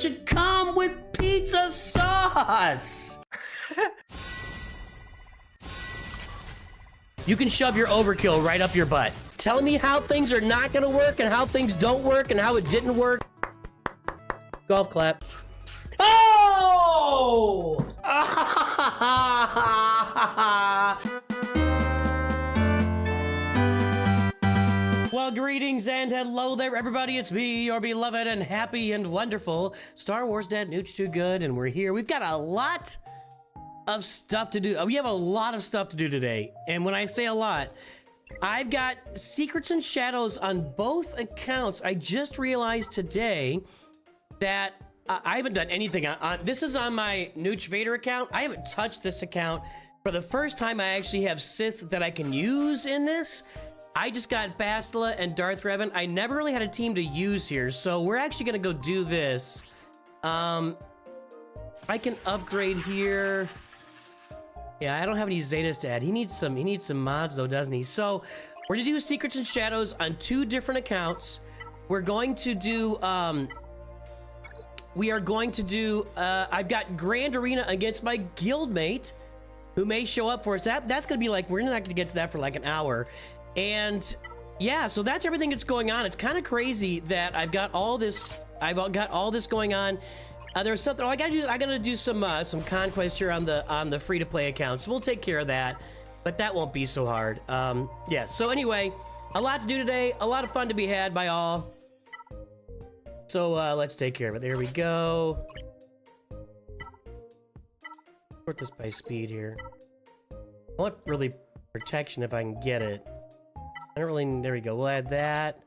should come with pizza sauce. You can shove your overkill right up your butt. Telling me how things are not gonna work and how things don't work and how it didn't work. Golf clap. Oh! Well, greetings and hello there, everybody. It's me, your beloved and happy and wonderful Star Wars Dad Nooch Too Good, and we're here. We've got a lot of stuff to do. We have a lot of stuff to do today, and when I say a lot, I've got secrets and shadows on both accounts. I just realized today that I haven't done anything on this is on my Nooch Vader account. I haven't touched this account. For the first time, I actually have Sith that I can use in this. I just got Bastila and Darth Revan. I never really had a team to use here, so we're actually gonna go do this. I can upgrade here. Yeah, I don't have any Zetas to add. He needs some mods though, doesn't he? So we're gonna do secrets and shadows on two different accounts. We're going to do I've got Grand Arena against my guildmate who may show up for us. That's gonna be like, we're not gonna get to that for like an hour. And yeah, so that's everything that's going on. It's kind of crazy that I've got all this going on. There's something I gotta do some conquest here on the free-to-play account, so we'll take care of that, but that won't be so hard. Yeah, so anyway, a lot to do today, a lot of fun to be had by all. So let's take care of it. There we go. Sort this by speed here. I want really protection if I can get it. I don't really, there we go. We'll add that.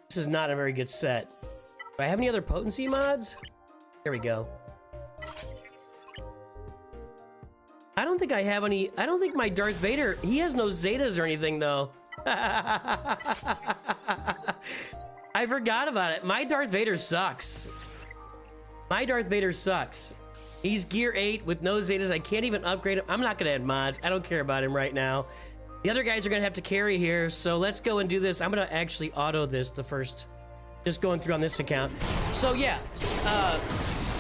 This is not a very good set. Do I have any other potency mods? There we go. I don't think I have any. I don't think my Darth Vader, he has no Zetas or anything though. I forgot about it. My Darth Vader sucks. My Darth Vader sucks. He's gear 8 with no Zetas. I can't even upgrade him. I'm not gonna add mods. I don't care about him right now. The other guys are gonna have to carry here, so let's go and do this. I'm gonna actually auto this the first, just going through on this account. So yeah,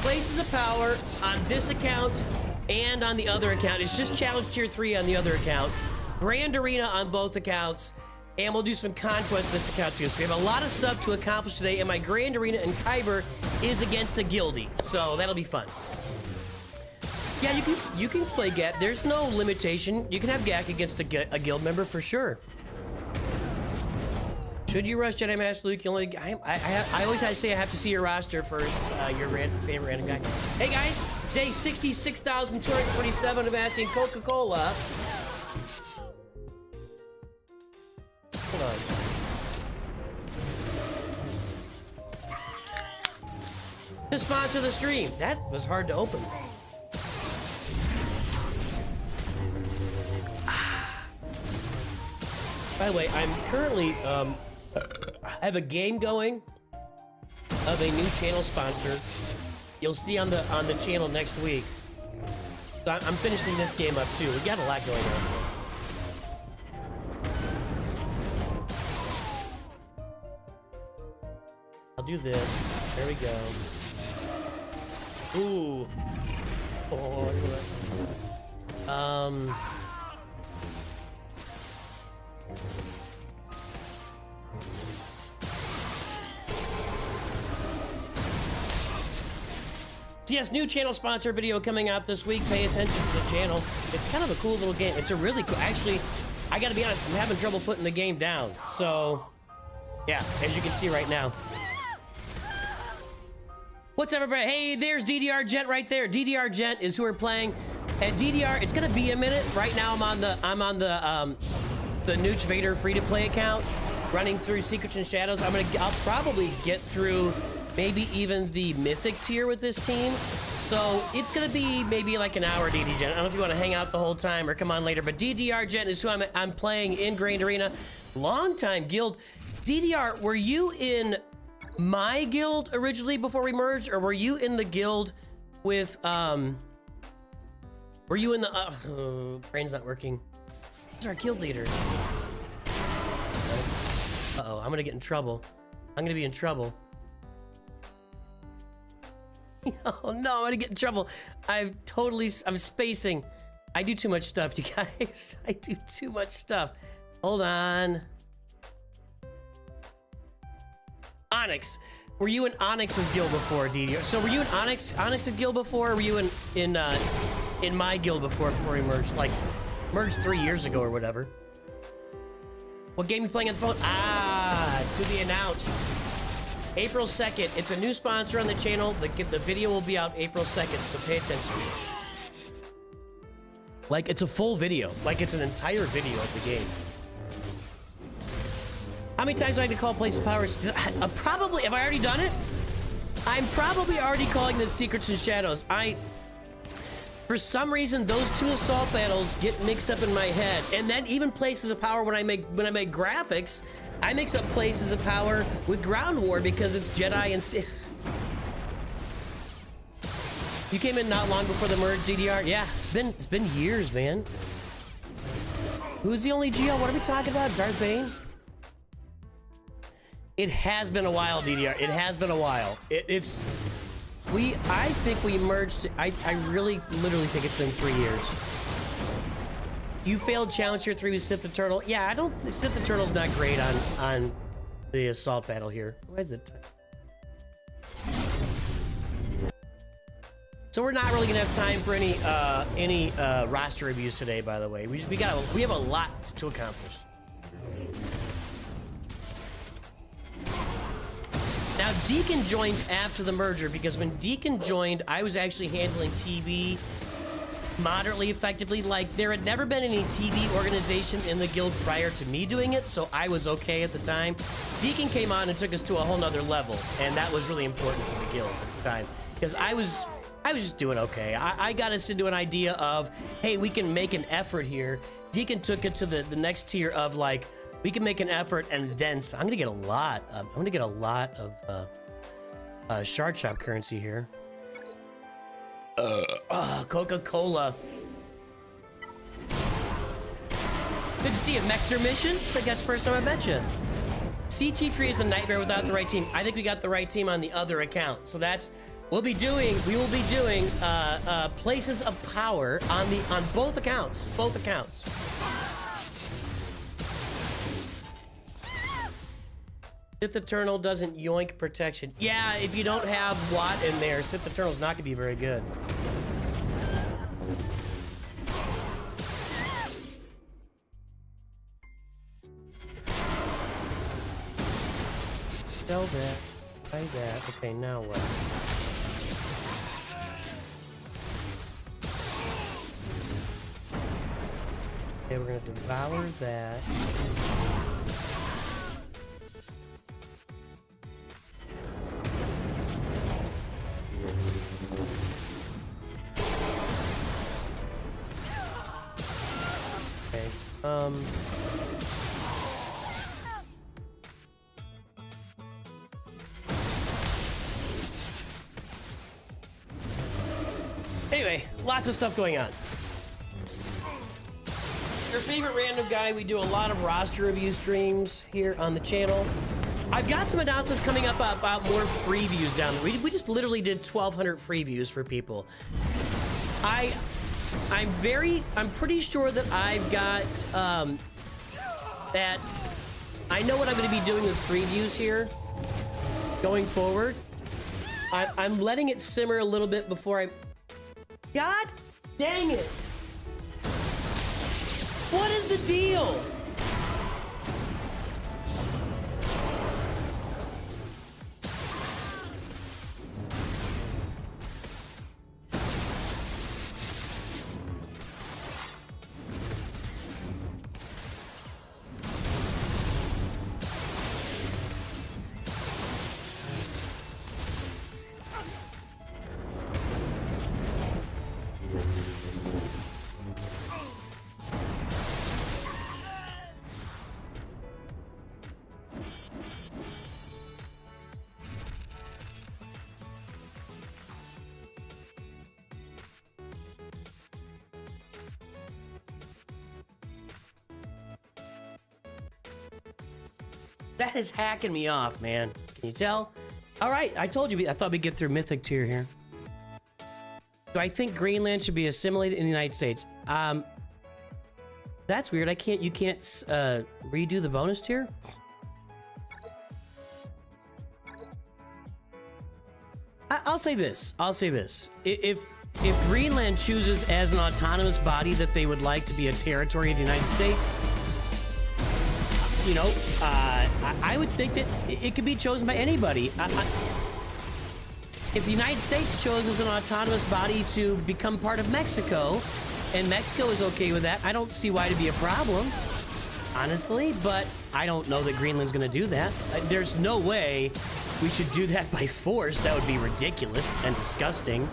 places of power on this account and on the other account. It's just challenge tier 3 on the other account. Grand Arena on both accounts, and we'll do some conquest this account too. So we have a lot of stuff to accomplish today, and my Grand Arena in Kyber is against a Guildie, so that'll be fun. Yeah, you can play Gak. There's no limitation. You can have Gak against a guild member for sure. Should you rush Jedi Master Luke? You only I always say I have to see your roster first. Your favorite random guy. Hey guys, day 66,227 of asking Coca-Cola. Hold on. To sponsor the stream. That was hard to open. By the way, I'm currently, I have a game going of a new channel sponsor. You'll see on the channel next week. So I'm finishing this game up too. We got a lot going on. I'll do this. There we go. Ooh. Oh, yes, new channel sponsor video coming out this week. Pay attention to the channel. It's kind of a cool little game. It's a really cool, actually, I gotta be honest, I'm having trouble putting the game down. So, yeah, as you can see right now. What's up, everybody? Hey, there's DDR Gent right there. DDR Gent is who we're playing. At DDR, it's gonna be a minute. Right now, I'm on the Nooch Vader free-to-play account, running through Secrets and Shadows. I'll probably get through maybe even the Mythic tier with this team. So it's gonna be maybe like an hour, DD Gent. I don't know if you want to hang out the whole time or come on later, but DDR Gent is who I'm playing in Grand Arena. Long-time guild. DDR, were you in my guild originally before we merged, or were you in the guild with, were you in the, brain's not working. Who's our guild leader? Uh-oh, I'm gonna get in trouble. I'm gonna be in trouble. Oh no, I'm gonna get in trouble. I'm spacing. I do too much stuff, you guys. I do too much stuff. Hold on. Onyx. Were you in Onyx's guild before, DD? So were you in Onyx's guild before, or were you in my guild before we merged? Like, merged 3 years ago or whatever. What game are you playing on the phone? Ah, to be announced. April 2nd. It's a new sponsor on the channel. The video will be out April 2nd, so pay attention. Like, it's a full video. Like, it's an entire video of the game. How many times do I have to call places powers? Probably, have I already done it? I'm probably already calling this Secrets and Shadows. For some reason, those two assault battles get mixed up in my head. And then even Places of Power, when I make graphics, I mix up Places of Power with Ground War because it's Jedi and Sith. You came in not long before the merge, DDR? Yeah, it's been years, man. Who's the only GL? What are we talking about? Darth Bane? It has been a while, DDR. It has been a while. I think we merged. I really, literally think it's been 3 years. You failed challenge tier 3 with Sith the Turtle. Yeah, Sith the Turtle's not great on the assault battle here. Why is it? So we're not really gonna have time for any roster reviews today, by the way. We have a lot to accomplish. Now, Deacon joined after the merger because when Deacon joined, I was actually handling TV moderately effectively. Like, there had never been any TV organization in the guild prior to me doing it, so I was okay at the time. Deacon came on and took us to a whole nother level, and that was really important for the guild at the time because I was just doing okay. I got us into an idea of, hey, we can make an effort here. Deacon took it to the next tier of like, we can make an effort, and then so I'm gonna get a lot of shard shop currency here. Coca-Cola. Good to see you, Mexter Mission. I think that's the first time I met you. CT3 is a nightmare without the right team. I think we got the right team on the other account, so that's we will be doing Places of Power on both accounts. Sith Eternal doesn't yoink protection. Yeah, if you don't have Watt in there, Sith Eternal's not gonna be very good. Sell that. Buy that. Okay, now what? Okay, we're gonna devour that. Anyway, lots of stuff going on. Your favorite random guy, we do a lot of roster review streams here on the channel. I've got some announcements coming up about more free views down there. We just literally did 1,200 free views for people. I'm pretty sure that I've got, that I know what I'm going to be doing with free views here going forward. I'm letting it simmer a little bit before I... God dang it! What is the deal? That is hacking me off, man. Can you tell? All right, I told you, I thought we'd get through Mythic tier here. Do I think Greenland should be assimilated in the United States? That's weird. You can't redo the bonus tier? I'll say this. If Greenland chooses as an autonomous body that they would like to be a territory of the United States, you know, I would think that it could be chosen by anybody. If the United States chose as an autonomous body to become part of Mexico, and Mexico is okay with that, I don't see why it'd be a problem, honestly, but I don't know that Greenland's gonna do that. There's no way we should do that by force. That would be ridiculous and disgusting,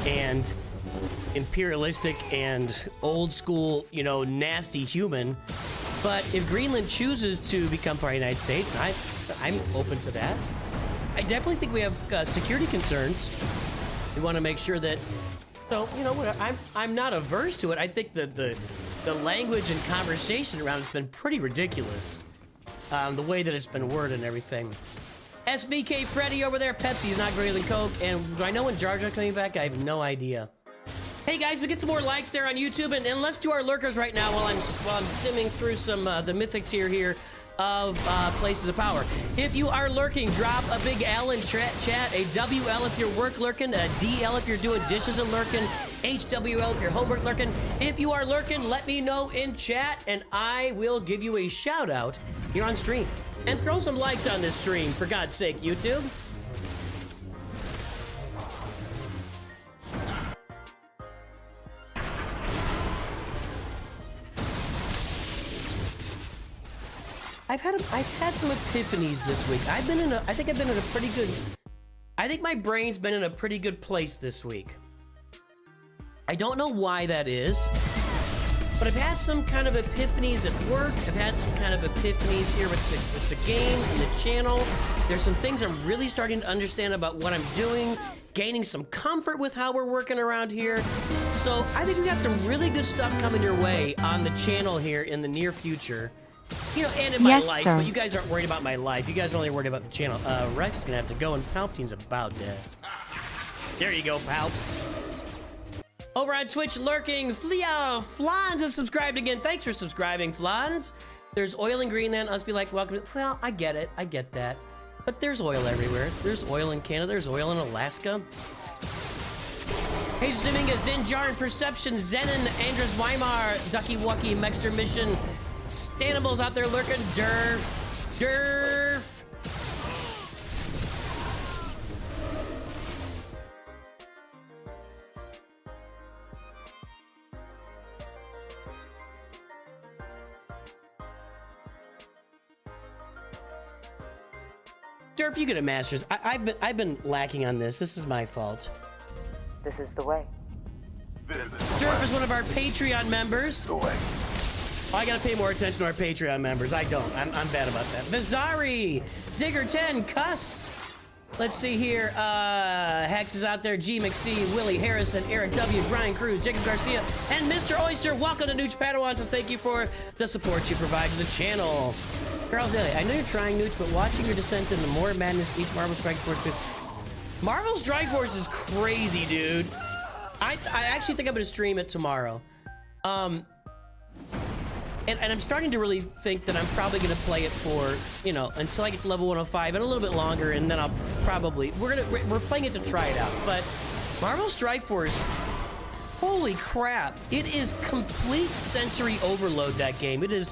and imperialistic and old school, you know, nasty human. But if Greenland chooses to become part of the United States, I'm open to that. I definitely think we have security concerns. We want to make sure that, so, you know, I'm not averse to it. I think that the language and conversation around it's been pretty ridiculous. The way that it's been worded and everything. SVK Freddy over there, Pepsi is not greater than Coke. And do I know when Jar Jar's coming back? I have no idea. Hey guys, let's get some more likes there on YouTube, and let's do our lurkers right now while I'm simming through some the mythic tier here of places of power. If you are lurking, drop a big L in chat, a WL if you're work lurking, a DL if you're doing dishes and lurking, HWL if you're homework lurking. If you are lurking, let me know in chat, and I will give you a shout out here on stream. And throw some likes on this stream, for God's sake, YouTube. I've had some epiphanies this week. I think my brain's been in a pretty good place this week. I don't know why that is, but I've had some kind of epiphanies at work. I've had some kind of epiphanies here with the game and the channel. There's some things I'm really starting to understand about what I'm doing, gaining some comfort with how we're working around here. So I think we got some really good stuff coming your way on the channel here in the near future. You know, and in my life, but you guys aren't worried about my life. You guys are only worried about the channel. Rex is gonna have to go, and Palpatine's about dead. There you go, Palps. Over on Twitch, lurking, Flans is subscribed again. Thanks for subscribing, Flans. There's oil in Greenland. Us be like, welcome. Well, I get it. I get that. But there's oil everywhere. There's oil in Canada. There's oil in Alaska. Paige Dominguez, Dinjar, Perception, Zenon, Andres Weimar, Ducky Wucky, Mexter Mission, Stanibles out there lurking. Durf. Durf, you get a master's. I've been lacking on this. This is my fault. This is the way. Durf is one of our Patreon members. The way. I gotta pay more attention to our Patreon members. I don't. I'm bad about that. Bizarri, Digger10, Cuss. Let's see here. Hex is out there. G McC, Willie Harrison, Eric W, Brian Cruz, Jacob Garcia, and Mr. Oyster. Welcome to Nooch Padawans, and thank you for the support you provide to the channel. Charles Daly, I know you're trying Nooch, but watching your descent into more madness each Marvel Strike Force. Marvel Strike Force is crazy, dude. I actually think I'm gonna stream it tomorrow. And I'm starting to really think that I'm probably going to play it for, you know, until I get to level 105 and a little bit longer, and then I'll probably... We're playing it to try it out, but Marvel Strike Force, holy crap. It is complete sensory overload, that game. It is...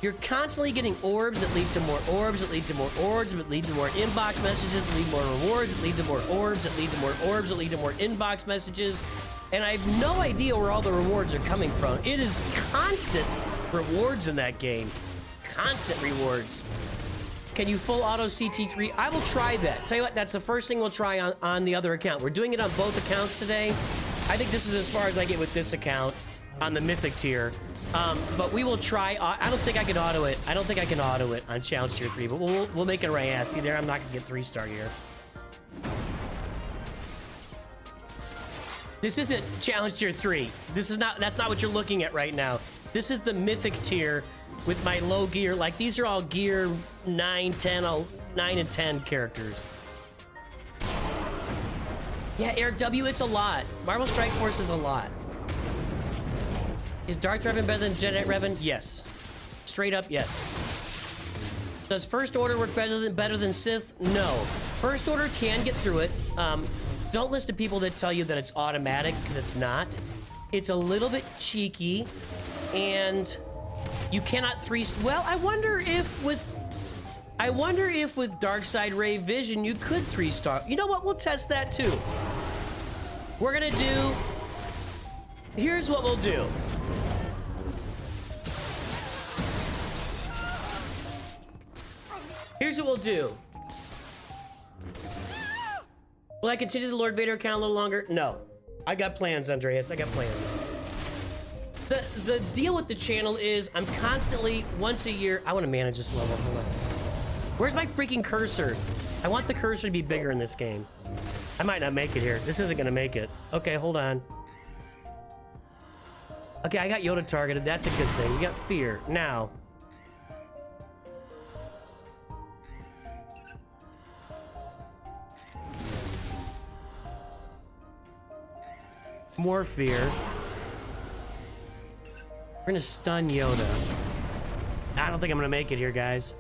You're constantly getting orbs that lead to more orbs, that lead to more orbs, that lead to more inbox messages, that lead to more rewards, that lead to more orbs, that lead to more orbs, that lead to more inbox messages. And I have no idea where all the rewards are coming from. It is constant rewards in that game. Constant rewards. Can you full auto CT3? I will try that. Tell you what, that's the first thing we'll try on the other account. We're doing it on both accounts today. I think this is as far as I get with this account on the Mythic tier. But we will try. I don't think I can auto it. I don't think I can auto it on Challenge Tier 3, but we'll make it right. Yeah, see there, I'm not gonna get 3-star here. This isn't Challenge Tier 3. That's not what you're looking at right now. This is the Mythic tier with my low gear. Like, these are all gear 9, 10, 9 and 10 characters. Yeah, Eric W, it's a lot. Marvel Strike Force is a lot. Is Darth Revan better than Jedi Revan? Yes. Straight up, yes. Does First Order work better than Sith? No. First Order can get through it. Don't listen to people that tell you that it's automatic, because it's not. It's a little bit cheeky, and you cannot well, I wonder if with Darkside Ray Vision you could 3-star. You know what? We'll test that too. We're gonna do. Here's what we'll do. Here's what we'll do. Will I continue the Lord Vader account a little longer? No. I got plans, Andreas. I got plans. The deal with the channel is I'm constantly, once a year, I want to manage this level. Hold on. Where's my freaking cursor? I want the cursor to be bigger in this game. I might not make it here. This isn't going to make it. Okay, hold on. Okay, I got Yoda targeted. That's a good thing. We got fear. Now. More fear. We're gonna stun Yoda. I don't think I'm gonna make it here, guys.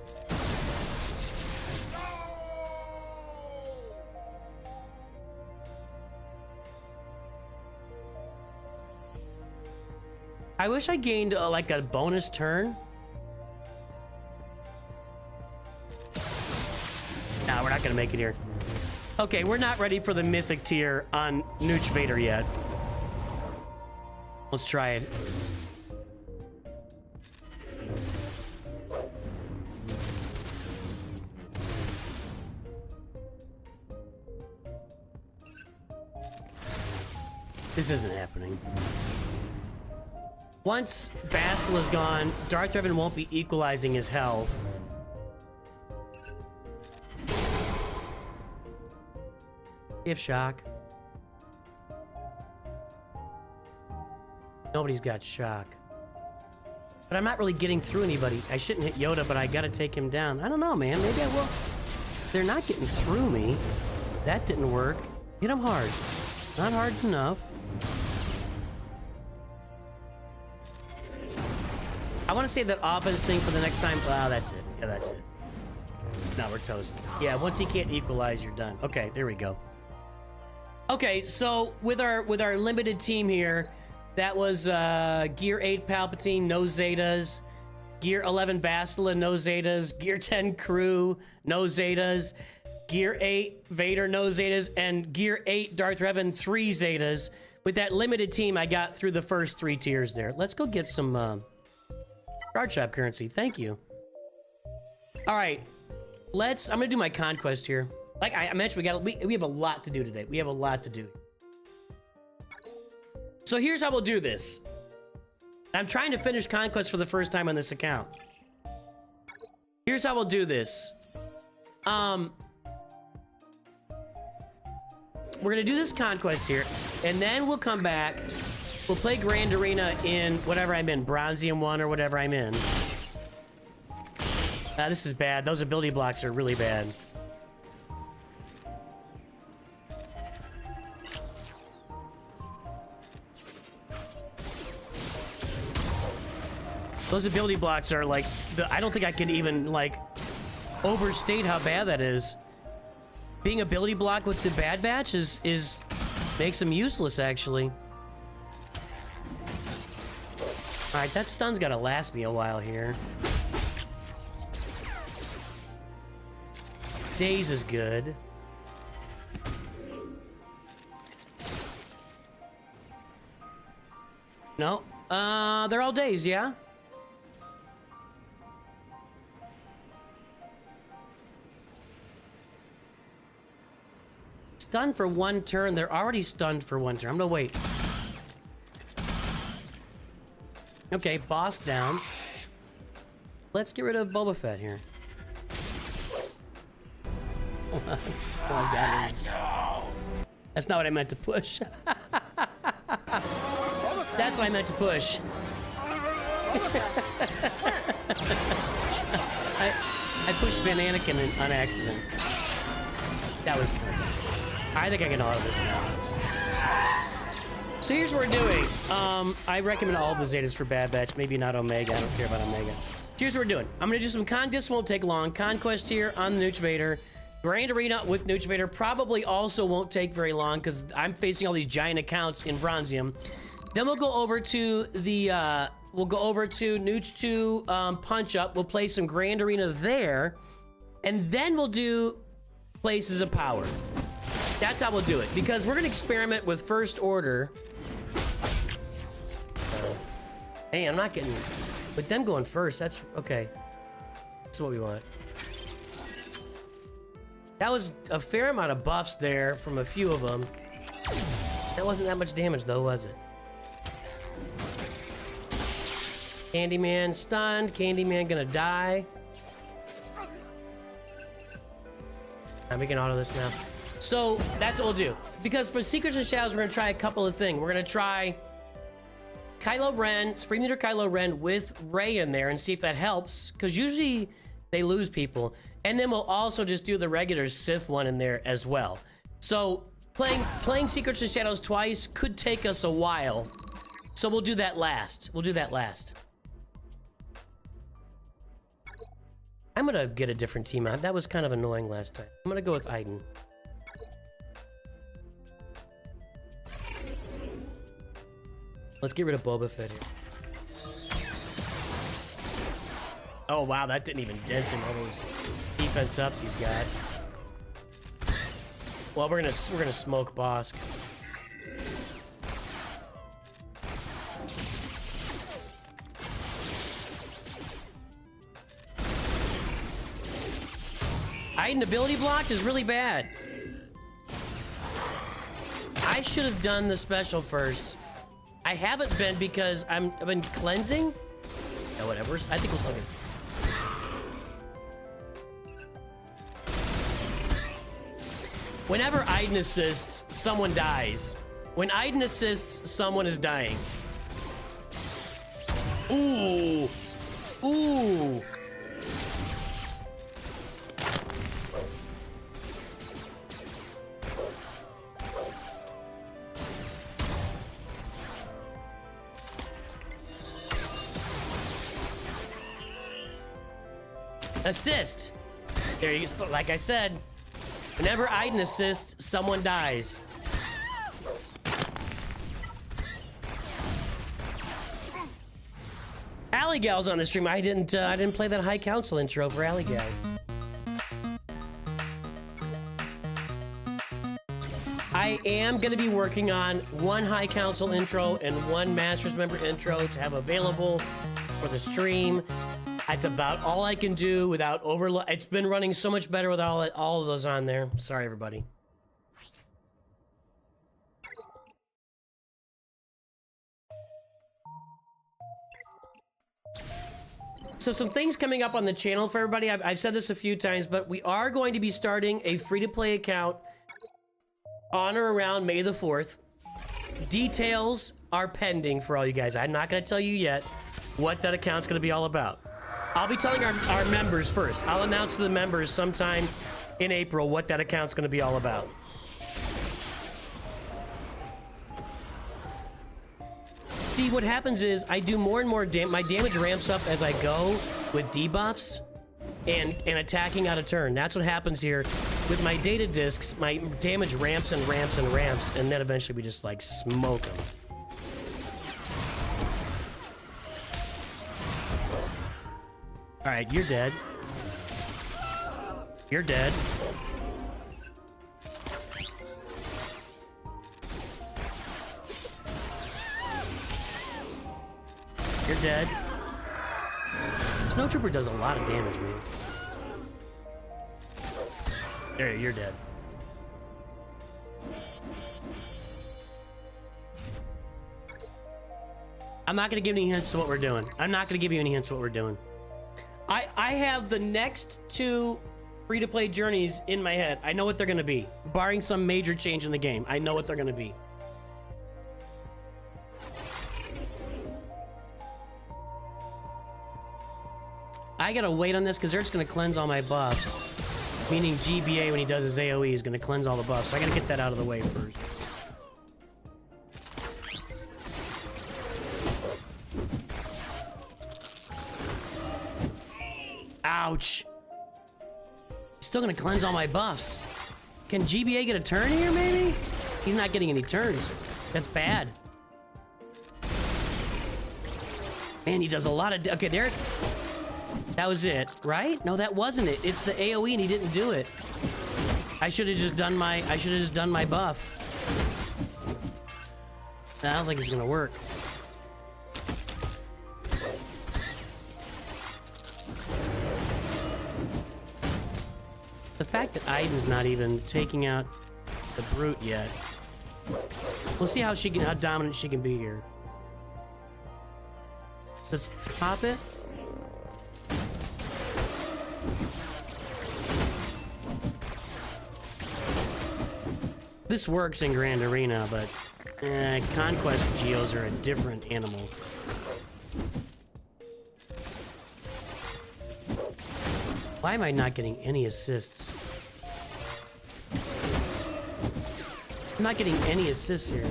I wish I gained like a bonus turn. Nah, we're not gonna make it here. Okay, we're not ready for the mythic tier on Nooch Vader yet. Let's try it. This isn't happening. Once Basil is gone, Darth Revan won't be equalizing his health. If shock. Nobody's got shock. But I'm not really getting through anybody. I shouldn't hit Yoda, but I gotta take him down. I don't know, man. Maybe I will. They're not getting through me. That didn't work. Hit him hard. Not hard enough. I want to save that offense thing for the next time. Wow, that's it. Yeah, that's it. Now we're toast. Yeah, once he can't equalize, you're done. Okay, there we go. Okay, so with our limited team here, that was Gear 8 Palpatine, no Zetas. Gear 11 Bastila, no Zetas. Gear 10 Crew, no Zetas. Gear 8 Vader, no Zetas. And Gear 8 Darth Revan, 3 Zetas. With that limited team, I got through the first 3 tiers there. Let's go get some card shop currency. Thank you. All right, I'm gonna do my conquest here. Like I mentioned, we have a lot to do today. We have a lot to do. So here's how we'll do this. I'm trying to finish Conquest for the first time on this account. Here's how we'll do this. We're gonna do this Conquest here, and then we'll come back. We'll play Grand Arena in whatever I'm in, Bronzium 1 or whatever I'm in. This is bad. Those ability blocks are really bad. Those ability blocks are like, I don't think I can even like overstate how bad that is. Being ability block with the Bad Batch makes them useless actually. All right, that stun's gotta last me a while here. Daze is good. No, they're all days, yeah? Stunned for 1 turn. They're already stunned for 1 turn. I'm gonna wait. Okay, boss down. Let's get rid of Boba Fett here. Oh, I got him. That's not what I meant to push. That's what I meant to push. I pushed Van Anakin on accident. That was kind of... I think I can auto this now. So here's what we're doing. I recommend all the Zetas for Bad Batch. Maybe not Omega. I don't care about Omega. Here's what we're doing. I'm going to do some Conquest. Won't take long. Conquest here on the Nooch Vader. Grand Arena with Nooch Vader probably also won't take very long because I'm facing all these giant accounts in Bronzium. Then we'll go over to the... we'll go over to Nooch 2 Punch Up. We'll play some Grand Arena there. And then we'll do Places of Power. That's how we'll do it. Because we're going to experiment with First Order. Hey, I'm not getting... With them going first, that's... Okay. That's what we want. That was a fair amount of buffs there from a few of them. That wasn't that much damage, though, was it? Candyman stunned. Candyman gonna die. We can auto this now. So that's what we'll do. Because for Secrets and Shadows, we're gonna try a couple of things. We're gonna try Kylo Ren, Supreme Leader Kylo Ren with Rey in there and see if that helps. Because usually they lose people. And then we'll also just do the regular Sith one in there as well. So playing Secrets and Shadows twice could take us a while. So we'll do that last. We'll do that last. I'm gonna get a different team out. That was kind of annoying last time. I'm gonna go with Iden. Let's get rid of Boba Fett here. Oh wow, that didn't even dent him. All those defense ups he's got. Well, we're gonna smoke Bosk. Iden ability blocked is really bad. I should have done the special first. I haven't been because I've been cleansing. Yeah, whatever. I think we'll still get. Whenever Iden assists, someone dies. When Iden assists, someone is dying. Ooh. Ooh. Assist. There you go. Like I said, whenever Iden assists, someone dies. Alleygal's on the stream. I didn't play that High Council intro for Alleygal. I am going to be working on one High Council intro and one Masters member intro to have available for the stream. That's about all I can do without overload. It's been running so much better with all of those on there. Sorry, everybody. So some things coming up on the channel for everybody. I've said this a few times, but we are going to be starting a free-to-play account on or around May the 4th. Details are pending for all you guys. I'm not going to tell you yet what that account's going to be all about. I'll be telling our members first. I'll announce to the members sometime in April what that account's going to be all about. See, what happens is I do more and more damage. My damage ramps up as I go with debuffs and attacking out of turn. That's what happens here. With my data discs, my damage ramps and ramps and ramps, and then eventually we just, like, smoke them. All right, you're dead. You're dead. You're dead. Snowtrooper does a lot of damage, man. There, you're dead. I'm not gonna give any hints to what we're doing. I'm not gonna give you any hints to what we're doing. I have the next two free-to-play journeys in my head. I know what they're gonna be. Barring some major change in the game, I know what they're gonna be. I gotta wait on this because they're just gonna cleanse all my buffs. Meaning GBA when he does his AoE is gonna cleanse all the buffs. So I gotta get that out of the way first. Ouch. He's still gonna cleanse all my buffs. Can GBA get a turn here, maybe? He's not getting any turns. That's bad. Man, he does a lot of... Okay, there... That was it, right? No, that wasn't it. It's the AoE and he didn't do it. I should have just done my... I should have just done my buff. I don't think it's gonna work. The fact that Aiden's not even taking out the brute yet. We'll see how dominant she can be here. Let's pop it. This works in Grand Arena, but Conquest Geos are a different animal. Why am I not getting any assists? I'm not getting any assists here.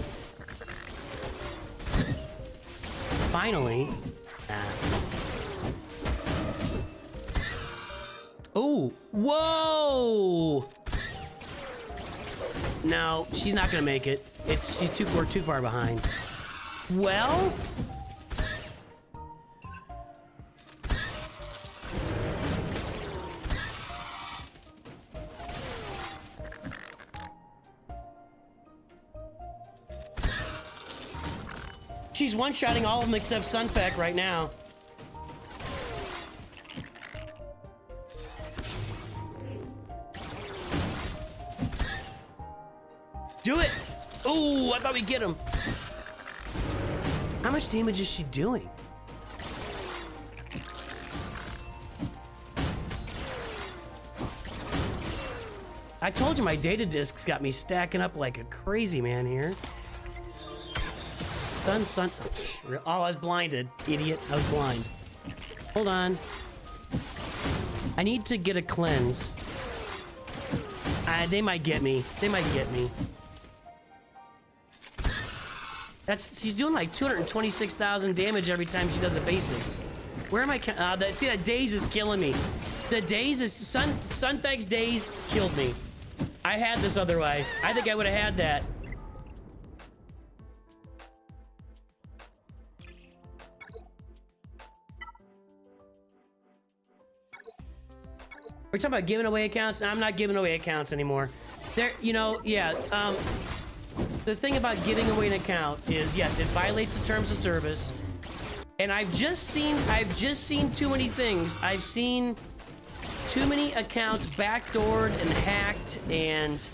Finally. Oh, whoa! No, she's not gonna make it. We're too far behind. Well. She's one-shotting all of them except Sunfeck right now. Do it! Ooh, I thought we'd get him. How much damage is she doing? I told you my data disks got me stacking up like a crazy man here. Stun. Oh, I was blinded, idiot. I was blind. Hold on. I need to get a cleanse. They might get me. They might get me. She's doing like 226,000 damage every time she does a basic. Where am I? See, that daze is killing me. The daze is Sunfeg's daze killed me. I had this otherwise. I think I would have had that. We're talking about giving away accounts. I'm not giving away accounts anymore. The thing about giving away an account is, yes, it violates the terms of service. And I've just seen too many things. I've seen too many accounts backdoored and hacked, and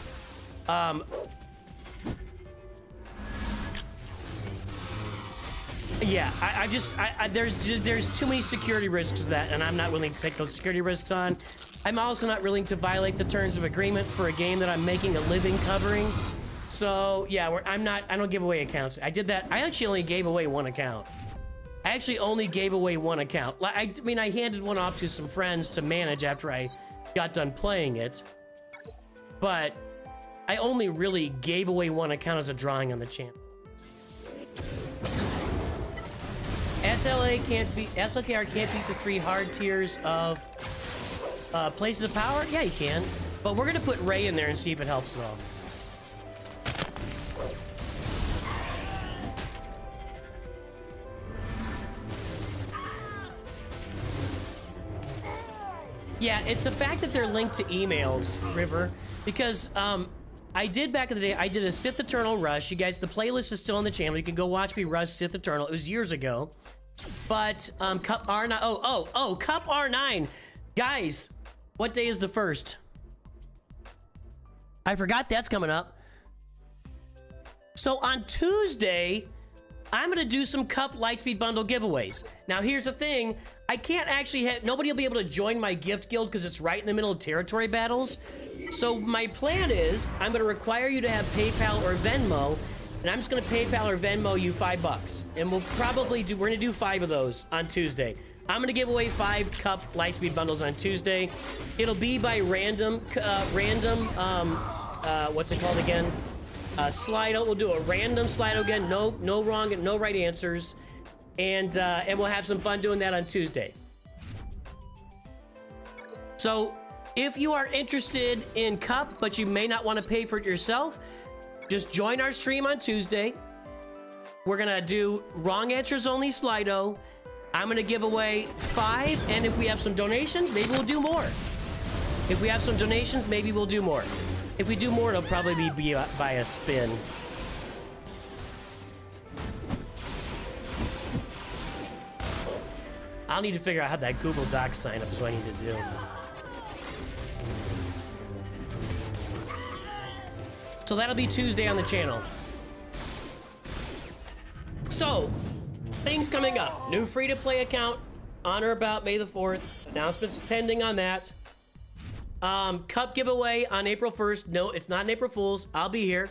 yeah, there's too many security risks to that, and I'm not willing to take those security risks on. I'm also not willing to violate the terms of agreement for a game that I'm making a living covering. So yeah, I don't give away accounts. I did that. I actually only gave away one account. I mean, I handed one off to some friends to manage after I got done playing it. But I only really gave away one account as a drawing on the channel. SLKR can't beat the 3 hard tiers of places of power? Yeah, you can. But we're gonna put Ray in there and see if it helps at all. Yeah, it's the fact that they're linked to emails, River, because I did back in the day, I did a Sith Eternal rush. You guys, the playlist is still on the channel. You can go watch me rush Sith Eternal. It was years ago. But Cup R9, Cup R9. Guys, what day is the 1st? I forgot that's coming up. So on Tuesday, I'm gonna do some Cup Lightspeed Bundle giveaways. Now here's the thing, I can't actually have, nobody will be able to join my gift guild because it's right in the middle of territory battles. So my plan is, I'm gonna require you to have PayPal or Venmo, and I'm just gonna PayPal or Venmo you $5. And we're gonna do 5 of those on Tuesday. I'm gonna give away 5 cup Lightspeed bundles on Tuesday. It'll be by random, what's it called again? Slido. We'll do a random Slido again. No wrong, no right answers, and we'll have some fun doing that on Tuesday. So if you are interested in cup, but you may not want to pay for it yourself, just join our stream on Tuesday. We're gonna do wrong answers only Slido. I'm gonna give away 5, and if we have some donations, maybe we'll do more. If we have some donations, maybe we'll do more. If we do more, it'll probably be by a spin. I'll need to figure out how that Google Docs sign up is what I need to do. So that'll be Tuesday on the channel. So, things coming up. New free-to-play account on or about May the 4th. Announcements pending on that. Cup giveaway on April 1st. No, it's not an April Fool's. I'll be here.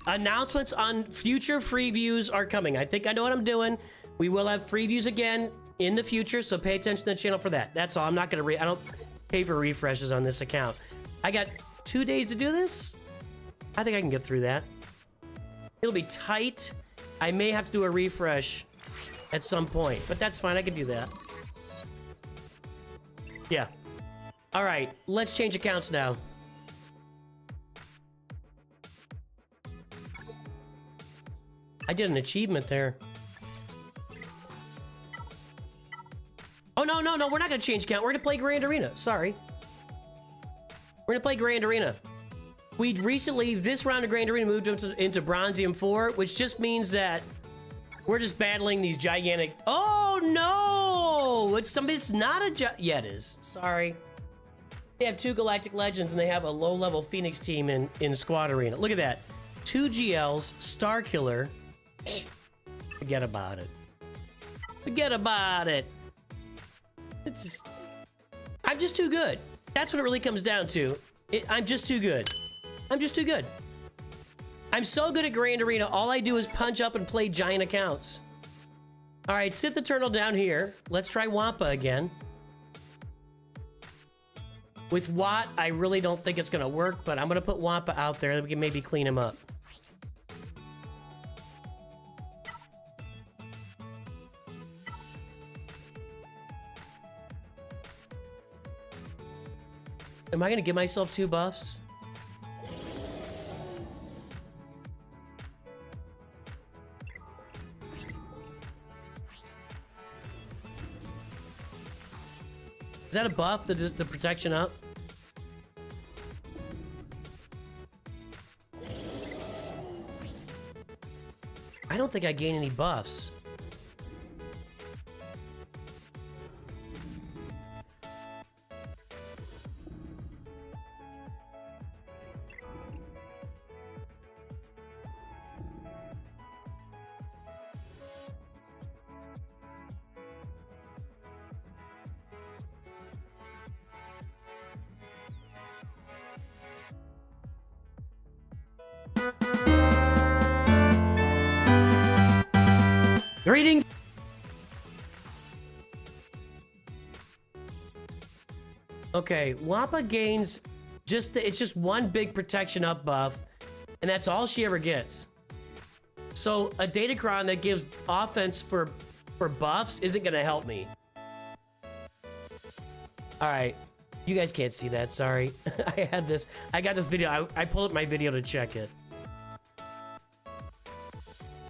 Announcements on future free views are coming. I think I know what I'm doing. We will have free views again in the future, so pay attention to the channel for that. That's all. I'm not gonna I don't pay for refreshes on this account. I got 2 days to do this. I think I can get through that. It'll be tight. I may have to do a refresh at some point, but that's fine. I can do that. Yeah. All right, let's change accounts now. I did an achievement there. Oh, no, we're not gonna change account. We're gonna play Grand Arena. Sorry. We're gonna play Grand Arena. We recently, this round of Grand Arena, moved into Bronzium 4, which just means that we're just battling these gigantic... Oh, no! It's not a... Yeah, it is. Sorry. They have 2 Galactic Legends, and they have a low-level Phoenix team in Squad Arena. Look at that. 2 GLs, Star Killer. Forget about it. Forget about it. It's just... I'm just too good. That's what it really comes down to. I'm just too good. I'm just too good. I'm so good at Grand Arena, all I do is punch up and play giant accounts. All right, sit the turtle down here. Let's try Wampa again. With Watt, I really don't think it's gonna work, but I'm gonna put Wampa out there. We can maybe clean him up. Am I gonna give myself 2 buffs? Is that a buff, the protection up? I don't think I gain any buffs. Greetings! Okay, Wampa gains it's just 1 big protection up buff, and that's all she ever gets. So a Datacron that gives offense for buffs isn't gonna help me. Alright, you guys can't see that, sorry. I got this video, I pulled up my video to check it.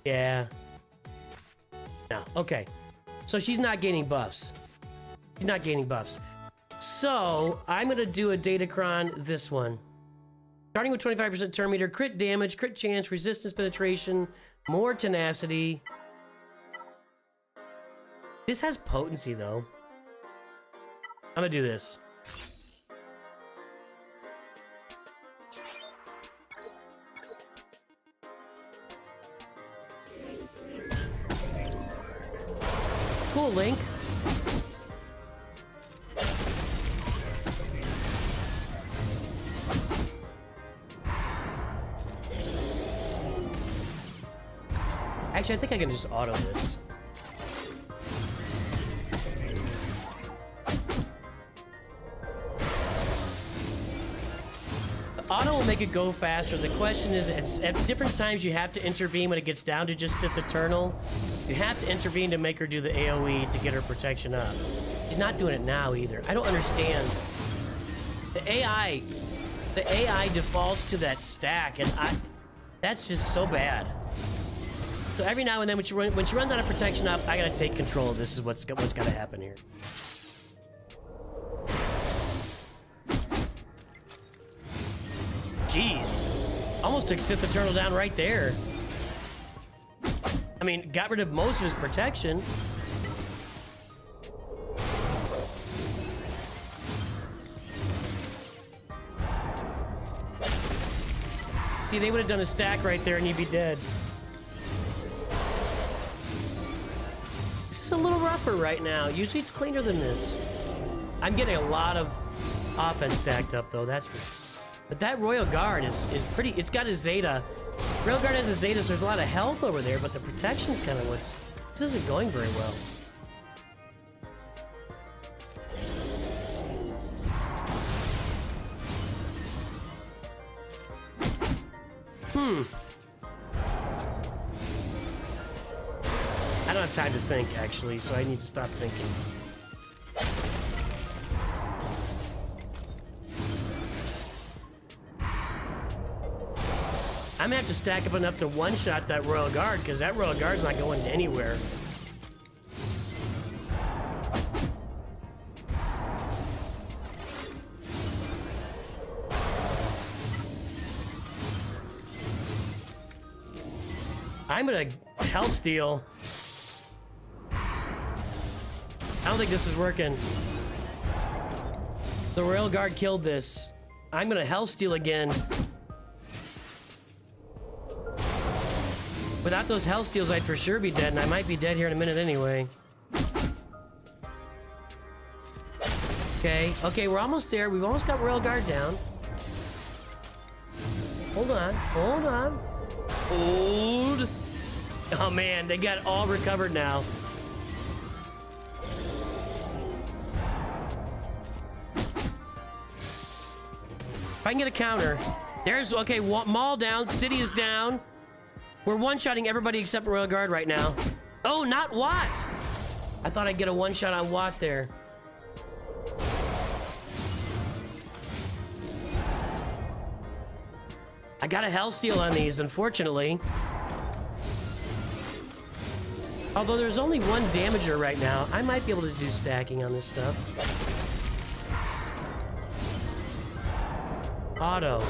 Yeah. No, okay. So she's not gaining buffs. She's not gaining buffs. So I'm gonna do a Datacron, this one. Starting with 25% turn meter, crit damage, crit chance, resistance penetration, more tenacity. This has potency though. I'm gonna do this. Cool, Link. Actually, I think I can just auto this. Auto will make it go faster. The question is, at different times you have to intervene when it gets down to just Sith Eternal. You have to intervene to make her do the AoE to get her protection up. She's not doing it now either. I don't understand. The AI defaults to that stack, and that's just so bad. So every now and then when she runs out of protection up, I gotta take control. This is what's gotta happen here. Jeez. Almost took Sith Eternal down right there. I mean, got rid of most of his protection. See, they would have done a stack right there and you'd be dead. This is a little rougher right now. Usually it's cleaner than this. I'm getting a lot of offense stacked up though, that's for sure. But that Royal Guard is pretty, it's got a Zeta. Royal Guard has a Zeta, so there's a lot of health over there, but the protection's kind of this isn't going very well. I don't have time to think, actually, so I need to stop thinking. I'm gonna have to stack up enough to one-shot that Royal Guard, because that Royal Guard's not going anywhere. I'm gonna Hellsteel. I don't think this is working. The Royal Guard killed this. I'm gonna Hellsteel again. Without those Hellsteels, I'd for sure be dead, and I might be dead here in a minute anyway. Okay, we're almost there. We've almost got Royal Guard down. Hold on. Hold. Oh man, they got all recovered now. If I can get a counter. There's, okay, Maul down, City is down. We're one-shotting everybody except Royal Guard right now. Oh, not Watt! I thought I'd get a one-shot on Watt there. I got a Hellsteel on these, unfortunately. Although there's only one damager right now, I might be able to do stacking on this stuff. Auto.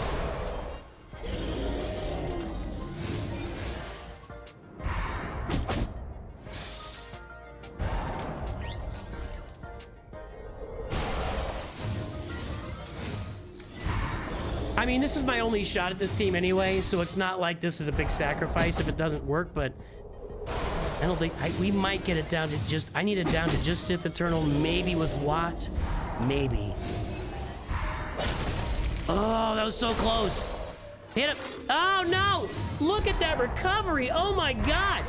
I mean, this is my only shot at this team anyway, so it's not like this is a big sacrifice if it doesn't work, but I don't think, we might get it down to just, I need it down to just Sith Eternal, maybe with Watt, maybe. Oh, that was so close. Hit him. Oh no, look at that recovery. Oh my God.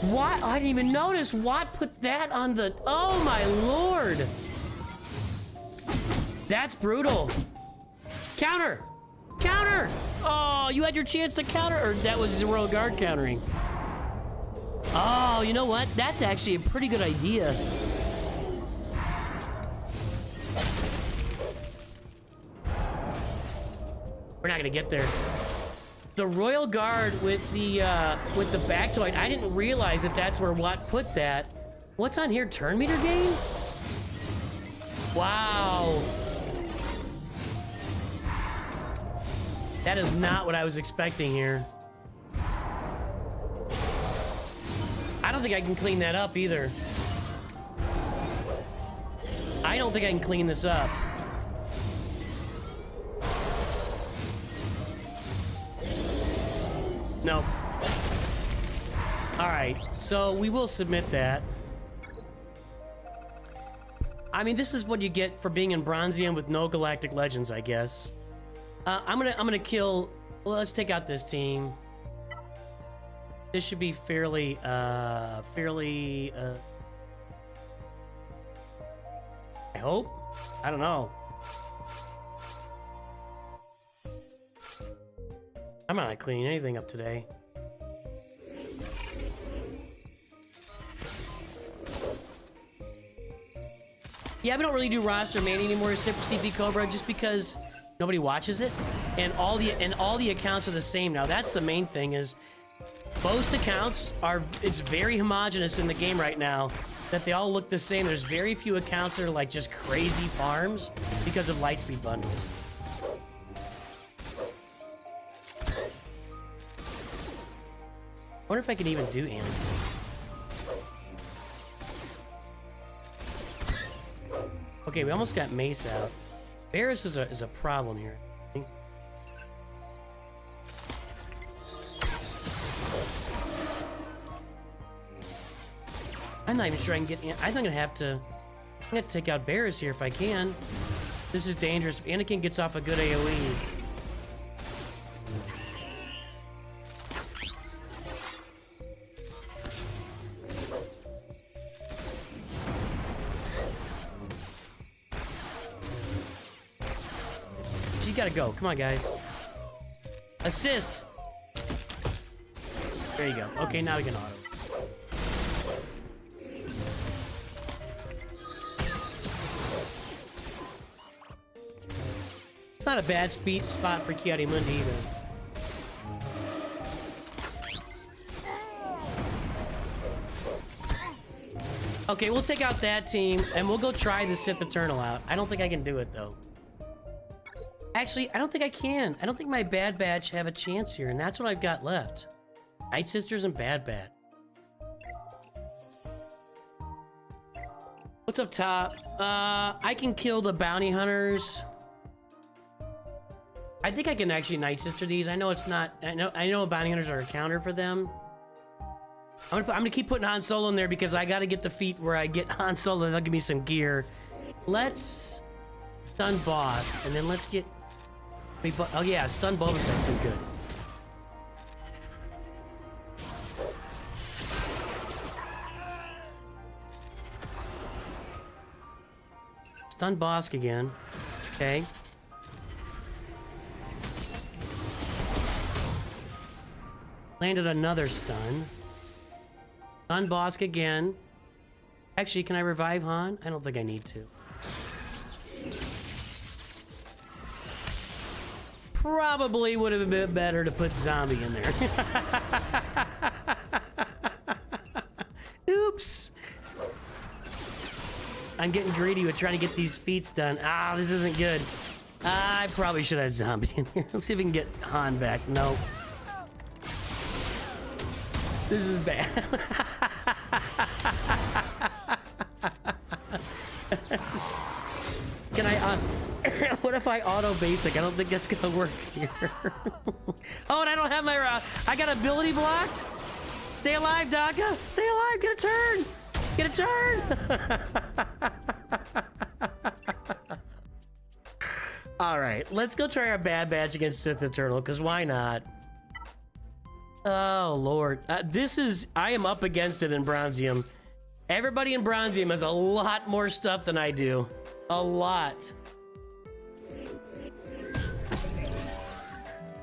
Watt, I didn't even notice Watt put that on the, oh my Lord. That's brutal. Counter. Counter! Oh, you had your chance to counter, or that was the Royal Guard countering. Oh, you know what? That's actually a pretty good idea. We're not gonna get there. The Royal Guard with the Bactoid, I didn't realize that that's where Watt put that. What's on here? Turn meter gain? Wow. That is not what I was expecting here. I don't think I can clean that up either. I don't think I can clean this up. Nope. All right, so we will submit that. I mean, this is what you get for being in Bronzium with no Galactic Legends, I guess. I'm gonna kill. Well, let's take out this team. This should be fairly, I hope? I don't know. I'm not cleaning anything up today. Yeah, we don't really do roster main anymore except for CP Cobra just because nobody watches it, and all the accounts are the same now. That's the main thing is most accounts are it's very homogenous in the game right now that they all look the same. There's very few accounts that are like just crazy farms because of Lightspeed bundles. I wonder if I can even do Anakin. Okay, we almost got Mace out. Varus is a problem here. I'm not even sure I can get in. I'm gonna have to. I'm gonna take out Varus here if I can. This is dangerous. If Anakin gets off a good AoE. You gotta go. Come on, guys. Assist. There you go. Okay, now we can auto. It's not a bad speed spot for Kiarimundi either. Okay, we'll take out that team and we'll go try the Sith Eternal out. I don't think I can do it though. Actually, I don't think I can. I don't think my Bad Batch have a chance here, and that's what I've got left. Night Sisters and Bad Batch. What's up top? I can kill the bounty hunters. I think I can actually Night Sister these. I know it's not. I know bounty hunters are a counter for them. I'm gonna keep putting Han Solo in there because I got to get the feat where I get Han Solo. That'll give me some gear. Let's stun boss, and then let's get. Oh yeah, stun Boba Fett too good. Stun Bosk again. Okay. Landed another stun. Stun Bosk again. Actually, can I revive Han? I don't think I need to. Probably would have been better to put zombie in there. Oops. I'm getting greedy with trying to get these feats done. Ah, this isn't good. I probably should have zombie in here. Let's see if we can get Han back. No. This is bad. Can I, what if I auto basic? I don't think that's gonna work here. Oh, and I don't have my, I got ability blocked? Stay alive, Daka. Stay alive, get a turn. Get a turn. All right, let's go try our Bad Batch against Sith Eternal, because why not? Oh, Lord. I am up against it in Bronzium. Everybody in Bronzium has a lot more stuff than I do. A lot.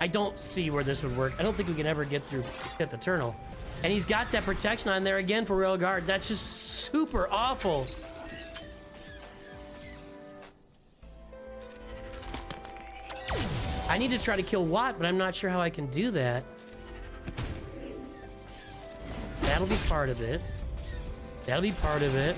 I don't see where this would work. I don't think we can ever get through Sith Eternal. And he's got that protection on there again for Royal Guard. That's just super awful. I need to try to kill Watt, but I'm not sure how I can do that. That'll be part of it. That'll be part of it.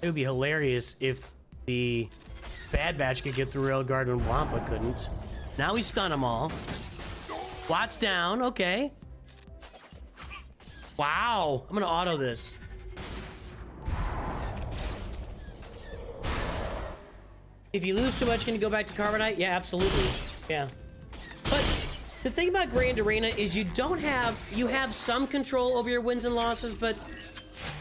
It would be hilarious if the Bad Batch could get through Railguard and Wampa couldn't. Now we stun them all. Watt's down, okay. Wow, I'm gonna auto this. If you lose too much, can you go back to Carbonite? Yeah, absolutely. Yeah. But the thing about Grand Arena is you have some control over your wins and losses, but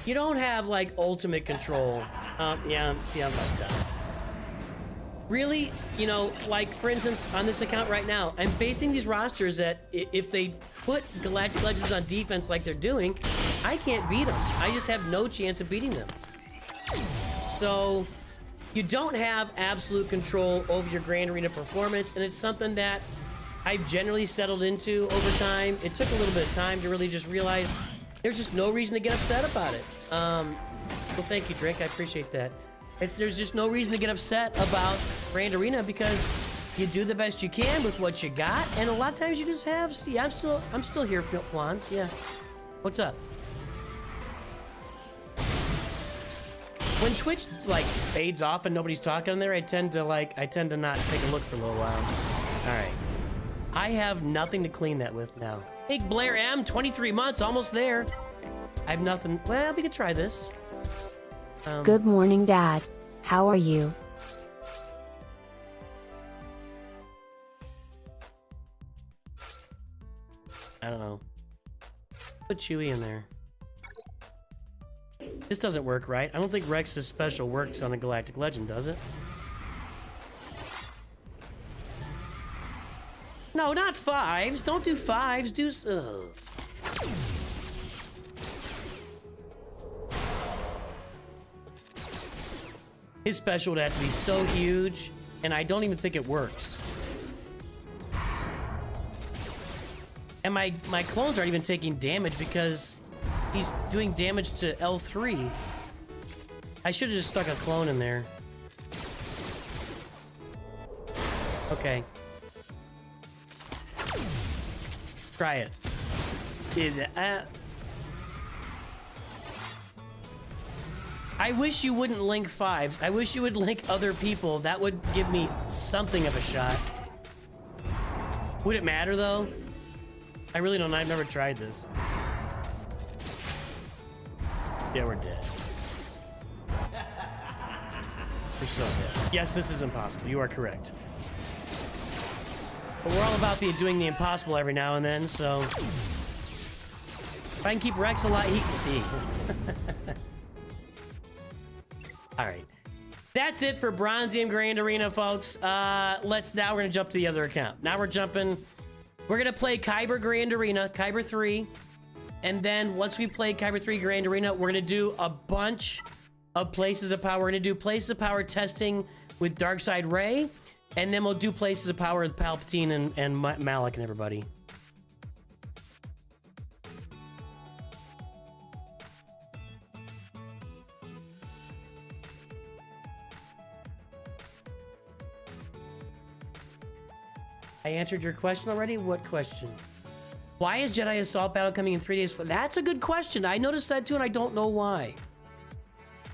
you don't have like ultimate control. Yeah, see how that's done. really, you know, like for instance, on this account right now, I'm facing these rosters that if they put Galactic Legends on defense like they're doing, I can't beat them. I just have no chance of beating them. So you don't have absolute control over your Grand Arena performance, and it's something that I've generally settled into over time. It took a little bit of time to really just realize there's just no reason to get upset about it. Well, thank you, Drake. I appreciate that. There's just no reason to get upset about Grand Arena because you do the best you can with what you got, and a lot of times you just have. Yeah, I'm still here, Flans. Yeah. What's up? When Twitch like fades off and nobody's talking in there, I tend to not take a look for a little while. All right. I have nothing to clean that with now. Hey, Blair M, 23 months, almost there. I have nothing. Well, we could try this. Good morning, Dad. How are you? I don't know. Put Chewie in there. This doesn't work, right? I don't think Rex's special works on a Galactic Legend, does it? No, not 5s. Don't do 5s. Do... His special would have to be so huge, and I don't even think it works. And my clones aren't even taking damage because he's doing damage to L3. I should have just stuck a clone in there. Okay. Try it. I wish you wouldn't link 5s. I wish you would link other people. That would give me something of a shot. Would it matter, though? I really don't know. I've never tried this. Yeah, we're dead. We're so dead. Yes, this is impossible. You are correct. But we're all about doing the impossible every now and then, so... If I can keep Rex alive, he can see. Alright. That's it for Bronzium Grand Arena, folks. Now we're gonna jump to the other account. Now we're gonna play Kyber Grand Arena, Kyber 3. And then once we play Kyber 3 Grand Arena, we're gonna do a bunch of Places of Power. We're gonna do Places of Power testing with Darkseid Ray. And then we'll do Places of Power with Palpatine and Malik and everybody. I answered your question already? What question? Why is Jedi Assault Battle coming in 3 days? That's a good question. I noticed that too, and I don't know why.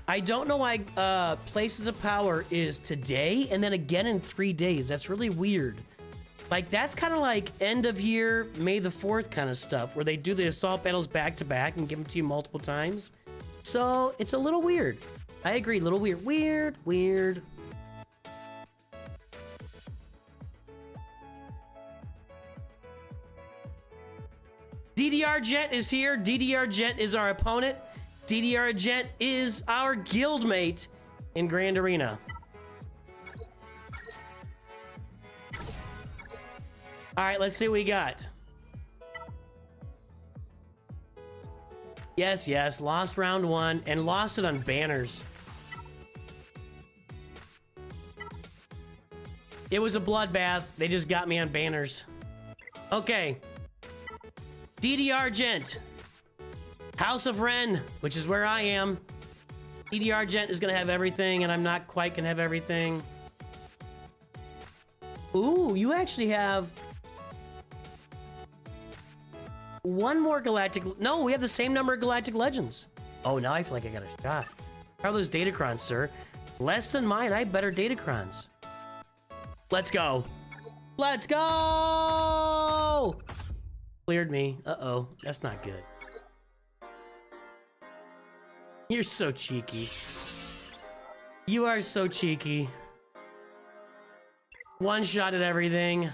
I don't know why Places of Power is today and then again in 3 days. That's really weird. Like, that's kind of like end of year, May the 4th kind of stuff, where they do the assault battles back to back and give them to you multiple times. So it's a little weird. I agree, a little weird. Weird. DDR Jet is here. DDR Jet is our opponent. DDR Jet is our guildmate in Grand Arena. All right, let's see what we got. Yes, lost round 1 and lost it on banners. It was a bloodbath. They just got me on banners. Okay. DDR Gent. House of Ren, which is where I am. DDR Gent is gonna have everything, and I'm not quite gonna have everything. Ooh, you actually have one more Galactic... No, we have the same number of Galactic Legends. Oh, now I feel like I got a shot. How are those Datacrons, sir? Less than mine. I have better Datacrons. Let's go. Let's go! Cleared me. Uh-oh. That's not good. You're so cheeky. You are so cheeky. One shot at everything.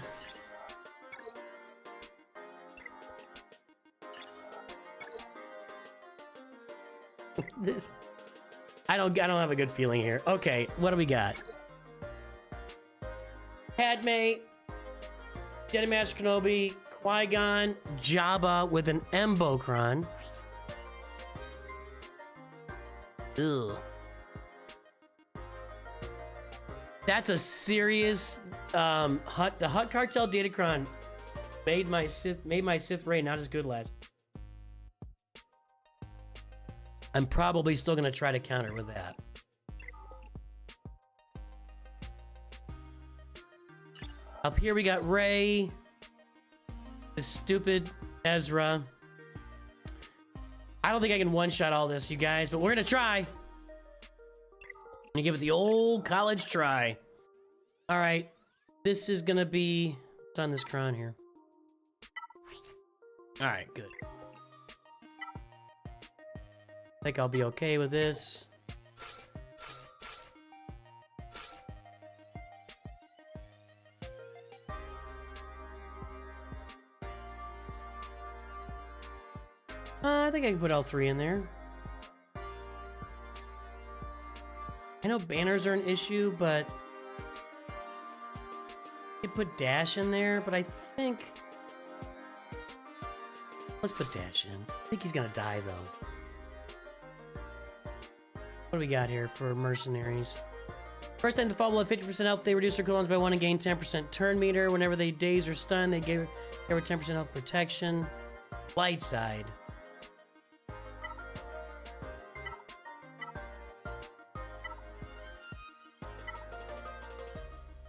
I don't have a good feeling here. Okay, what do we got? Padme, Jedi Master Kenobi, Qui-Gon, Jabba with an Embocron. Ugh. That's a serious the Hutt Cartel Datacron made my Sith Ray not as good last. I'm probably still gonna try to counter with that. Up here we got Rey, this stupid Ezra. I don't think I can one-shot all this, you guys, but we're gonna try. I'm gonna give it the old college try. All right, this is gonna be, what's on this cron here? All right, good. I think I'll be okay with this. I think I can put all three in there. I know banners are an issue, but you put Dash in there, but I think... Let's put Dash in. I think he's gonna die, though. What do we got here for mercenaries? First time the fall will have 50% health. They reduce their cooldowns by 1 and gain 10% turn meter. Whenever they daze or stun, they give her 10% health protection. Light side.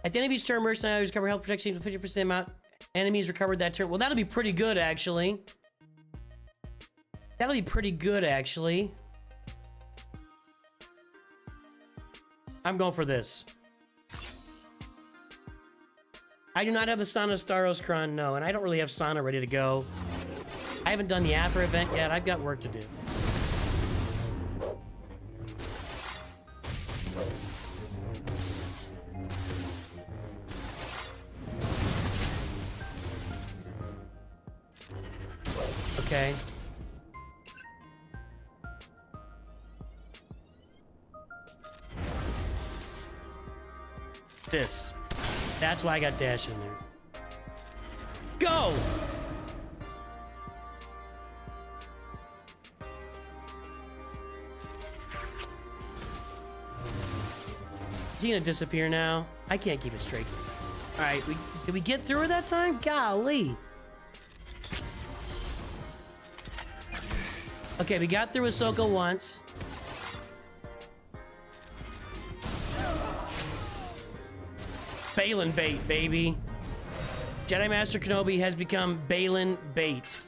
At the end of each turn, mercenaries recover health protection with 50% amount enemies recovered that turn. Well, that'll be pretty good, actually. That'll be pretty good, actually. I'm going for this. I do not have the Sana Staros Cron, no, and I don't really have Sana ready to go. I haven't done the Aphra event yet. I've got work to do. Okay. This. That's why I got Dash in there. Go! Is he gonna disappear now? I can't keep it straight. Alright, did we get through it that time? Golly. Okay, we got through Ahsoka once. Balin bait, baby. Jedi Master Kenobi has become Balin bait.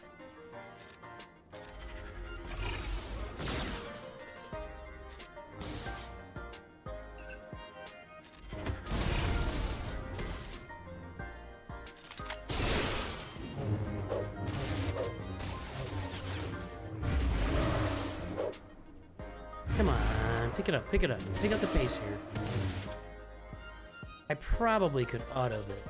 Come on, pick it up, pick it up. Pick up the pace here. I probably could auto it.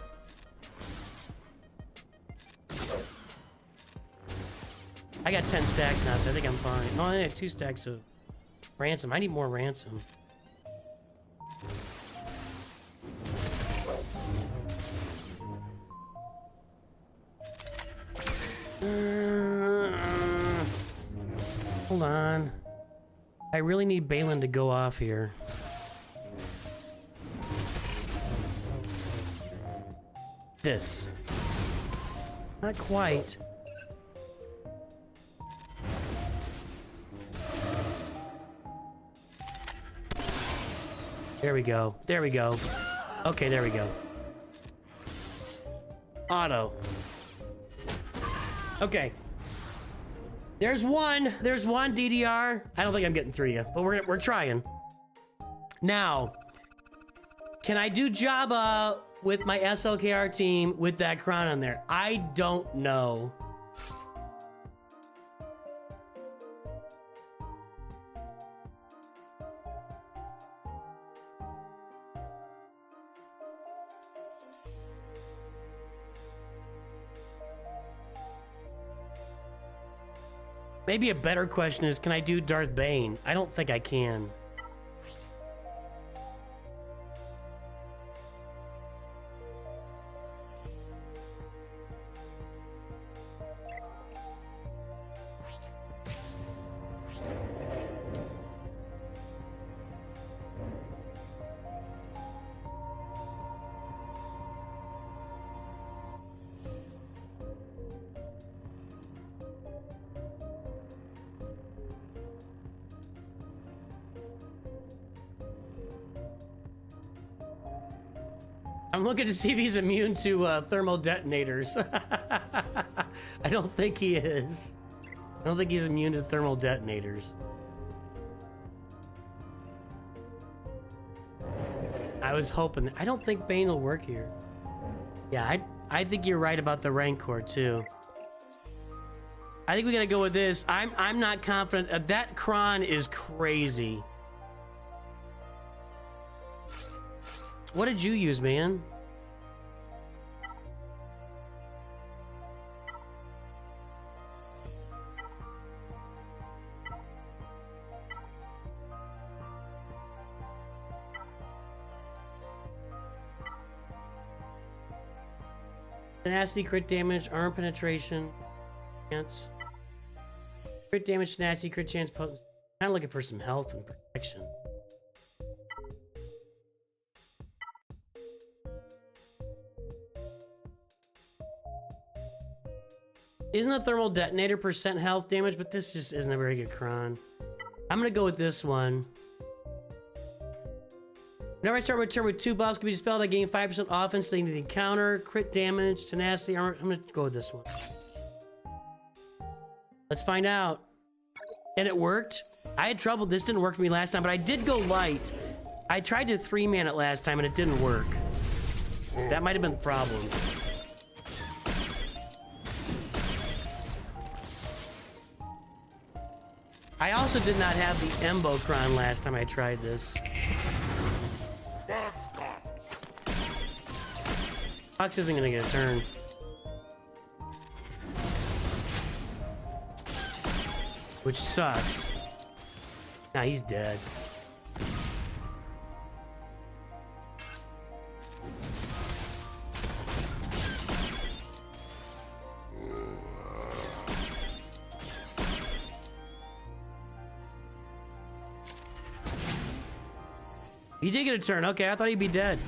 I got 10 stacks now, so I think I'm fine. No, I have 2 stacks of ransom. I need more ransom. Hold on. I really need Balin to go off here. This. Not quite. There we go. There we go. Okay, there we go. Auto. Okay. There's one. There's one DDR. I don't think I'm getting through yet, but we're trying. Now, can I do Jabba with my SLKR team with that Cron on there? I don't know. Maybe a better question is, can I do Darth Bane? I don't think I can. I'm looking to see if he's immune to thermal detonators. I don't think he is. I don't think he's immune to thermal detonators. I was hoping. I don't think Bane will work here. Yeah, I think you're right about the Rancor too. I think we gotta go with this. I'm not confident. That Kron is crazy. What did you use, man? Tenacity, crit damage, arm penetration, chance. Crit damage, tenacity, crit chance, potency. Kind of looking for some health and protection. Isn't a thermal detonator percent health damage, but this just isn't a very good cron. I'm gonna go with this one. Whenever I start with a turn with 2 buffs can be dispelled, I gain 5% offense leading to the encounter, crit damage, tenacity, armor. I'm gonna go with this one. Let's find out. And it worked. I had trouble. This didn't work for me last time, but I did go light. I tried to 3-man it last time and it didn't work. That might have been the problem. I also did not have the Embo Cron last time I tried this. Fox isn't gonna get a turn. Which sucks. Nah, he's dead. He did get a turn. Okay, I thought he'd be dead.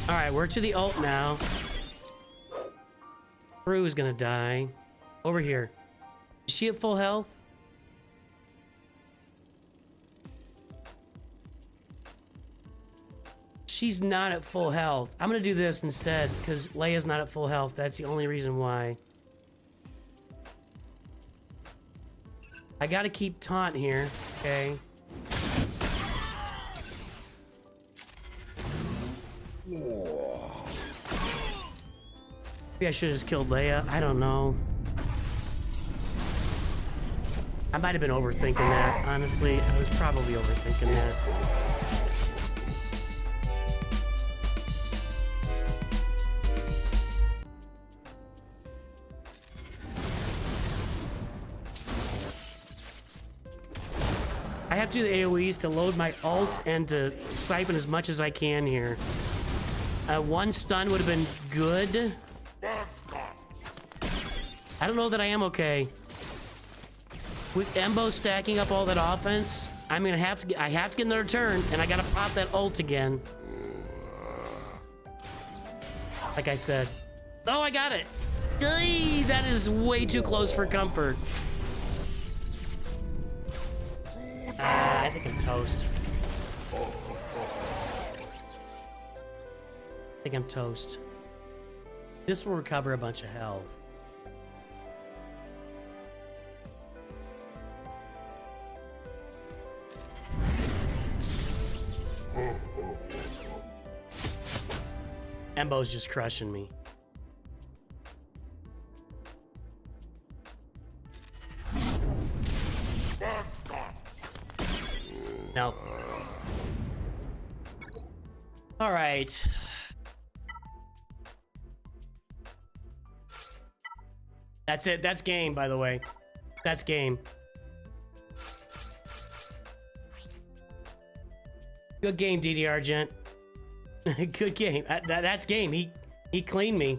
All right, we're to the ult now. Prue is gonna die. Over here. Is she at full health? She's not at full health. I'm gonna do this instead because Leia's not at full health. That's the only reason why. I gotta keep taunt here, okay? Maybe I should have just killed Leia. I don't know. I might have been overthinking that, honestly. I was probably overthinking that. I have to do the AoEs to load my ult and to siphon as much as I can here. One stun would have been good. I don't know that I am okay. With Embo stacking up all that offense, I'm gonna have to. I have to get another turn, and I gotta pop that ult again. Like I said. Oh, I got it. Eey, that is way too close for comfort. I think I'm toast. I think I'm toast. This will recover a bunch of health. Embo's just crushing me. No. All right. That's it. That's game, by the way. That's game. Good game, DDR gent. Good game. That's game. He cleaned me.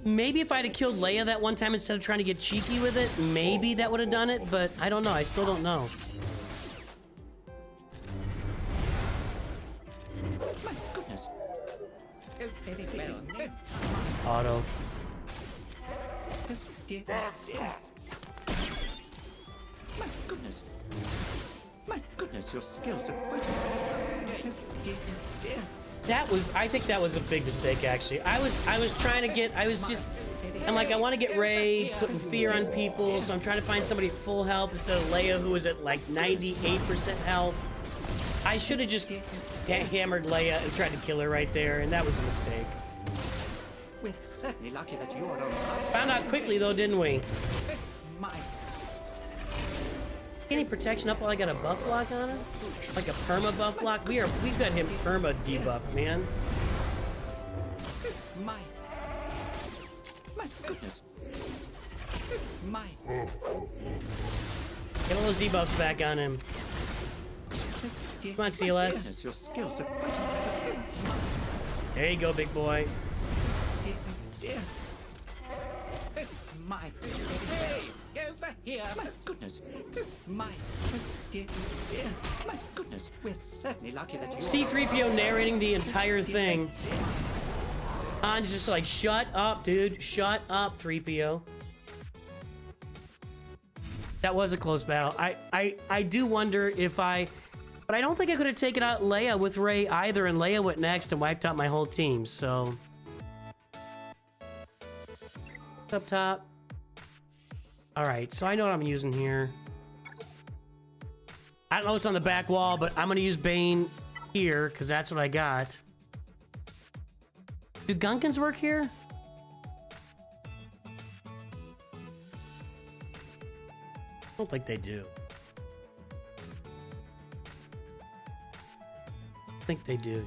Maybe if I'd have killed Leia that one time instead of trying to get cheeky with it, maybe that would have done it, but I don't know. I still don't know. My goodness. Oh, very well. Auto. My goodness. goodness, your skills are quite... I think that was a big mistake, actually. I was trying to get, I'm like, I want to get Ray, putting fear on people, so I'm trying to find somebody at full health instead of Leia, who was at like 98% health. I should have just hammered Leia and tried to kill her right there, and that was a mistake. We're certainly lucky that you're on... Found out quickly, though, didn't we? My... Any protection up while I got a buff block on him? Like a perma buff block? We've got him perma debuffed, man. My goodness. My... Get all those debuffs back on him. Come on, CLS. Goodness, your skills are quite... There you go, big boy. Dear. My... Hey, over here. My goodness. My... Dear. My goodness. We're certainly lucky that you... C-3PO narrating the entire thing. Han's just like, shut up, dude. Shut up, 3PO. That was a close battle. I do wonder if but I don't think I could have taken out Leia with Rey either, and Leia went next and wiped out my whole team, so... Up top. Alright, so I know what I'm using here. I don't know what's on the back wall, but I'm gonna use Bane here, because that's what I got. Do Gunkins work here? I don't think they do. I think they do.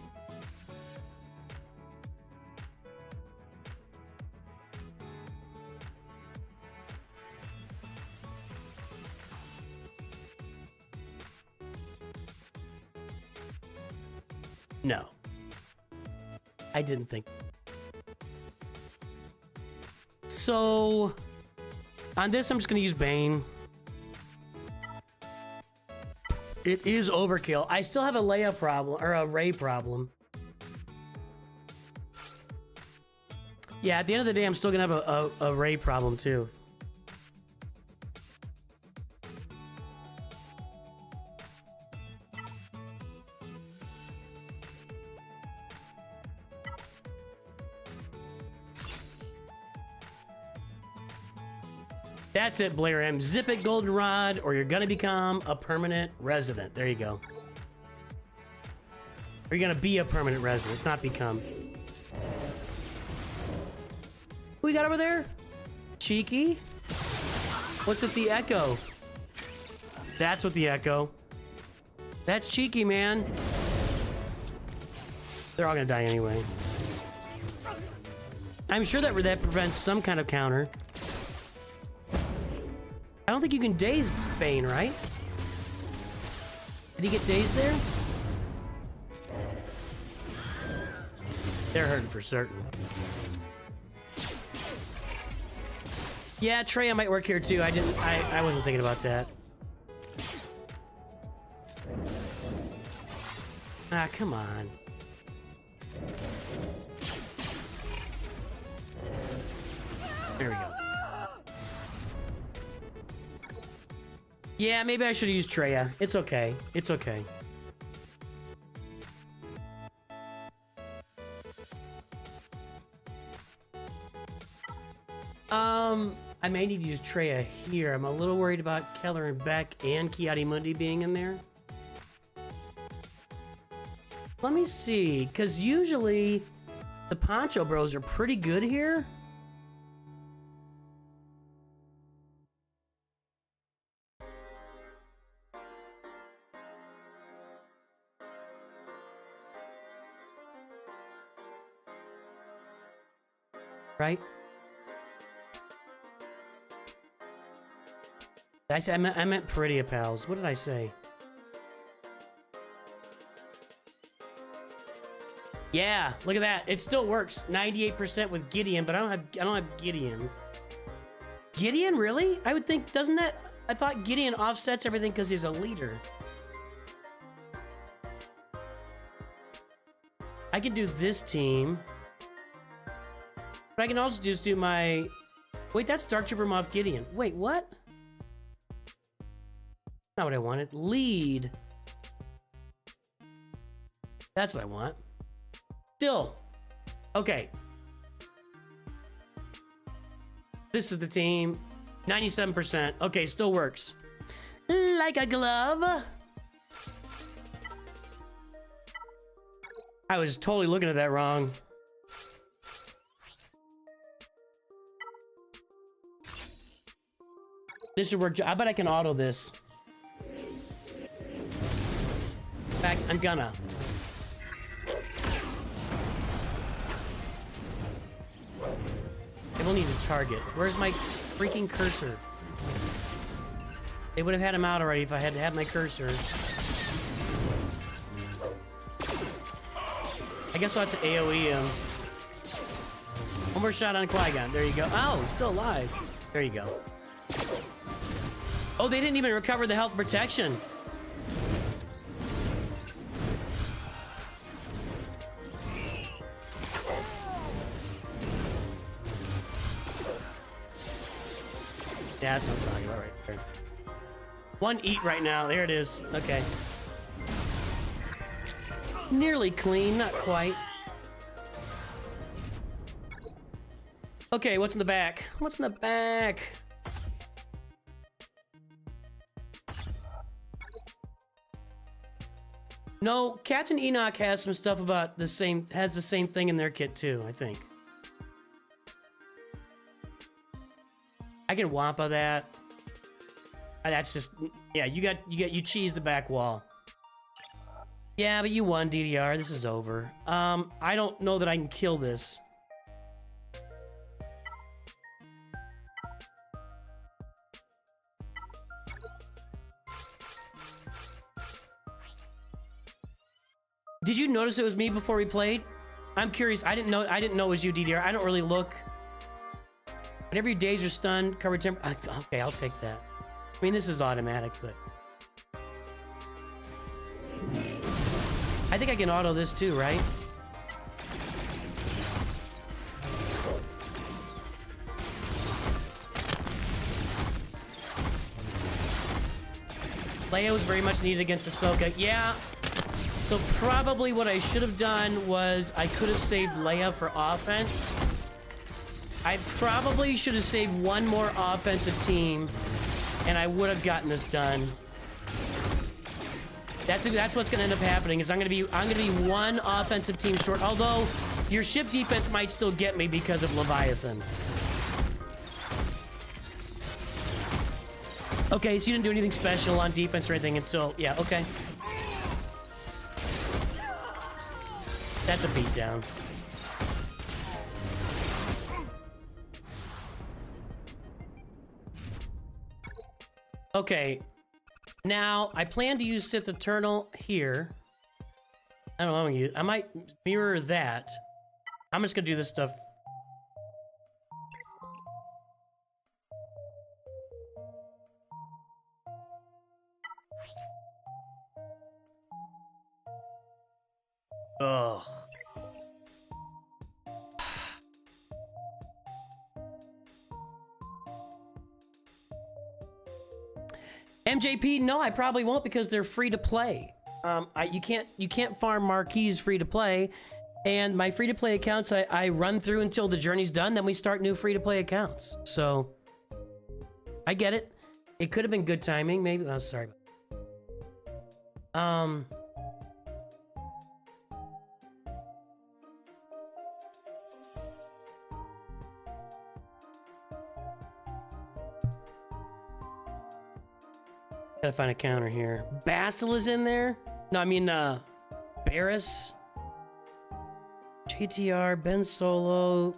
No. I didn't think. So, on this, I'm just going to use Bane. It is overkill. I still have a Leia problem, or a Rey problem. Yeah, at the end of the day, I'm still going to have a Rey problem, too. That's it, Blair M. Zip it, Goldenrod, or you're gonna become a permanent resident. There you go. Or you're gonna be a permanent resident. It's not become. Who we got over there? Cheeky? What's with the echo? That's with the echo. That's Cheeky, man. They're all gonna die anyway. I'm sure that prevents some kind of counter. I don't think you can daze Bane, right? Did he get dazed there? They're hurting for certain. Yeah, Traya might work here too. I wasn't thinking about that. Ah, come on. There we go. Yeah, maybe I should have used Traya. It's okay. It's okay. I may need to use Traya here. I'm a little worried about Keller and Beck and Ki-Adi-Mundi being in there. Let me see, because usually the Poncho Bros are pretty good here. Right? Did I say I meant Peridia Pals. What did I say? Yeah, look at that. It still works. 98% with Gideon, but I don't have Gideon. Gideon, really? I would think, doesn't that? I thought Gideon offsets everything because he's a leader. I could do this team. But I can also just do my... Wait, that's Dark Trooper Moff Gideon. Wait, what? Not what I wanted. Lead. That's what I want. Still. Okay. This is the team. 97%. Okay, still works. Like a glove. I was totally looking at that wrong. This should work. I bet I can auto this. In fact, I'm gonna. They will need a target. Where's my freaking cursor? They would have had him out already if I had to have my cursor. I guess I'll have to AoE him. One more shot on Qui-Gon. There you go. Oh, he's still alive. There you go. Oh, they didn't even recover the health protection. Yeah, that's what I'm talking about right there. One eat right now. There it is. Okay. Nearly clean, not quite. Okay, what's in the back? What's in the back? No, Captain Enoch has some stuff about the same, has the same thing in their kit too, I think. I can Wampa that. That's just, yeah, you cheese the back wall. Yeah, but you won, DDR. This is over. I don't know that I can kill this. Did you notice it was me before we played? I'm curious. I didn't know it was you, DDR. I don't really look. Whenever your days are stunned, cover temp. Okay, I'll take that. I mean, this is automatic, but I think I can auto this too, right? Leia was very much needed against Ahsoka. Yeah. So probably what I should have done was I could have saved Leia for offense. I probably should have saved one more offensive team, and I would have gotten this done. That's what's going to end up happening. Is I'm going to be one offensive team short. Although your ship defense might still get me because of Leviathan. Okay, so you didn't do anything special on defense or anything until, yeah, okay. That's a beatdown. Okay, now I plan to use Sith Eternal here. I don't know what I'm gonna use. I might mirror that. I'm just gonna do this stuff. Ugh. MJP, no, I probably won't because they're free to play. You can't farm marquees free to play, and my free to play accounts I run through until the journey's done. Then we start new free to play accounts. So I get it. It could have been good timing, maybe. Oh, sorry. Gotta find a counter here. Basil is in there? No, I mean, Barris. JTR, Ben Solo.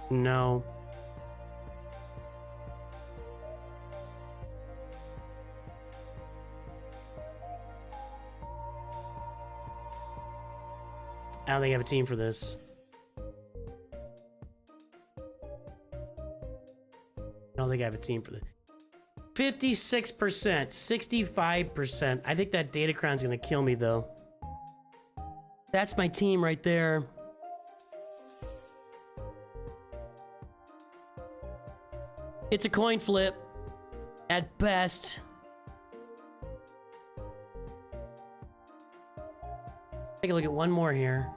No. I don't think I have a team for this. I don't think I have a team for this. 56%, 65%. I think that Datacron's gonna kill me though. That's my team right there. It's a coin flip at best. Take a look at one more here.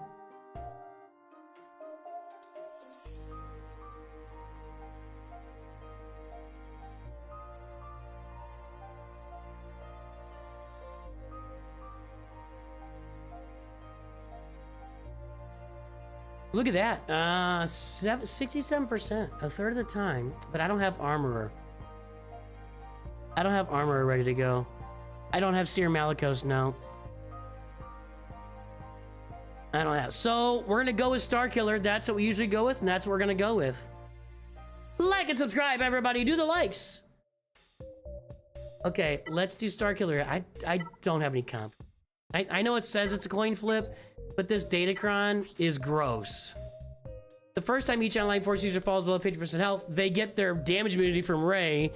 Look at that, 67%, a third of the time, but I don't have armorer. I don't have armorer ready to go. I don't have Seer Malicos, no. I don't have, so we're gonna go with Star Killer. That's what we usually go with, and that's what we're gonna go with. Like and subscribe, everybody, do the likes. Okay, let's do Star Killer. I don't have any confidence. I know it says it's a coin flip, but this Datacron is gross. The first time each online force user falls below 50% health, they get their damage immunity from Ray,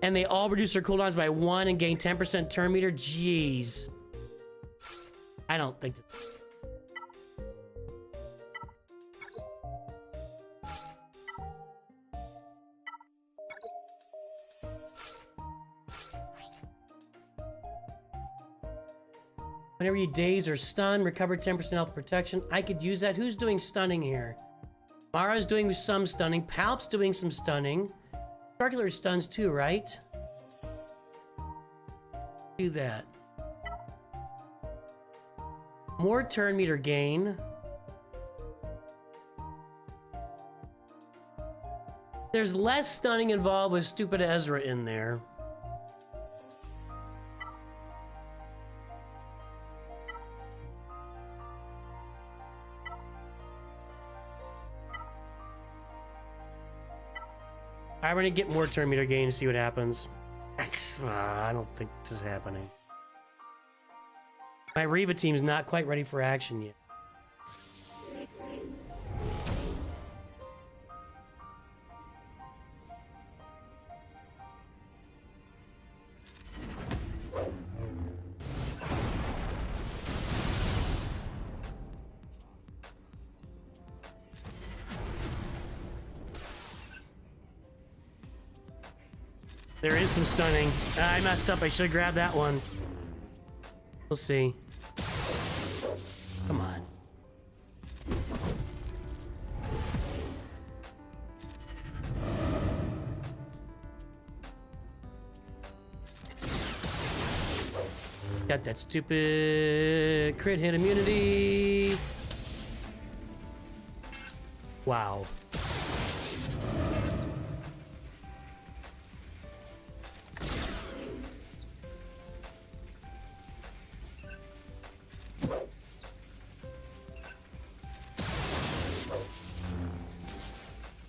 and they all reduce their cooldowns by 1 and gain 10% turn meter. Jeez. I don't think that... Whenever you daze or stun, recover 10% health protection. I could use that. Who's doing stunning here? Mara's doing some stunning. Palp's doing some stunning. Starkiller stuns too, right? Do that. More turn meter gain. There's less stunning involved with stupid Ezra in there. I'm gonna get more turn meter gain to see what happens. I don't think this is happening. My Reva team's not quite ready for action yet. There is some stunning. I messed up. I should have grabbed that one. We'll see. Come on. Got that stupid crit hit immunity. Wow.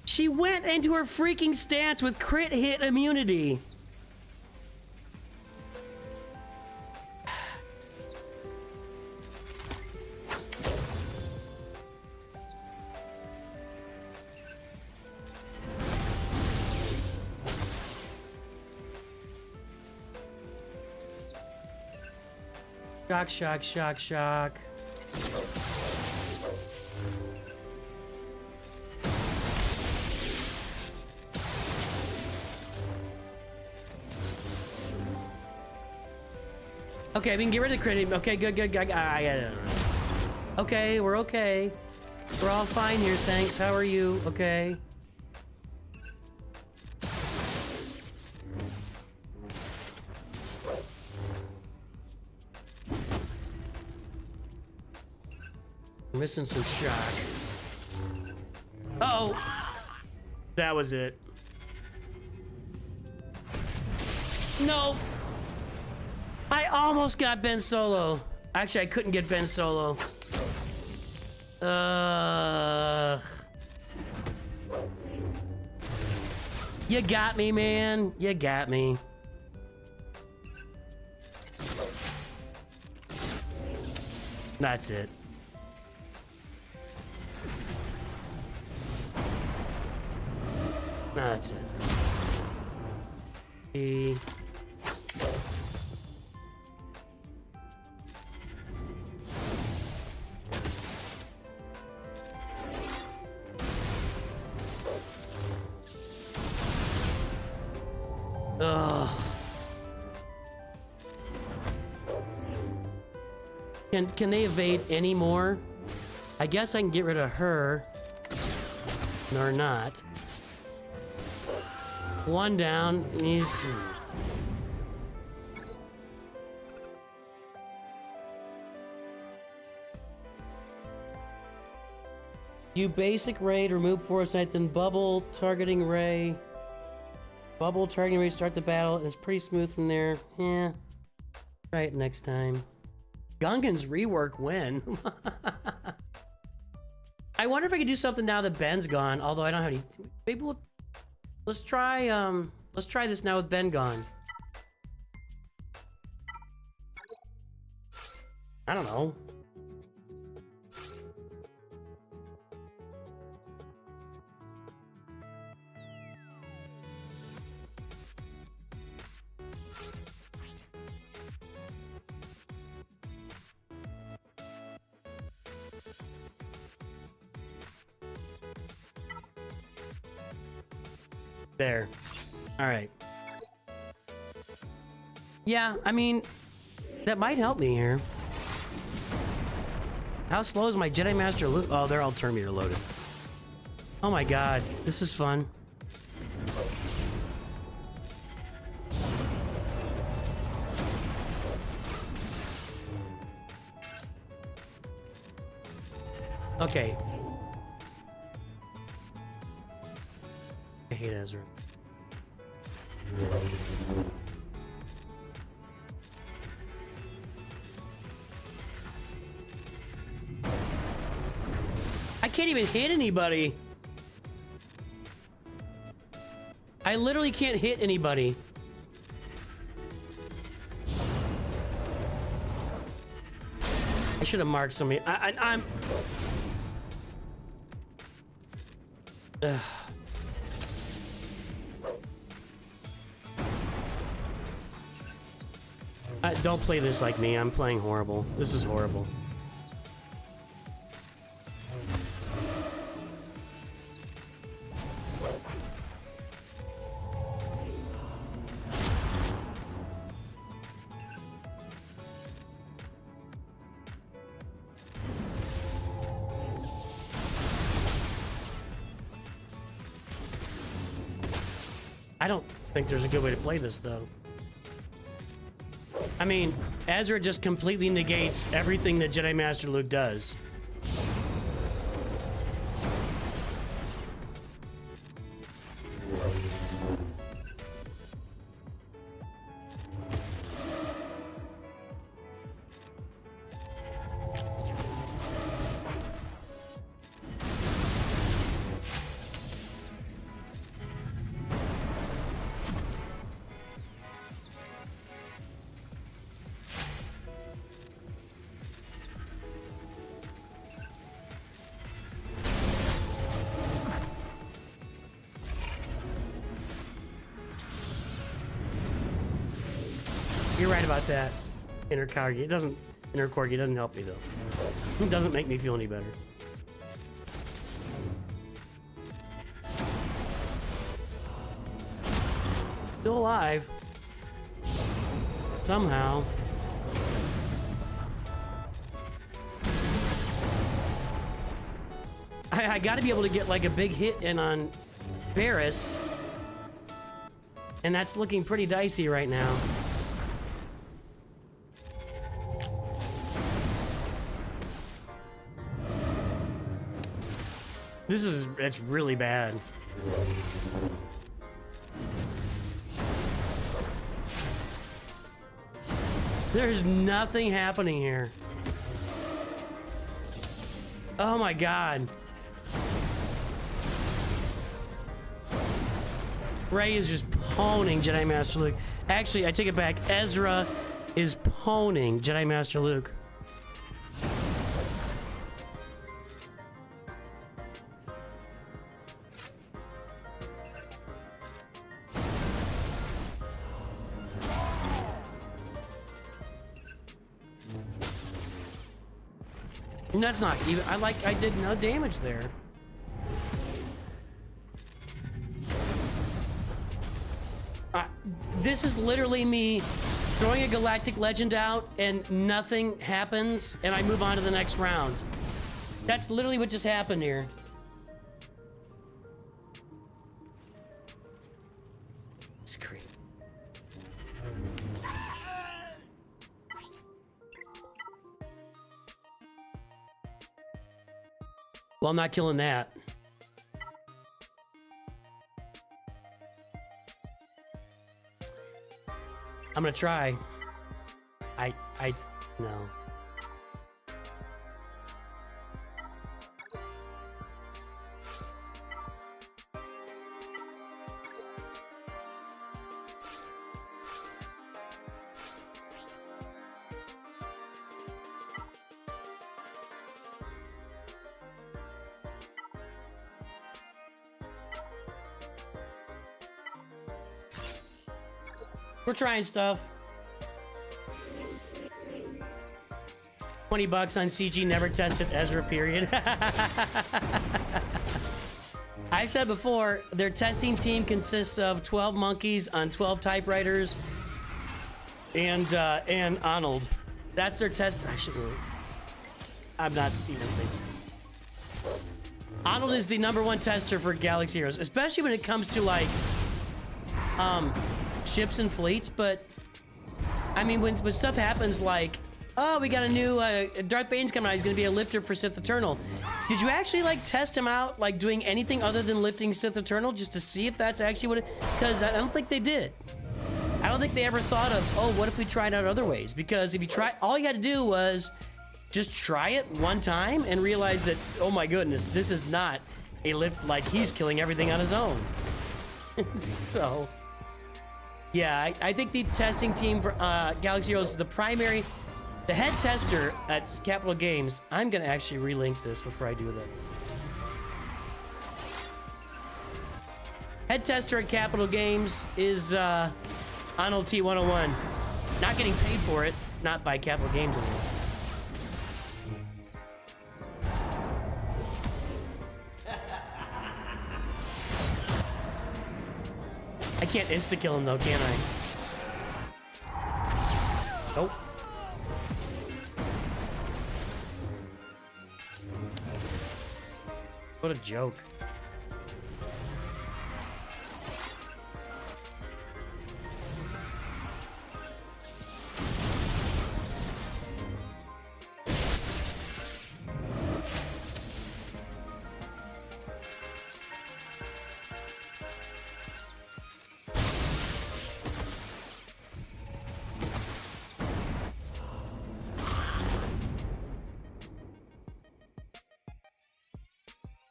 She went into her freaking stance with crit hit immunity. Shock, shock, shock, shock. Okay, we can get rid of the crit. Okay, good, good, good. Okay, we're okay. We're all fine here, thanks. How are you? Okay. We're missing some shock. Uh-oh. That was it. No. I almost got Ben Solo. Actually, I couldn't get Ben Solo. You got me, man. You got me. That's it. That's it. The Ugh. Can they evade any more? I guess I can get rid of her. Or not. One down, and he's... You basic ray to remove foresight, then bubble targeting ray. Bubble targeting ray, start the battle, and it's pretty smooth from there. Yeah. Try it next time. Gungan's rework when? I wonder if I could do something now that Ben's gone, although I don't have any. Maybe we'll let's try this now with Ben gone. I don't know. There. All right. Yeah, I mean, that might help me here. How slow is my Jedi Master Luke? Oh, they're all turn meter loaded. Oh my god, this is fun. Okay. I hate Ezra. I can't even hit anybody. I literally can't hit anybody. I should have marked somebody. I'm... Ugh. Don't play this like me. I'm playing horrible. This is horrible. I don't think there's a good way to play this, though. I mean, Ezra just completely negates everything that Jedi Master Luke does. You're right about that. Inner Corgi. It doesn't help me though. It doesn't make me feel any better. Still alive. Somehow. I gotta be able to get like a big hit in on Barris. And that's looking pretty dicey right now. It's really bad. There's nothing happening here. Oh my god. Rey is just poning Jedi Master Luke. Actually, I take it back. Ezra is poning Jedi Master Luke. And that's not even, I did no damage there. This is literally me throwing a galactic legend out and nothing happens and I move on to the next round. That's literally what just happened here. It's crazy. Well, I'm not killing that. I'm gonna try. No. We're trying stuff. $20 on CG, never tested Ezra, period. I said before, their testing team consists of 12 monkeys on 12 typewriters and Arnold. That's their test. I'm not even thinking. Arnold is the #1 tester for Galaxy Heroes, especially when it comes to like, ships and fleets, but I mean, when stuff happens like, oh, we got a new Darth Bane's coming out, he's gonna be a lifter for Sith Eternal. Did you actually like test him out, like doing anything other than lifting Sith Eternal just to see if that's actually what it, because I don't think they did. I don't think they ever thought of, oh, what if we tried out other ways? Because if you try, all you had to do was just try it one time and realize that, oh my goodness, this is not a lift, like he's killing everything on his own. So yeah, I think the testing team for Galaxy Heroes is the primary, the head tester at Capital Games. I'm gonna actually relink this before I do that. Head tester at Capital Games is Arnold T101. Not getting paid for it, not by Capital Games anymore. I can't insta-kill him though, can I? Nope. What a joke.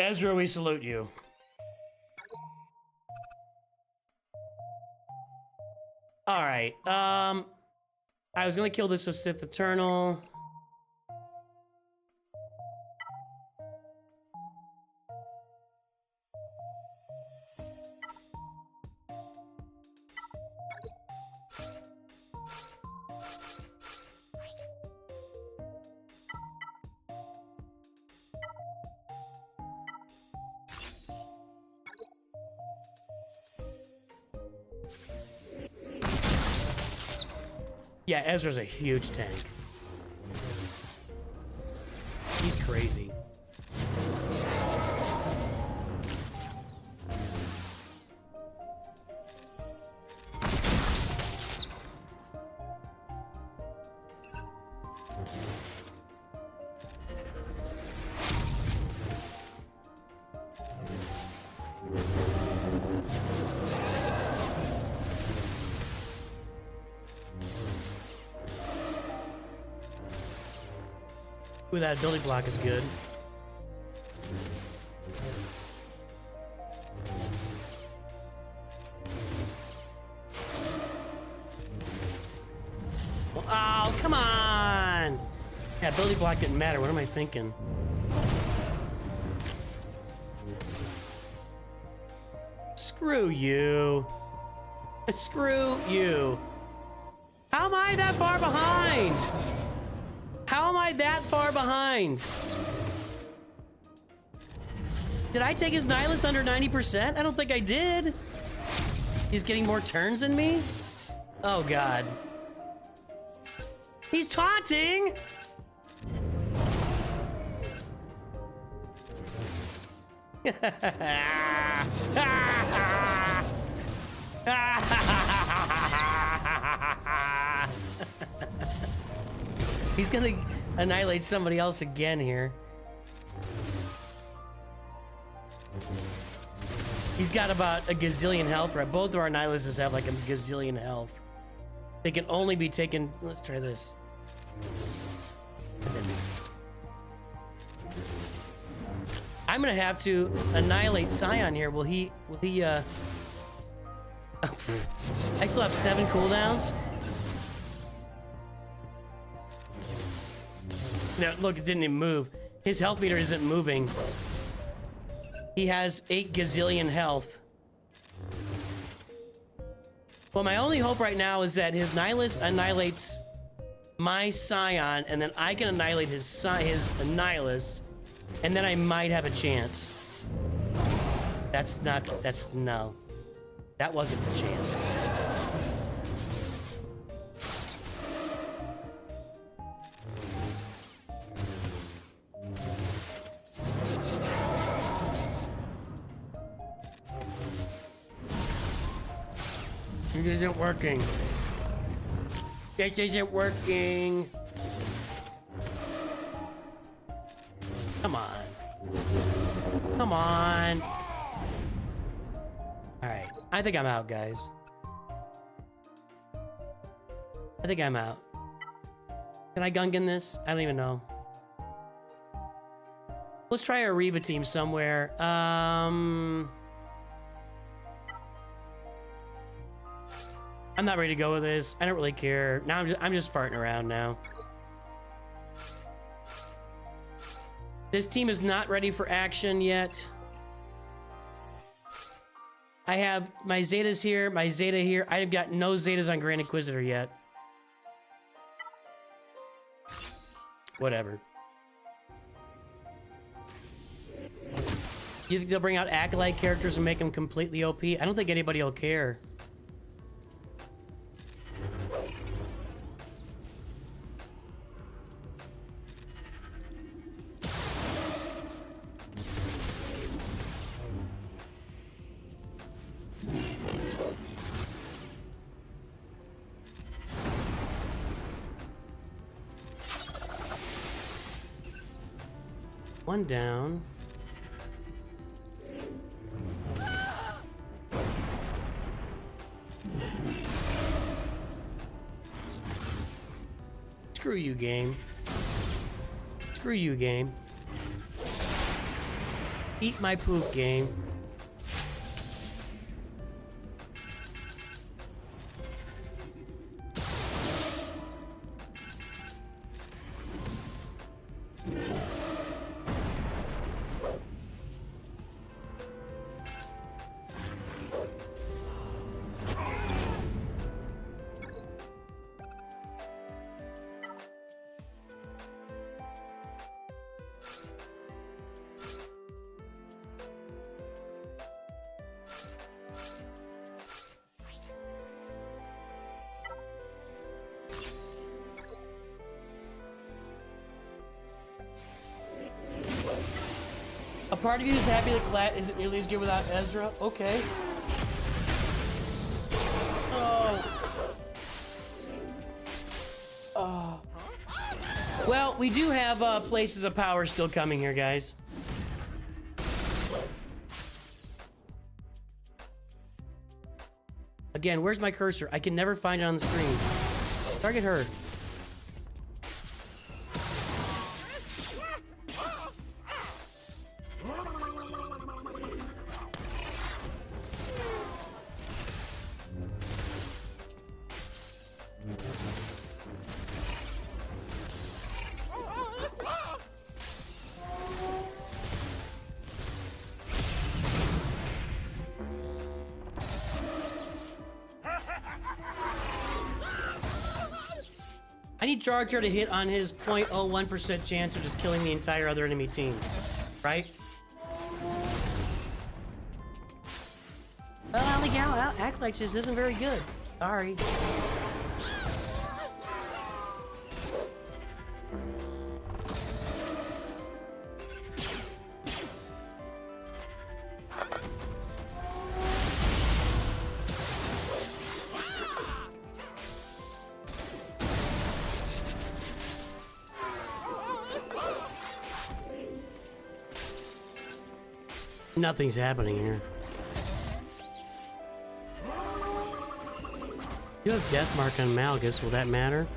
Ezra, we salute you. All right. I was gonna kill this with Sith Eternal. Yeah, Ezra's a huge tank. He's crazy. Ooh, that ability block is good. Oh, come on! Yeah, ability block didn't matter. What am I thinking? Screw you. Screw you. How am I that far behind? How am I that far behind? Did I take his Nihilus under 90%? I don't think I did. He's getting more turns than me? Oh, God. He's taunting! He's gonna annihilate somebody else again here. He's got about a gazillion health, right? Both of our Nihilists have like a gazillion health. They can only be taken. Let's try this. I'm gonna have to annihilate Scion here. Will he, I still have 7 cooldowns. No, look, it didn't even move. His health meter isn't moving. He has 8 gazillion health. Well, my only hope right now is that his Nihilus annihilates my Scion, and then I can annihilate his Nihilus, and then I might have a chance. No. That wasn't the chance. It isn't working. This isn't working. Come on. Come on. Alright. I think I'm out, guys. I think I'm out. Can I Gungan this? I don't even know. Let's try a Reva team somewhere. I'm not ready to go with this. I don't really care. Now I'm just farting around now. This team is not ready for action yet. I have my Zetas here, my Zeta here. I have got no Zetas on Grand Inquisitor yet. Whatever. You think they'll bring out Acolyte characters and make them completely OP? I don't think anybody will care. One down. Screw you, game. Screw you, game. Eat my poop, game. A part of you is happy that Glat isn't nearly as good without Ezra. Okay. Oh. Well, we do have places of power still coming here, guys. Again, where's my cursor? I can never find it on the screen. Target her. need Charger to hit on his 0.01% chance of just killing the entire other enemy team. Right? Well, Miguel, act like this isn't very good. Sorry. Nothing's happening here. You have Death Mark on Malgus. Will that matter?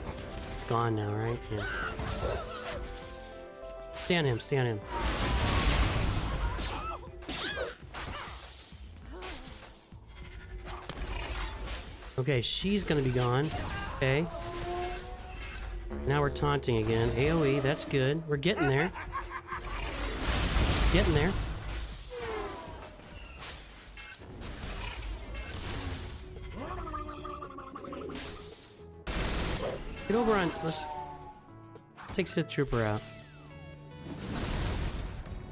It's gone now, right? Yeah. Stay on him. Stay on him. Okay, she's gonna be gone. Okay. Now we're taunting again. AoE, that's good. We're getting there. Getting there. Get over on. Let's take Sith Trooper out.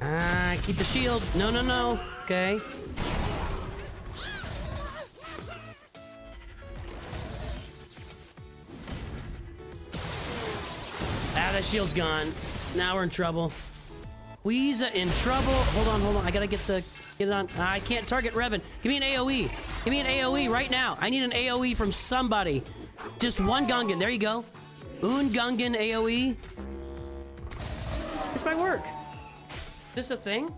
Ah, keep the shield. No, no, no. Okay. Ah, that shield's gone. Now we're in trouble. Weeza in trouble. Hold on, hold on. I gotta get it on. I can't target Revan. Give me an AoE. Give me an AoE right now. I need an AoE from somebody. Just one Gungan. There you go. Un Gungan AoE. This might work. Is this a thing?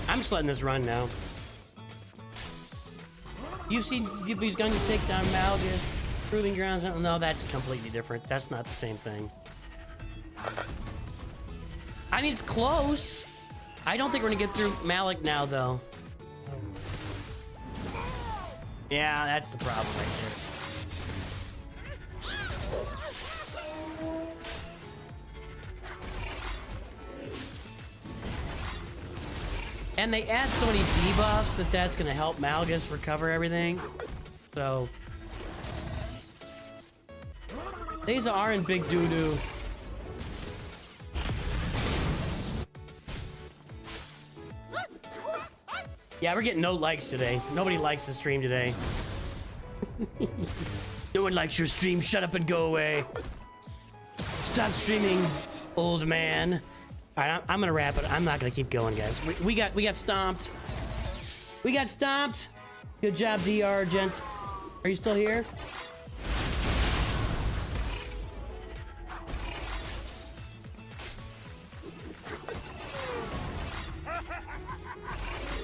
I'm just letting this run now. You've seen these guns take down Malgus, Proving Grounds. No, that's completely different. That's not the same thing. I mean, it's close. I don't think we're gonna get through Malik now, though. Yeah, that's the problem right there. And they add so many debuffs that that's gonna help Malgus recover everything. So these are in big doo-doo. Yeah, we're getting no likes today. Nobody likes the stream today. No one likes your stream. Shut up and go away. Stop streaming, old man. All right, I'm gonna wrap it. I'm not gonna keep going, guys. We got stomped. We got stomped. Good job, DR Gent. Are you still here?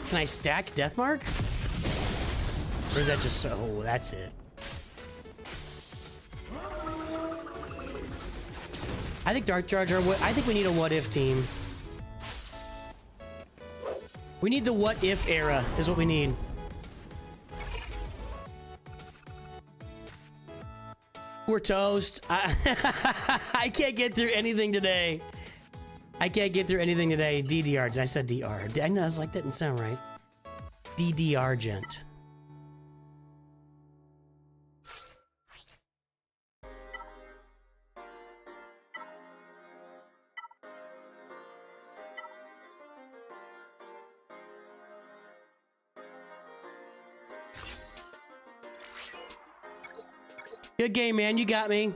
Can I stack Deathmark? Or is that just so? Oh, that's it. I think Dark Charger. I think we need a what if team. We need the what if era, is what we need. We're toast. I can't get through anything today. I can't get through anything today. DDR. I said DR. I know, I was like, that didn't sound right. DDR Gent. Good game, man. You got me.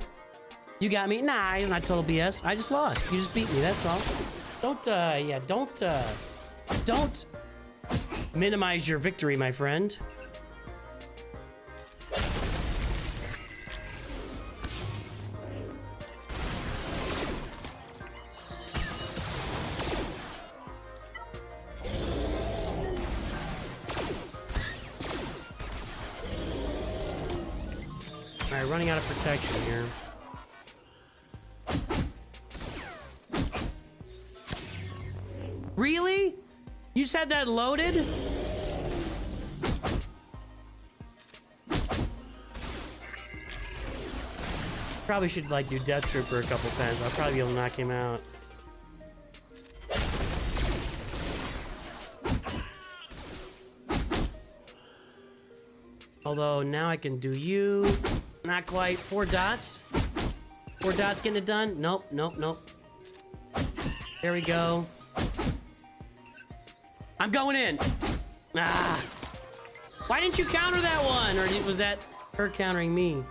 You got me. Nah, it's not total BS. I just lost. You just beat me. That's all. Don't minimize your victory, my friend. running out of protection here. Really? You just had that loaded? Probably should like do Death Trooper a couple times. I'll probably be able to knock him out. Although now I can do you. Not quite. 4 dots. 4 dots getting it done. Nope, nope, nope. There we go. I'm going in. Ah. Why didn't you counter that one? Or was that her countering me?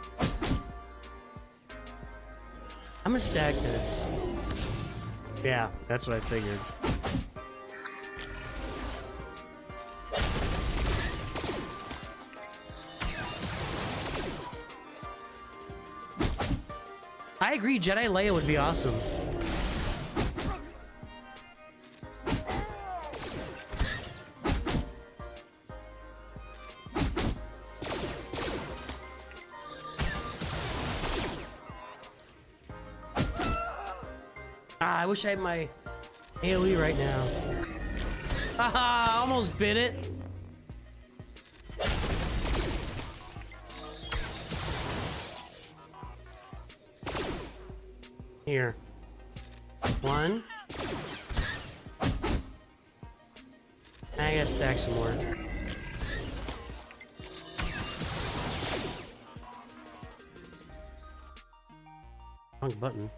I'm gonna stack this. Yeah, that's what I figured. I agree, Jedi Leia would be awesome. I wish I had my AoE right now. Haha, almost bit it. Here. 1. I gotta stack some more. Wrong button.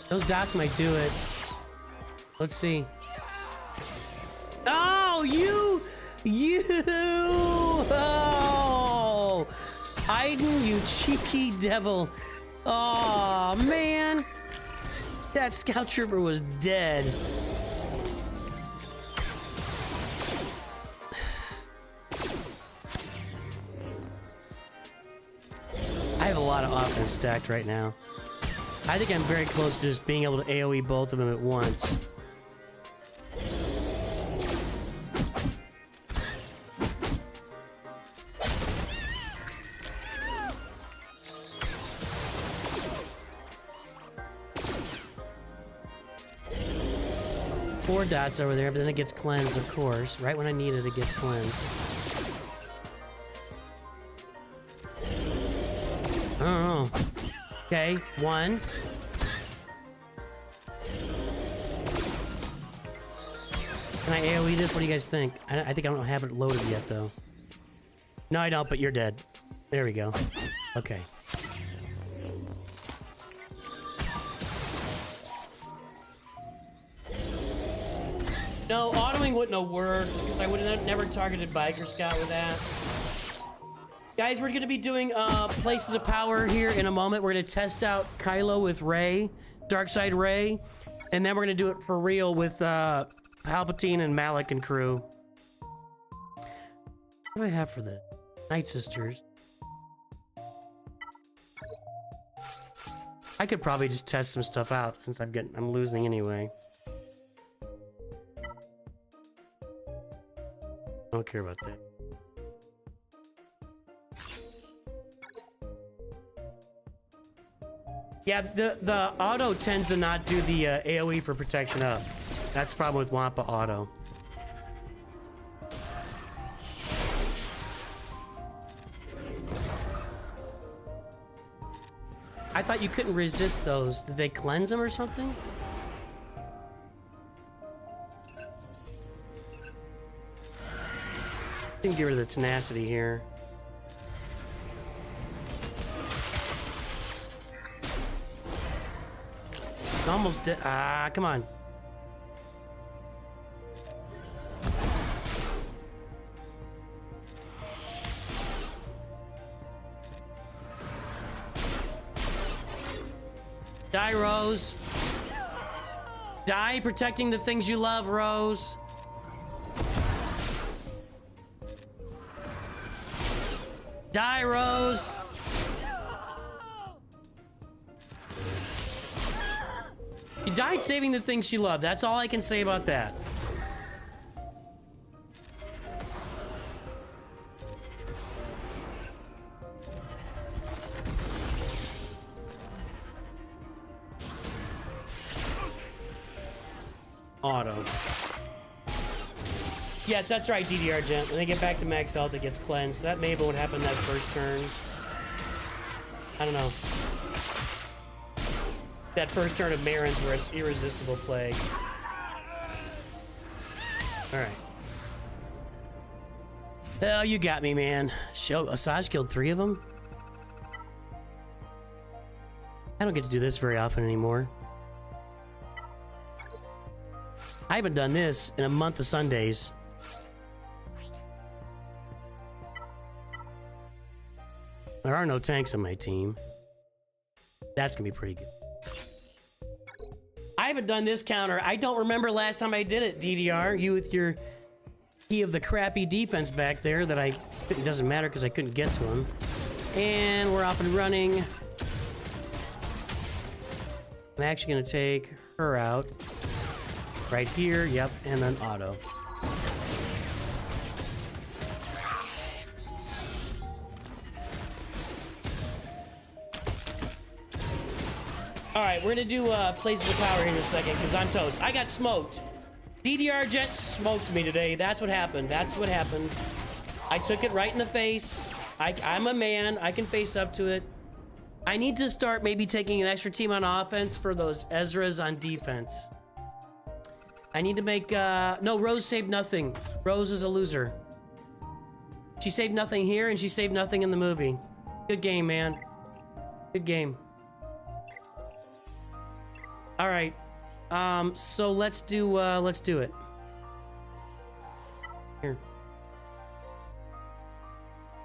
Those dots might do it. Let's see. Oh, you! Oh! Aiden, you cheeky devil. Oh, man. That scout trooper was dead. I have a lot of offense stacked right now. I think I'm very close to just being able to AoE both of them at once. Four dots over there, but then it gets cleansed, of course. Right when I need it, it gets cleansed. I don't know. Okay, 1. Can I AoE this? What do you guys think? I think I don't have it loaded yet, though. No, I don't, but you're dead. There we go. Okay. No, autoing wouldn't have worked, because I would have never targeted Biker Scout with that. Guys, we're going to be doing Places of Power here in a moment. We're going to test out Kylo with Rey, Darkside Rey, and then we're going to do it for real with Palpatine and Malik and crew. What do I have for this? Night Sisters. I could probably just test some stuff out since I'm losing anyway. I don't care about that. Yeah, the auto tends to not do the AoE for protection up. That's the problem with Wampa auto. I thought you couldn't resist those. Did they cleanse them or something? I can get rid of the tenacity here. Almost dead. Ah, come on. Die, Rose. Die protecting the things you love, Rose. Die, Rose! She died saving the thing she loved. That's all I can say about that. Auto. Yes, that's right, DDR Gent. When they get back to max health, it gets cleansed. That may have what happened that first turn. I don't know. That first turn of Marin's where it's irresistible plague. Alright. Oh, you got me, man. Asajj killed 3 of them? I don't get to do this very often anymore. I haven't done this in a month of Sundays. There are no tanks on my team. That's gonna be pretty good. I haven't done this counter. I don't remember last time I did it, DDR. You with your key of the crappy defense back there that it doesn't matter because I couldn't get to him. And we're off and running. I'm actually gonna take her out. Right here, yep, and then auto. All right, we're gonna do Places of Power here in a second because I'm toast. I got smoked. DDR Jet smoked me today. That's what happened. That's what happened. I took it right in the face. I'm a man. I can face up to it. I need to start maybe taking an extra team on offense for those Ezras on defense. I need to make, no, Rose saved nothing. Rose is a loser. She saved nothing here, and she saved nothing in the movie. Good game, man. Good game. All right. So let's do it. Here.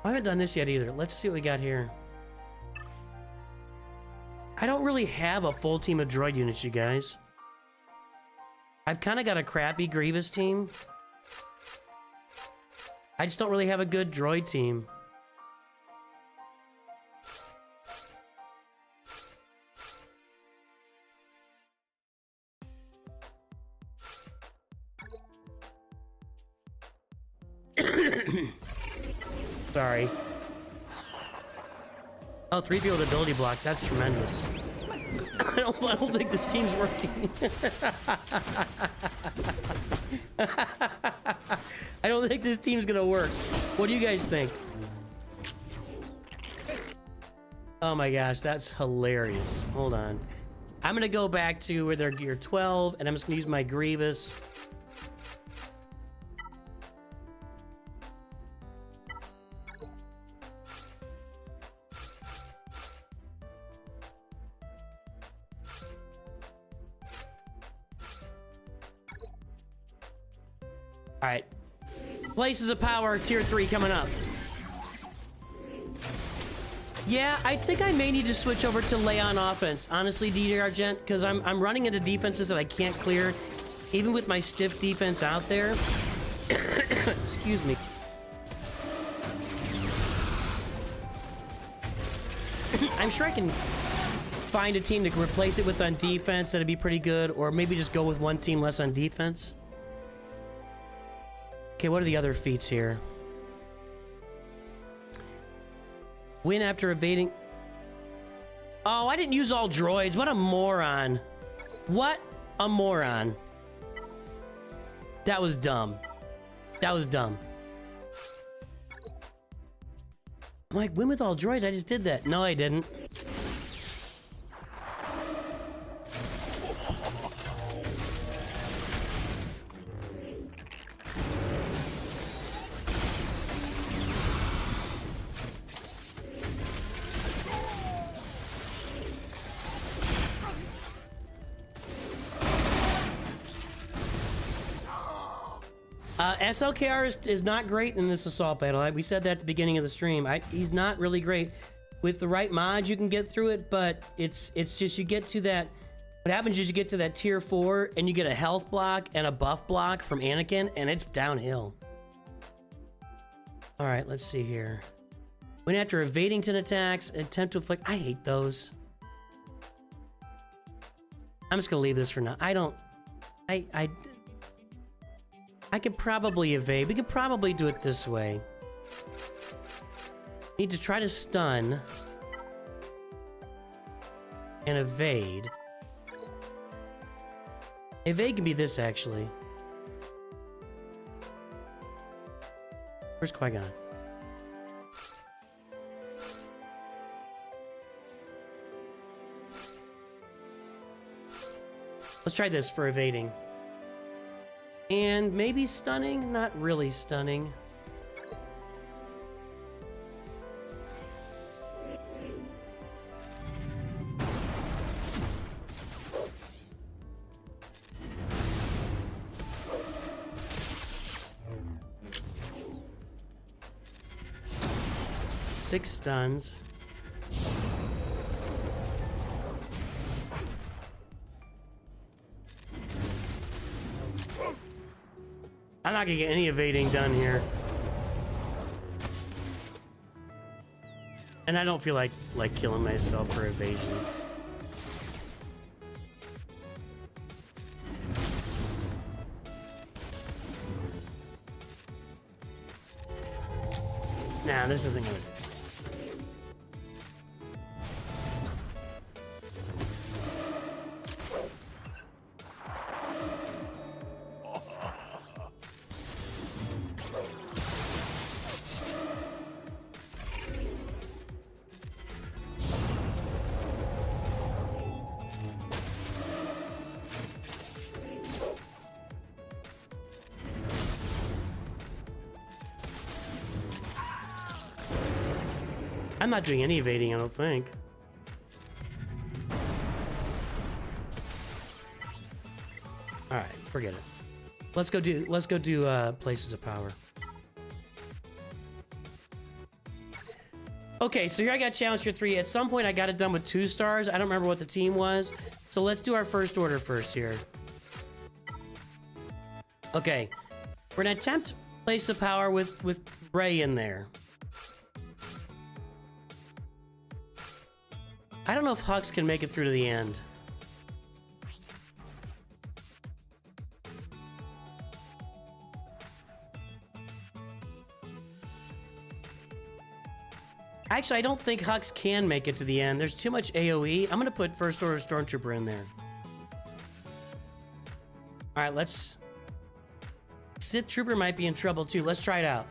I haven't done this yet either. Let's see what we got here. I don't really have a full team of droid units, you guys. I've kind of got a crappy Grievous team. I just don't really have a good droid team. Sorry. Oh, 3PO with ability block. That's tremendous. I don't think this team's working. I don't think this team's gonna work. What do you guys think? Oh my gosh, that's hilarious. Hold on. I'm gonna go back to where they're gear 12, and I'm just gonna use my Grievous. All right, Places of Power tier 3 coming up. Yeah, I think I may need to switch over to lay on offense, honestly, DDR Gent, because I'm running into defenses that I can't clear, even with my stiff defense out there. Excuse me. I'm sure I can find a team to replace it with on defense that'd be pretty good, or maybe just go with one team less on defense. Okay, what are the other feats here? Win after evading... Oh, I didn't use all droids. What a moron. What a moron. That was dumb. That was dumb. I'm like, win with all droids? I just did that. No, I didn't. SLKR is not great in this assault battle. We said that at the beginning of the stream. He's not really great. With the right mods, you can get through it, but it's just you get to that. What happens is you get to that tier 4, and you get a health block and a buff block from Anakin, and it's downhill. All right, let's see here. When after evading 10 attacks, attempt to inflict. I hate those. I'm just gonna leave this for now. I don't. I could probably evade. We could probably do it this way. Need to try to stun and evade. Evade can be this actually. Where's Qui-Gon? Let's try this for evading. And maybe stunning? Not really stunning. Six stuns. I'm not gonna get any evading done here. And I don't feel like killing myself for evasion. Nah, this isn't gonna. I'm not doing any evading, I don't think. All right, forget it. Let's go do places of power. Okay, so here I got challenge tier 3. At some point I got it done with 2 stars. I don't remember what the team was. So let's do our first order first here. Okay. We're gonna attempt place of power with Rey in there. I don't know if Hux can make it through to the end. Actually, I don't think Hux can make it to the end. There's too much AoE. I'm gonna put First Order Stormtrooper in there. All right, let's... Sith Trooper might be in trouble too. Let's try it out.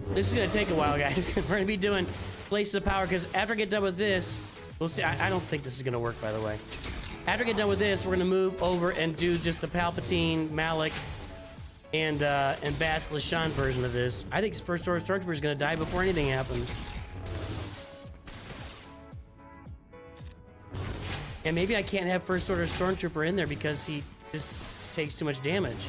This is gonna take a while, guys. We're gonna be doing places of power because after I get done with this, we'll see. I don't think this is gonna work, by the way. After I get done with this, we're gonna move over and do just the Palpatine, Malik, and Bas Lashan version of this. I think First Order Stormtrooper is gonna die before anything happens. And maybe I can't have First Order Stormtrooper in there because he just takes too much damage.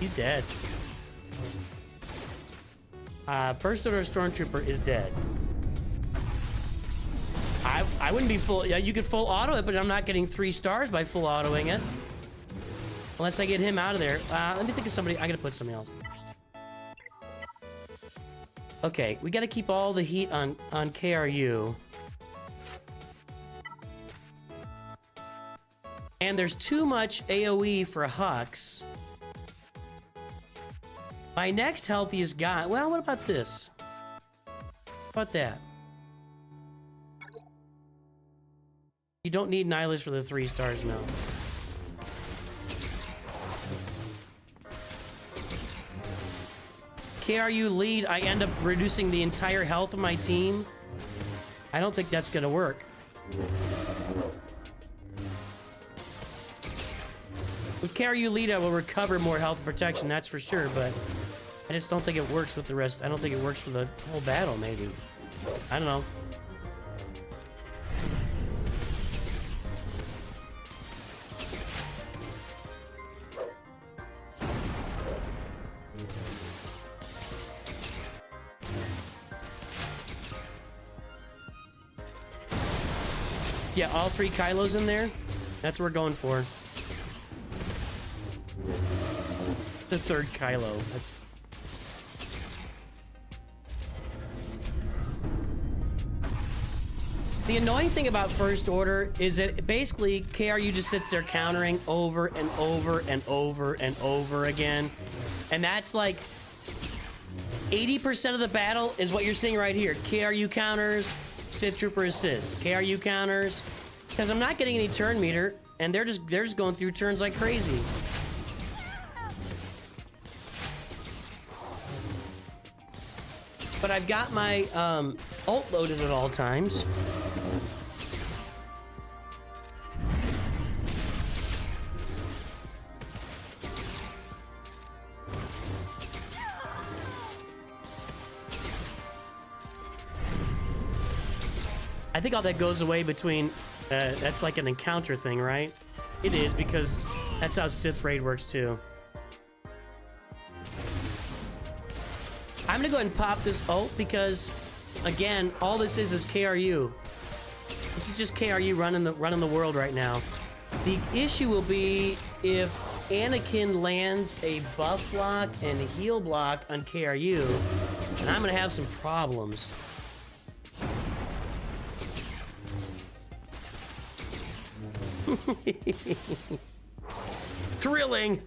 He's dead. First Order Stormtrooper is dead. I wouldn't be full. Yeah, you could full auto it, but I'm not getting 3 stars by full autoing it. Unless I get him out of there. Let me think of somebody. I gotta put somebody else. Okay, we gotta keep all the heat on KRU. And there's too much AoE for Hux. My next healthiest guy. Well, what about this? How about that? You don't need Nihilus for the 3 stars now. KRU lead, I end up reducing the entire health of my team. I don't think that's gonna work. With KRU lead, I will recover more health and protection, that's for sure, but I just don't think it works with the rest. I don't think it works for the whole battle, maybe. I don't know. Yeah, all 3 Kylos in there. That's what we're going for. The 3rd Kylo. That's... The annoying thing about First Order is that basically KRU just sits there countering over and over and over and over again. And that's like 80% of the battle is what you're seeing right here. KRU counters, Sith Trooper assists. KRU counters. Because I'm not getting any turn meter, and they're just going through turns like crazy. But I've got my ult loaded at all times. I think all that goes away between, that's like an encounter thing, right? It is, because that's how Sith Raid works too. I'm gonna go ahead and pop this ult because, again, all this is KRU. This is just KRU running the world right now. The issue will be if Anakin lands a buff block and a heal block on KRU, and I'm gonna have some problems. Thrilling.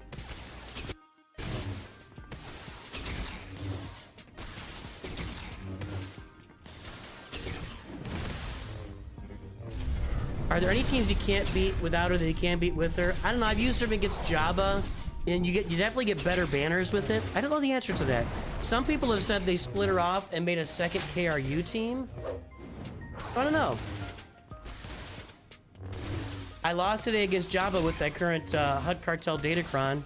Are there any teams you can't beat without her that you can beat with her? I don't know. I've used her against Jabba, and you definitely get better banners with it. I don't know the answer to that. Some people have said they split her off and made a second KRU team. I don't know. I lost today against Jabba with that current Hut Cartel Datacron.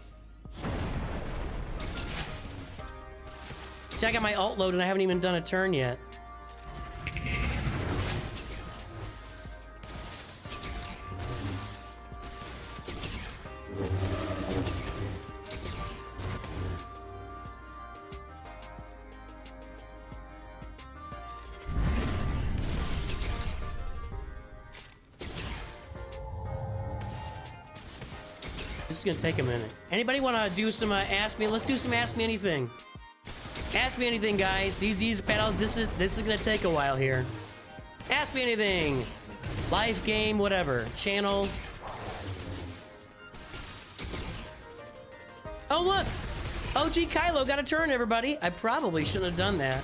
See, I got my ult load and I haven't even done a turn yet. This is gonna take a minute. Anybody want to do some ask me? Let's do some ask me anything. Ask me anything, guys. These battles, this is gonna take a while here. Ask me anything. Life, game, whatever. Channel. Oh look, OG Kylo got a turn, everybody. I probably shouldn't have done that.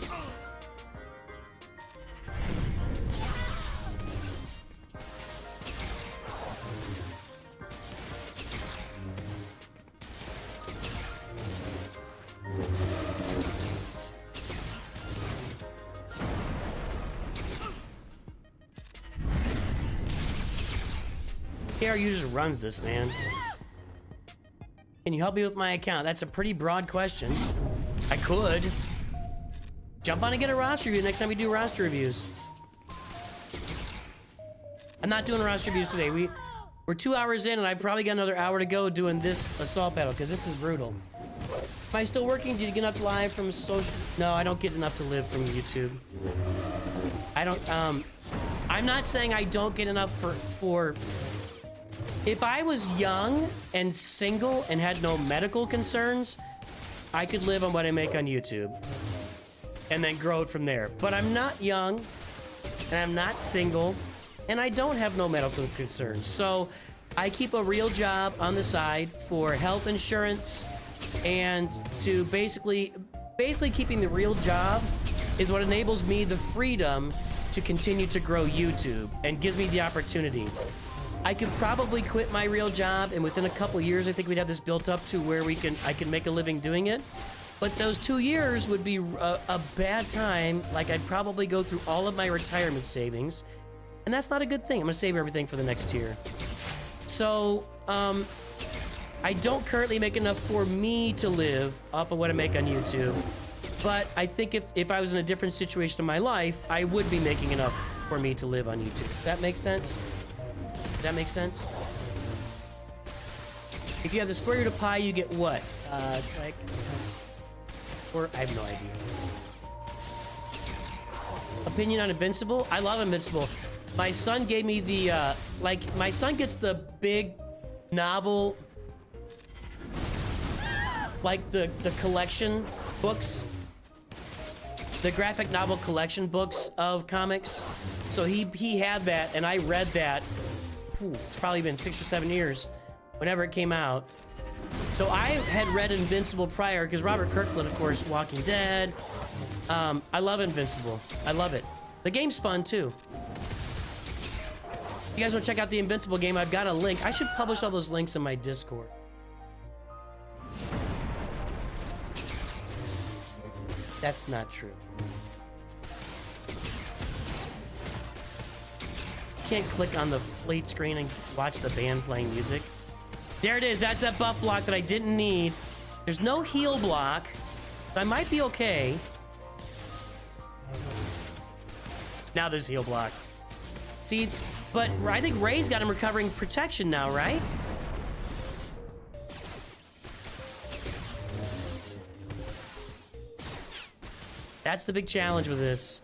KRU just runs this, man. Can you help me with my account? That's a pretty broad question. I could. Jump on and get a roster review next time we do roster reviews. I'm not doing roster reviews today. We're 2 hours in and I probably got another hour to go doing this assault battle because this is brutal. Am I still working? Did you get enough live from social? No, I don't get enough to live from YouTube. I don't, I'm not saying I don't get enough for if I was young and single and had no medical concerns, I could live on what I make on YouTube and then grow it from there. But I'm not young and I'm not single and I don't have no medical concerns. So I keep a real job on the side for health insurance and to basically keeping the real job is what enables me the freedom to continue to grow YouTube and gives me the opportunity. I could probably quit my real job, and within a couple years, I think we'd have this built up to where I can make a living doing it. But those 2 years would be a bad time. Like, I'd probably go through all of my retirement savings, and that's not a good thing. I'm gonna save everything for the next year. So, I don't currently make enough for me to live off of what I make on YouTube. But I think if I was in a different situation in my life, I would be making enough for me to live on YouTube. Does that make sense? Does that make sense? If you have the square root of pi, you get what? It's like... Or I have no idea. Opinion on Invincible? I love Invincible. my son gave me the, like, my son gets the big novel, like the collection books, the graphic novel collection books of comics. So he had that, and I read that. It's probably been 6 or 7 years, whenever it came out. So I had read Invincible prior, because Robert Kirkland, of course, Walking Dead. I love Invincible. I love it. The game's fun, too. If you guys want to check out the Invincible game, I've got a link. I should publish all those links in my Discord. That's not true. Can't click on the fleet screen and watch the band playing music. There it is. That's that buff block that I didn't need. There's no heal block. So I might be okay. Now there's heal block. See, but I think Ray's got him recovering protection now, right? That's the big challenge with this.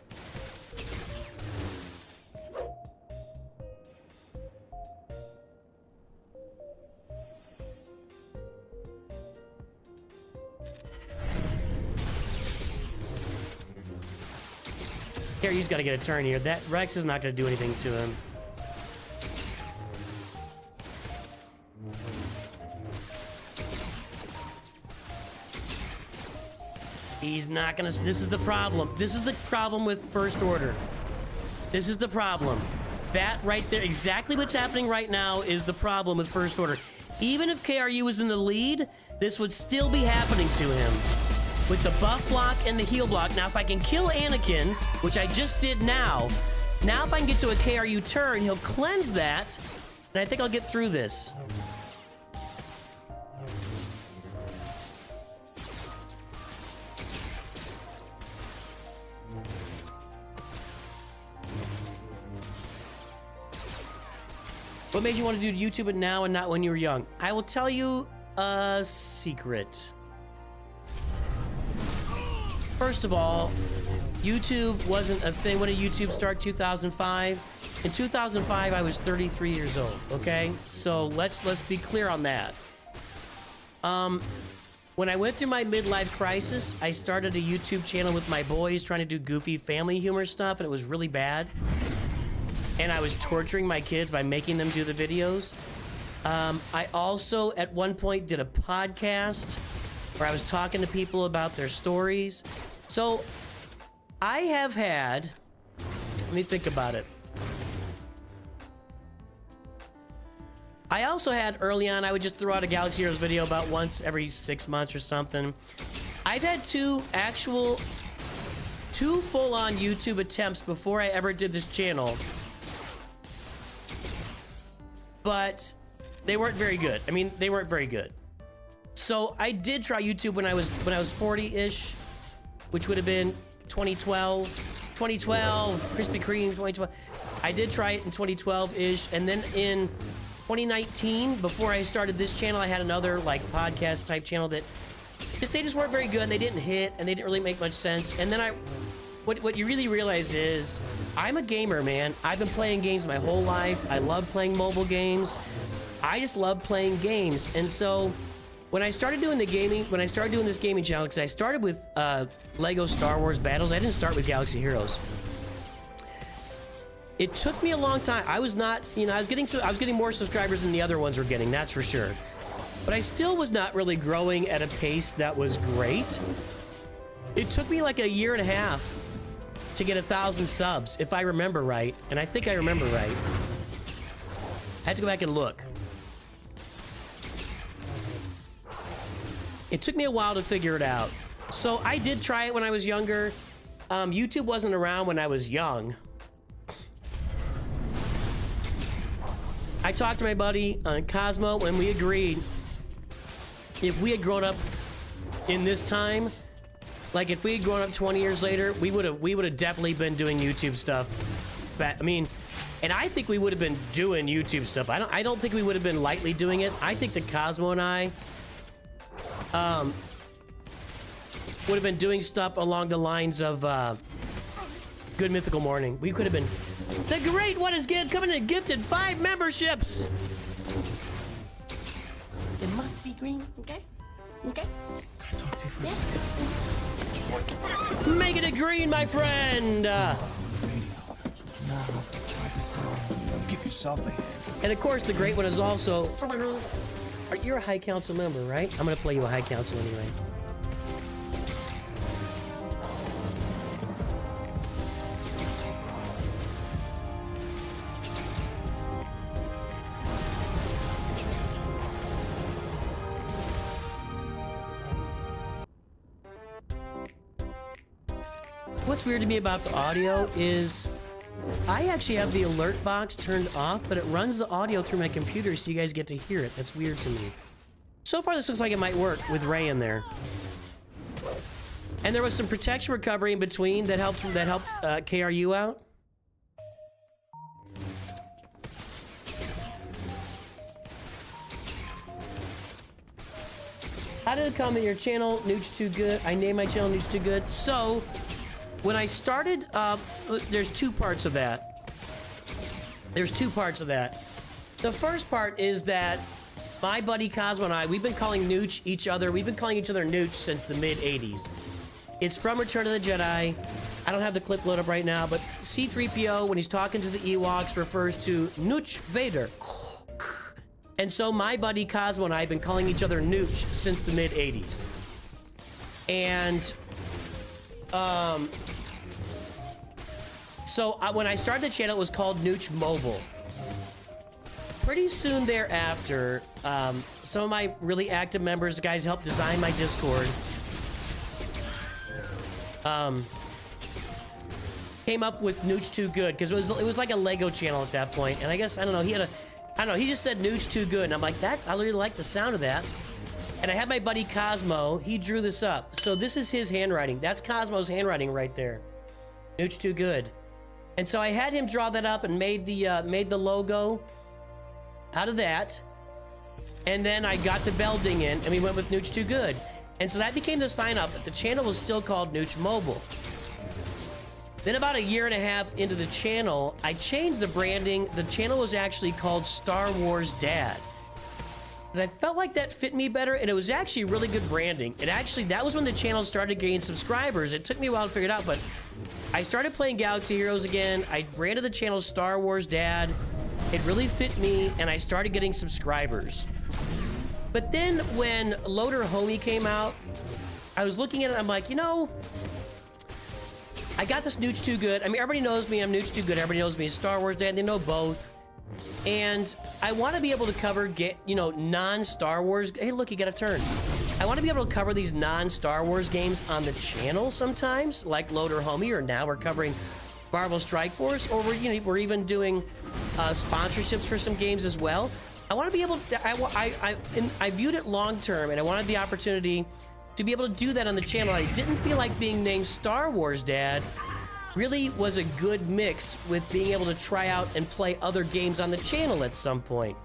He's got to get a turn here. That Rex is not going to do anything to him. He's not going to... This is the problem. This is the problem with First Order. This is the problem. That right there, exactly what's happening right now is the problem with First Order. Even if KRU was in the lead, this would still be happening to him. With the buff block and the heal block. Now, if I can kill Anakin, which I just did now if I can get to a KRU turn, he'll cleanse that, and I think I'll get through this. What made you want to do YouTube now and not when you were young? I will tell you a secret. First of all, YouTube wasn't a thing. When did YouTube start? 2005. In 2005, I was 33 years old. Okay, so let's be clear on that. When I went through my midlife crisis, I started a YouTube channel with my boys trying to do goofy family humor stuff, and it was really bad. And I was torturing my kids by making them do the videos. I also, at one point, did a podcast where I was talking to people about their stories. So I have had, let me think about it. I also had early on, I would just throw out a Galaxy Heroes video about once every 6 months or something. I've had two full-on YouTube attempts before I ever did this channel. But they weren't very good. I mean, they weren't very good. So I did try YouTube when I was 40-ish, which would have been 2012, Krispy Kreme, 2012. I did try it in 2012-ish, and then in 2019, before I started this channel, I had another like podcast type channel that they just weren't very good. They didn't hit, and they didn't really make much sense. And then what you really realize is, I'm a gamer, man. I've been playing games my whole life. I love playing mobile games. I just love playing games. And so when I started doing this gaming channel, because I started with Lego Star Wars Battles, I didn't start with Galaxy Heroes. It took me a long time. I was not, I was getting more subscribers than the other ones were getting, that's for sure. But I still was not really growing at a pace that was great. It took me like a year and a half to get 1,000 subs, if I remember right. And I think I remember right. I had to go back and look. It took me a while to figure it out. So I did try it when I was younger. YouTube wasn't around when I was young. I talked to my buddy Cosmo, and we agreed if we had grown up in this time, like if we had grown up 20 years later, we would have definitely been doing YouTube stuff. But I mean, and I think we would have been doing YouTube stuff. I don't think we would have been lightly doing it. I think that Cosmo and I would have been doing stuff along the lines of Good Mythical Morning. We could have been The Great One is coming and gifted 5 memberships. It must be green, okay? Okay? Talk to you for a second. Make it a green, my friend. Radio. Now, try to sound. Give yourself a hand. And of course, the Great One is also. You're a High Council member, right? I'm gonna play you a High Council anyway. What's weird to me about the audio is I actually have the alert box turned off, but it runs the audio through my computer so you guys get to hear it. That's weird to me. So far, this looks like it might work with Ray in there. And there was some protection recovery in between that helped KRU out. How did it come that your channel, Nooch Too Good? I named my channel Nooch Too Good. So, when I started, there's 2 parts of that. There's 2 parts of that. The first part is that my buddy Cosmo and I, we've been calling Nooch each other Nooch since the mid-'80s. It's from Return of the Jedi. I don't have the clip load up right now, but C-3PO, when he's talking to the Ewoks, refers to Nooch Vader. And so my buddy Cosmo and I have been calling each other Nooch since the mid-'80s. And when I started the channel, it was called Nooch Mobile. Pretty soon thereafter, some of my really active members, the guys who helped design my Discord, came up with Nooch Too Good, because it was like a Lego channel at that point. And I guess, I don't know, he just said Nooch Too Good, and I'm like, I really like the sound of that. And I had my buddy Cosmo, he drew this up. So this is his handwriting. That's Cosmo's handwriting right there. Nooch Too Good. And so I had him draw that up and made the logo out of that. And then I got the bell ding in, and we went with Nooch Too Good. And so that became the sign up. The channel was still called Nooch Mobile. Then about a year and a half into the channel, I changed the branding. The channel was actually called Star Wars Dad. Because I felt like that fit me better, and it was actually really good branding. That was when the channel started gaining subscribers. It took me a while to figure it out, but I started playing Galaxy Heroes again. I branded the channel Star Wars Dad. It really fit me, and I started getting subscribers. But then when Loader Homie came out, I was looking at it, I'm like, you know, I got this Nooch Too Good. I mean, everybody knows me, I'm Nooch Too Good. Everybody knows me as Star Wars Dad. They know both. And I want to be able to cover, non-Star Wars. Hey, look, you got a turn. I want to be able to cover these non-Star Wars games on the channel sometimes, like Loader Homie, or now we're covering Marvel Strike Force, or we're even doing sponsorships for some games as well. I want to be able to, I viewed it long term, and I wanted the opportunity to be able to do that on the channel. I didn't feel like being named Star Wars Dad really was a good mix with being able to try out and play other games on the channel at some point.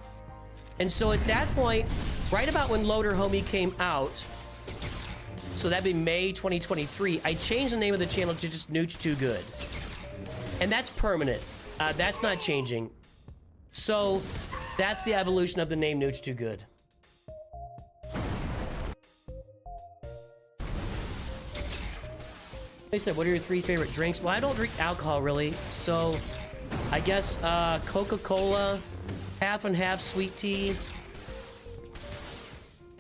And so at that point, right about when Loader Homie came out, so that'd be May 2023, I changed the name of the channel to just Nooch Too Good. And that's permanent. That's not changing. So that's the evolution of the name Nooch Too Good. They said, what are your 3 favorite drinks? Well, I don't drink alcohol, really. So, I guess Coca-Cola, half and half sweet tea.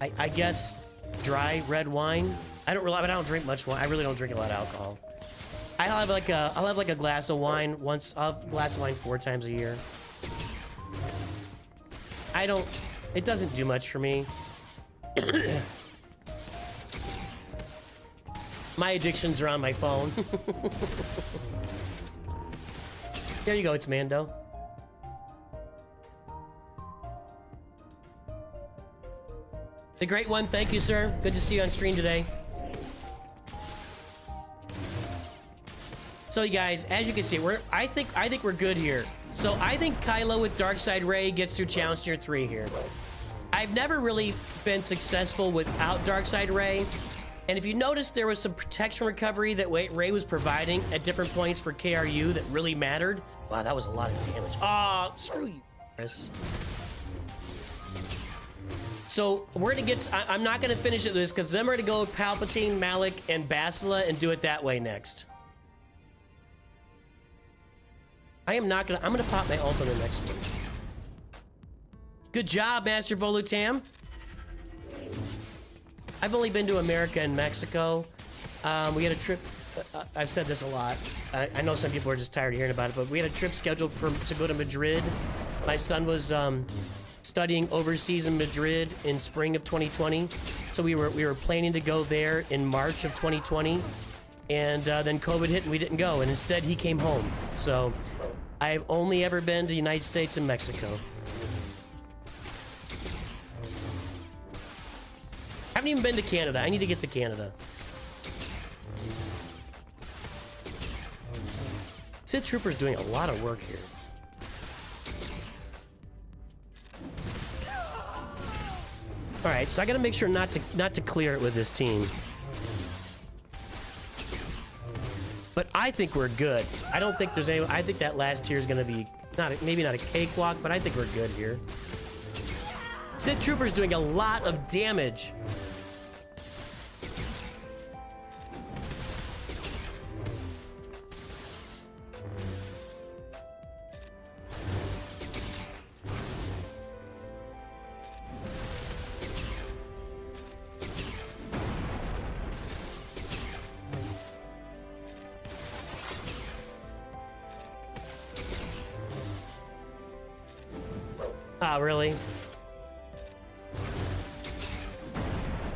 I guess dry red wine. I don't drink much wine. I really don't drink a lot of alcohol. I'll have like a glass of wine once. I'll have a glass of wine 4 times a year. It doesn't do much for me. My addictions are on my phone. There you go, it's Mando. The Great One, thank you, sir. Good to see you on stream today. So, you guys, as you can see, I think we're good here. So, I think Kylo with Darkseid Rey gets through Challenge Tier 3 here. I've never really been successful without Darkseid Rey. And if you notice, there was some protection recovery that Ray was providing at different points for KRU that really mattered. Wow, that was a lot of damage. Oh, screw you, Chris. So we're gonna get, I'm not gonna finish it this because then we're gonna go with Palpatine, Malik, and Basila and do it that way next. I'm gonna pop my ult on the next one. Good job, Master Volutam. I've only been to America and Mexico. We had a trip, I've said this a lot. I know some people are just tired of hearing about it, but we had a trip scheduled to go to Madrid. My son was studying overseas in Madrid in spring of 2020. So we were planning to go there in March of 2020. And then COVID hit and we didn't go. And instead he came home. So I've only ever been to the United States and Mexico. Haven't even been to Canada. I need to get to Canada. Sith Trooper's doing a lot of work here. All right, so I gotta make sure not to clear it with this team. But I think we're good. I don't think there's any. I think that last tier is gonna be maybe not a cakewalk, but I think we're good here. Sith Trooper's doing a lot of damage. Ah, really?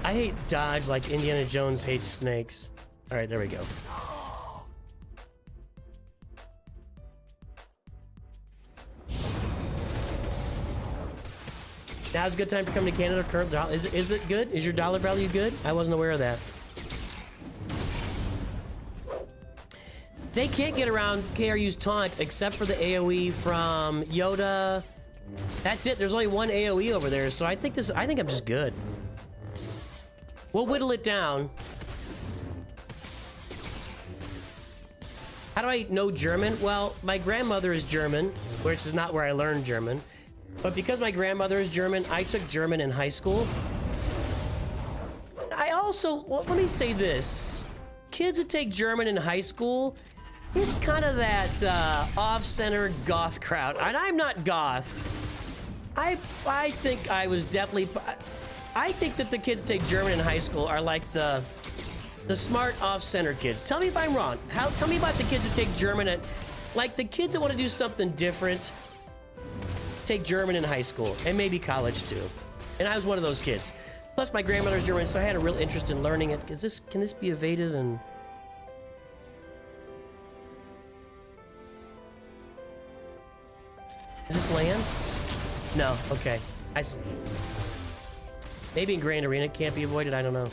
I hate dodge like Indiana Jones hates snakes. All right, there we go. Now's a good time for coming to Canada. Current dollar is it good? Is your dollar value good? I wasn't aware of that. They can't get around KRU's taunt except for the AoE from Yoda. That's it. There's only one AoE over there, so I think I'm just good. We'll whittle it down. How do I know German? Well, my grandmother is German, which is not where I learned German. But because my grandmother is German, I took German in high school. I also, well, let me say this. Kids that take German in high school, it's kind of that off-center goth crowd. And I'm not goth. I think I was definitely... I think that the kids that take German in high school are like the smart off-center kids. Tell me if I'm wrong. Tell me about the kids that take German at... Like the kids that want to do something different, take German in high school, and maybe college too. And I was one of those kids. Plus my grandmother's German, so I had a real interest in learning it. Can this be evaded and... Is this land? No, okay. Maybe in Grand Arena it can't be avoided, I don't know.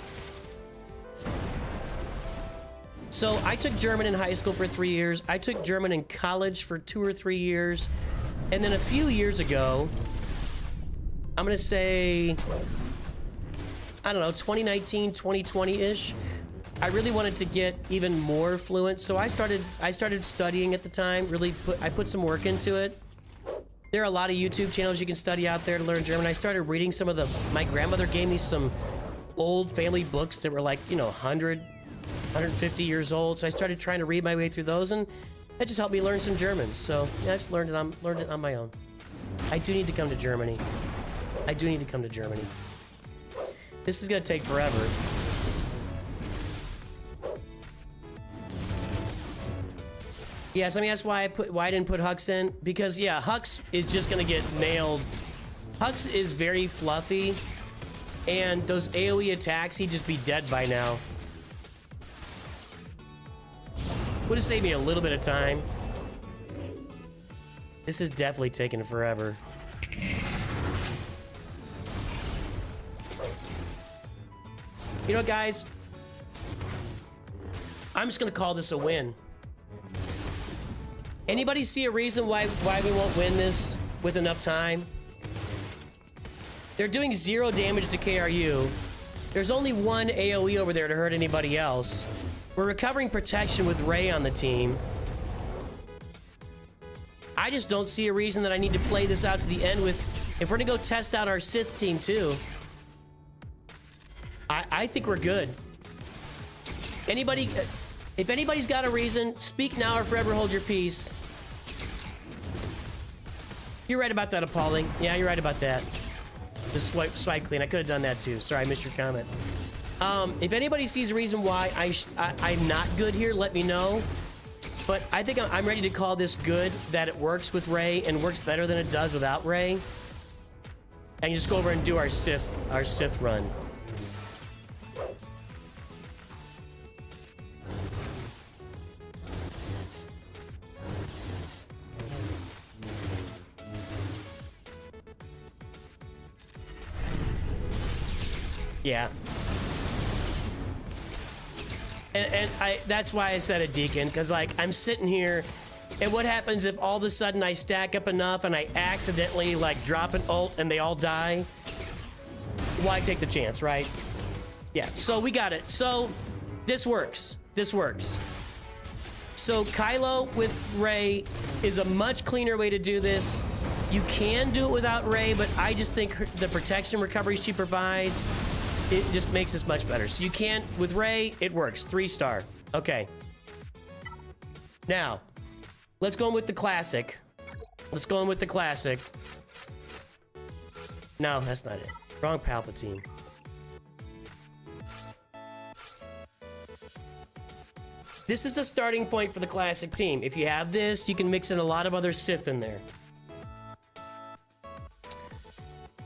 So I took German in high school for 3 years. I took German in college for 2 or 3 years. And then a few years ago, I'm gonna say, I don't know, 2019, 2020-ish, I really wanted to get even more fluent. So I started studying at the time, I put some work into it. There are a lot of YouTube channels you can study out there to learn German. I started reading some of my grandmother gave me some old family books that were like, 100, 150 years old. So I started trying to read my way through those, and that just helped me learn some German. So yeah, I just learned it on my own. I do need to come to Germany. This is gonna take forever. Yeah, somebody asked why I didn't put Hux in. Because yeah, Hux is just gonna get nailed. Hux is very fluffy, and those AoE attacks, he'd just be dead by now. Would have saved me a little bit of time. This is definitely taking forever. You know, guys, I'm just gonna call this a win. Anybody see a reason why we won't win this with enough time? They're doing 0 damage to KRU. There's only one AoE over there to hurt anybody else. We're recovering protection with Ray on the team. I just don't see a reason that I need to play this out to the end with... If we're gonna go test out our Sith team too, I think we're good. Anybody... If anybody's got a reason, speak now or forever hold your peace. You're right about that, Appalling. Yeah, you're right about that. Just swipe clean. I could have done that too. Sorry, I missed your comment. If anybody sees a reason why I'm not good here, let me know. But I think I'm ready to call this good, that it works with Ray and works better than it does without Ray. And you just go over and do our Sith run. Yeah. And that's why I said a deacon, because like I'm sitting here, and what happens if all of a sudden I stack up enough and I accidentally like drop an ult and they all die? Why take the chance, right? Yeah, so we got it. So this works. This works. So Kylo with Ray is a much cleaner way to do this. You can do it without Ray, but I just think the protection recovery she provides, it just makes this much better. So you can, with Ray, it works. 3-star. Okay. Now, let's go in with the classic. Let's go in with the classic. No, that's not it. Wrong Palpatine. This is the starting point for the classic team. If you have this, you can mix in a lot of other Sith in there.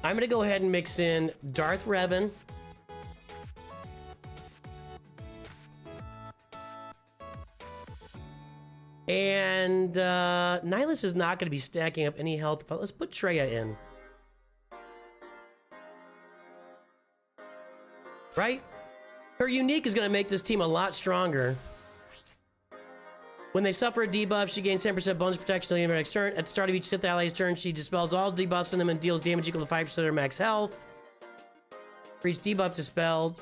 I'm gonna go ahead and mix in Darth Revan. And Nihilus is not going to be stacking up any health. But let's put Traya in. Right? Her unique is going to make this team a lot stronger. When they suffer a debuff, she gains 10% bonus protection until the end of her next turn. At the start of each Sith ally's turn, she dispels all debuffs on them and deals damage equal to 5% of their max health. For each debuff dispelled.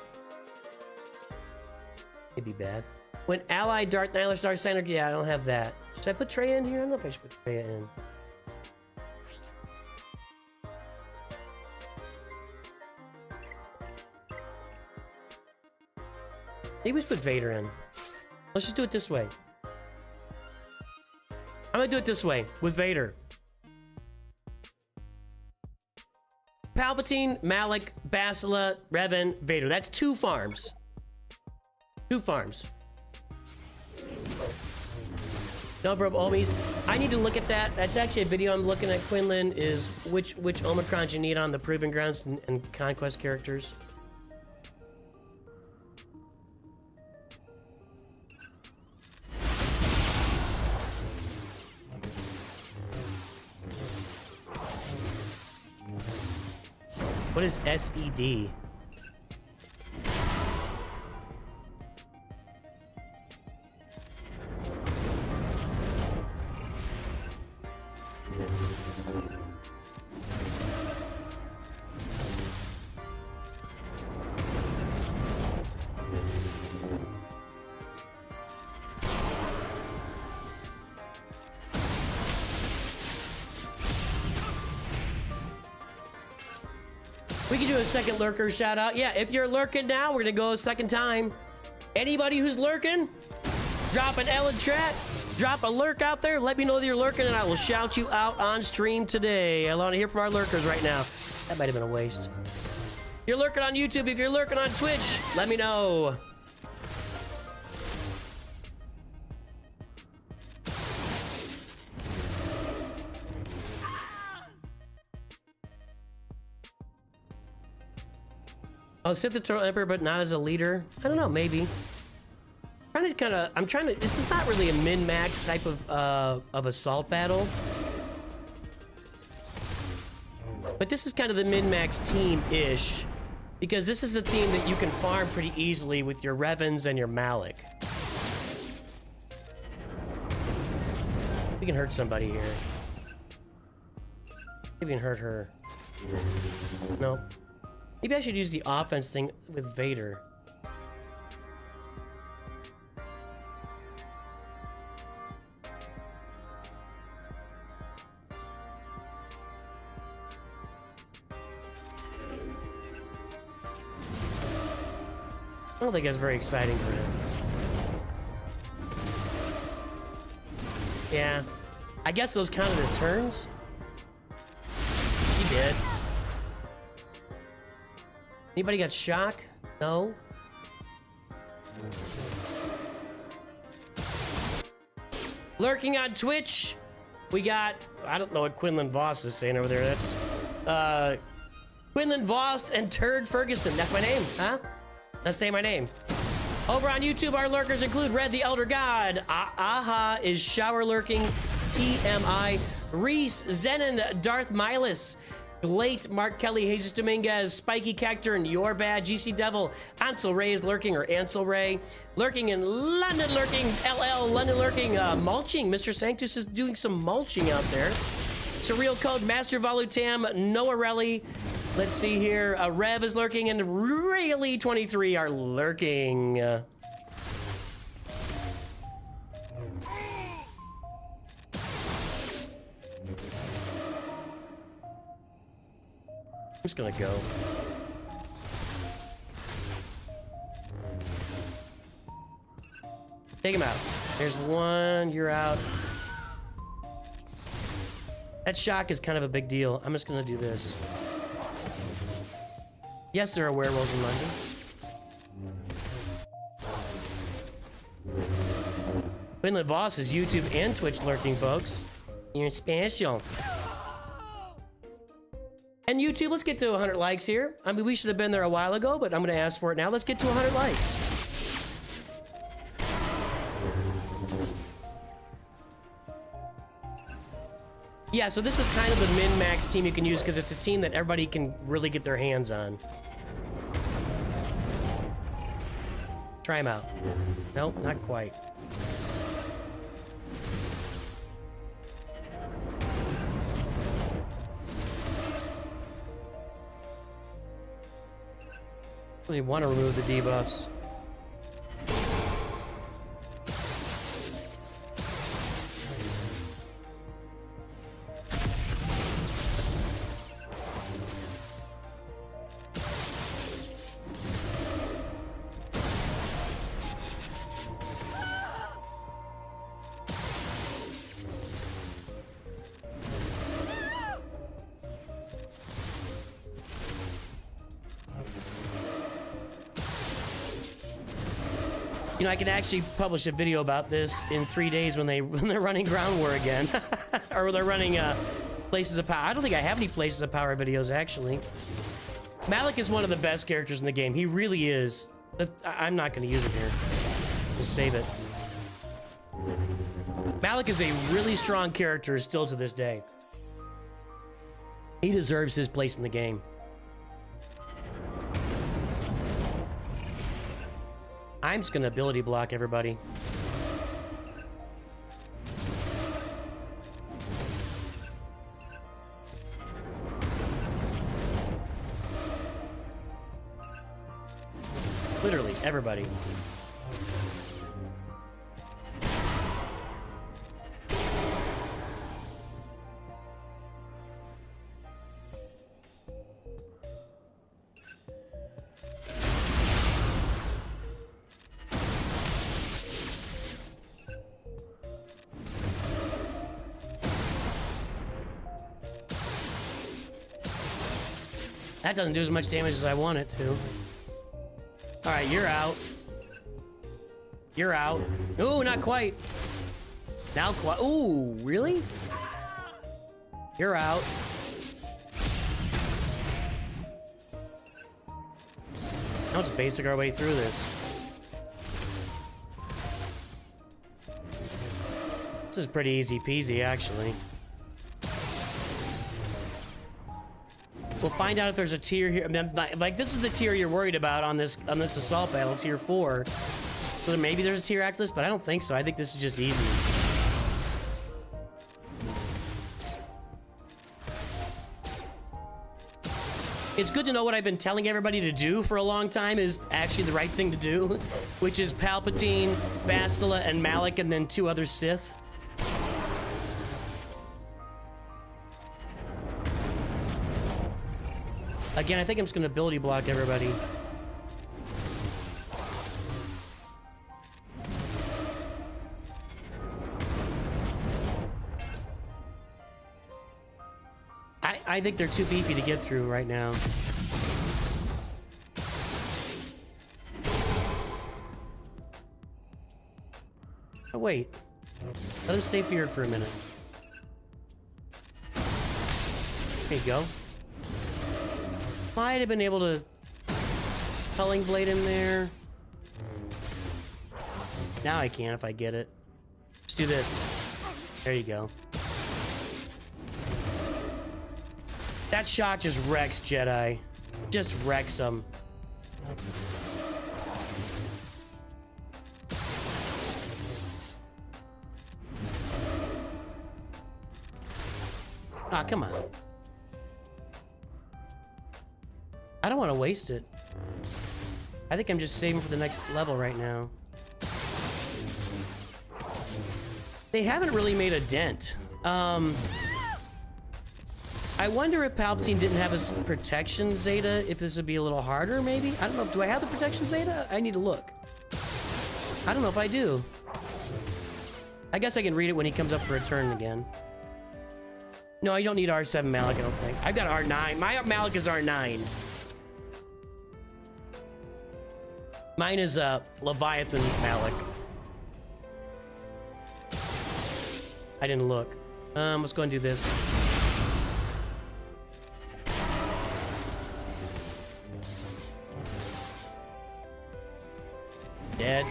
It'd be bad. When allied Darth Nihilus Darth Center, yeah, I don't have that. Should I put Traya in here? I don't know if I should put Traya in. Maybe we should put Vader in. Let's just do it this way. I'm gonna do it this way with Vader. Palpatine, Malik, Basila, Revan, Vader. That's 2 farms. 2 farms. Number of Omis. I need to look at that. That's actually a video I'm looking at, Quinlan, is which Omicrons you need on the Proving Grounds and Conquest characters. What is SED? We can do a second lurker shout out. Yeah, if you're lurking now, we're gonna go a second time. Anybody who's lurking, drop an L in chat, drop a lurk out there, let me know that you're lurking and I will shout you out on stream today. I want to hear from our lurkers right now. That might have been a waste. If you're lurking on YouTube, if you're lurking on Twitch, let me know. Oh, Sith the Turtle Emperor, but not as a leader. I don't know, maybe. I'm trying to. This is not really a min-max type of assault battle, but this is kind of the min-max team-ish, because this is the team that you can farm pretty easily with your Revans and your Malik. We can hurt somebody here. Maybe we can hurt her. No. Maybe I should use the offense thing with Vader. I don't think that's very exciting for him. Yeah. I guess those counted as turns. He did. Anybody got shock? No? Lurking on Twitch, we got... I don't know what Quinlan Voss is saying over there. That's... Quinlan Voss and Turd Ferguson. That's my name, huh? Let's say my name. Over on YouTube, our lurkers include Red the Elder God, Aha is shower lurking, TMI, Reese, Zenon, Darth Milas, Glate, Mark Kelly, Jesus Dominguez, Spiky Cacturn, Your Bad, GC Devil, Ansel Ray is lurking, or Ansel Ray, lurking in London lurking, LL, London lurking, mulching, Mr. Sanctus is doing some mulching out there. Surreal Code, Master Volutam, Noah Relly. Let's see here. Rev is lurking, and Really 23 are lurking. I'm just gonna go. Take him out. There's one. You're out. That shock is kind of a big deal. I'm just gonna do this. Yes, there are werewolves in London. Quinlan Voss is YouTube and Twitch lurking, folks. You're special. And YouTube, let's get to 100 likes here. I mean, we should have been there a while ago, but I'm going to ask for it now. Let's get to 100 likes. Yeah, so this is kind of the min-max team you can use because it's a team that everybody can really get their hands on. Try him out. Nope, not quite. Really want to remove the debuffs. You know, I can actually publish a video about this in 3 days when they're running Ground War again, or when they're running Places of Power. I don't think I have any Places of Power videos actually. Malik is one of the best characters in the game. He really is. I'm not going to use it here. Just save it. Malik is a really strong character still to this day. He deserves his place in the game. I'm just gonna ability block everybody. Literally, everybody. That doesn't do as much damage as I want it to. Alright, you're out. You're out. Ooh, not quite. Now quite. Ooh, really? You're out. Now let's basic our way through this. This is pretty easy peasy, actually. We'll find out if there's a tier here. I mean, like, this is the tier you're worried about on this assault battle, tier 4. So maybe there's a tier after this, but I don't think so. I think this is just easy. It's good to know what I've been telling everybody to do for a long time is actually the right thing to do, which is Palpatine, Bastila, and Malik, and then 2 other Sith. Again, I think I'm just gonna ability block everybody. I think they're too beefy to get through right now. Oh, wait. Let him stay feared for a minute. There you go. Might have been able to Culling Blade him there. Now I can if I get it. Let's do this. There you go. That shot just wrecks Jedi. Just wrecks them. Ah, come on. I don't want to waste it. I think I'm just saving for the next level right now. They haven't really made a dent. I wonder if Palpatine didn't have his protection Zeta, if this would be a little harder, maybe? I don't know. Do I have the protection Zeta? I need to look. I don't know if I do. I guess I can read it when he comes up for a turn again. No, I don't need R7 Malik, I don't think. I've got R9. My Malik is R9. Mine is Leviathan Malik. I didn't look. Let's go and do this. Dead.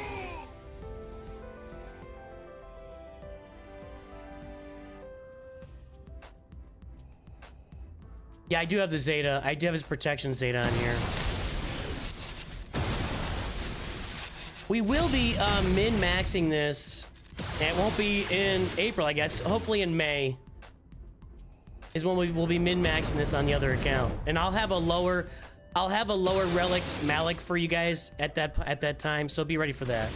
Yeah, I do have the Zeta. I do have his protection Zeta on here. We will be min-maxing this. And it won't be in April, I guess. Hopefully in May is when we will be min-maxing this on the other account. And I'll have a lower relic Malik for you guys at that time, so be ready for that.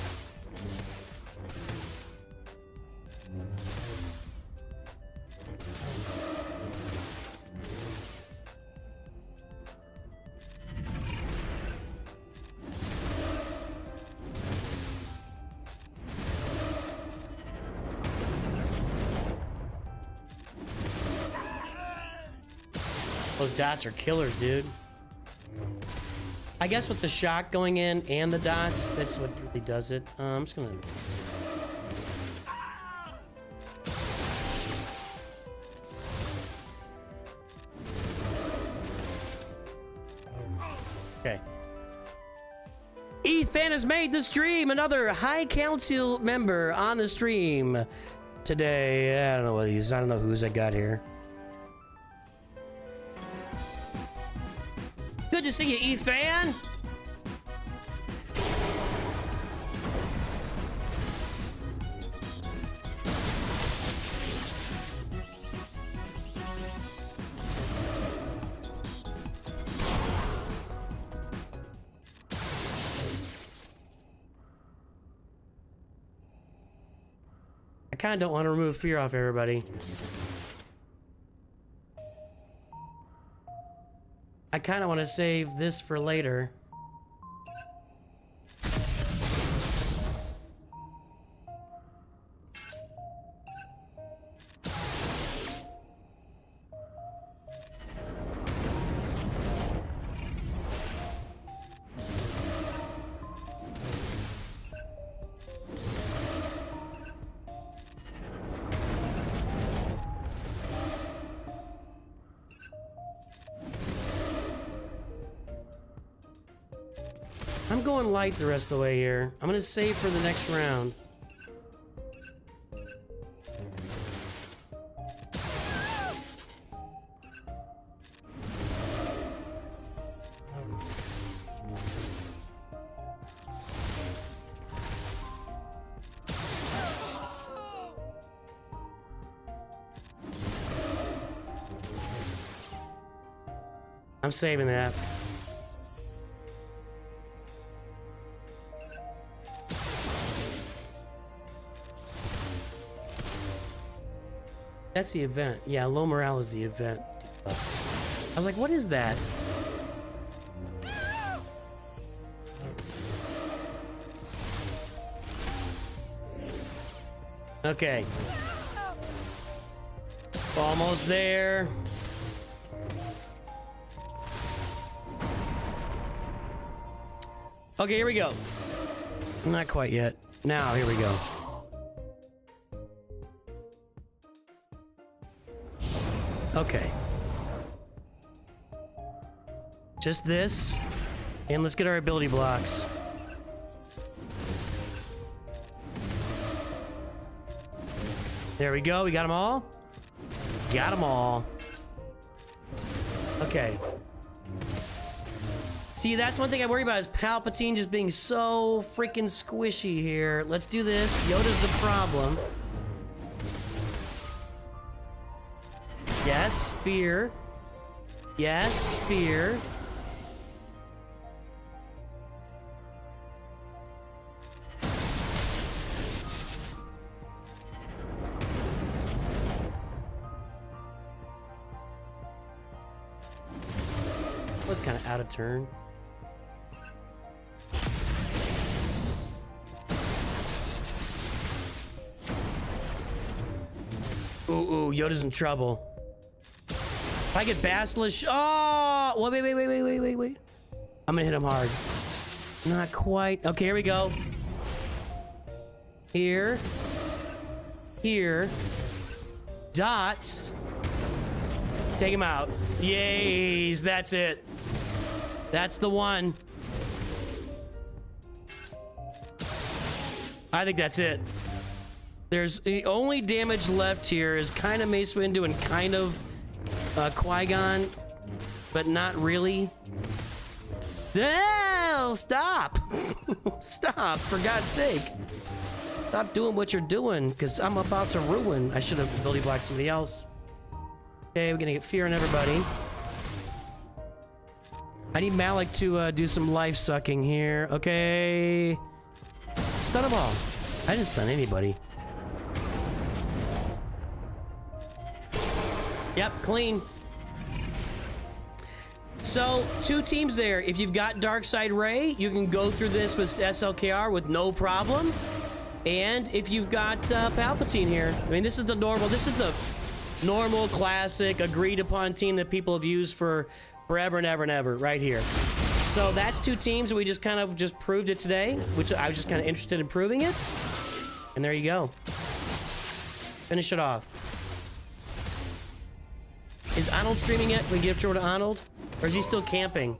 Those dots are killers, dude. I guess with the shock going in and the dots, that's what really does it. I'm just gonna... Okay. Ethan has made the stream, another High Council member on the stream today. I don't know what these, I don't know who's I got here. Good to see you, Ethan. I kind of don't want to remove fear off everybody. I kind of want to save this for later. I'm going light the rest of the way here. I'm gonna save for the next round. I'm I'm saving that. That's the event. Yeah, low morale is the event. I was like, what is that? Okay. Almost there. Okay, here we go. Not quite yet. Now, here we go. Okay. Just this. And let's get our ability blocks. There we go. We got them all. Got them all. Okay. See, that's one thing I worry about is Palpatine just being so freaking squishy here. Let's do this. Yoda's the problem. Yes, fear. Yes, fear. Was kind of out of turn. Ooh, Yoda's in trouble. If I get Basilisk, oh, wait. I'm gonna hit him hard. Not quite. Okay, here we go. Here. Dots. Take him out. Yays, that's it. That's the one. I think that's it. There's the only damage left here is kind of Mace Windu and kind of Qui-Gon, but not really. Hell, stop! Stop, for God's sake. Stop doing what you're doing, because I'm about to ruin. I should have ability blocked somebody else. Okay, we're gonna get fear on everybody. I need Malik to do some life sucking here. Okay. Stun them all. I didn't stun anybody. Yep, clean. So, two teams there. If you've got Darkseid Ray, you can go through this with SLKR with no problem. And if you've got Palpatine here, I mean, this is the normal, classic, agreed upon team that people have used for forever and ever and ever, right here. So that's two teams. We just kind of just proved it today, which I was just kind of interested in proving it. And there you go. Finish it off. Is Arnold streaming yet? Can we give it over to Arnold? Or is he still camping?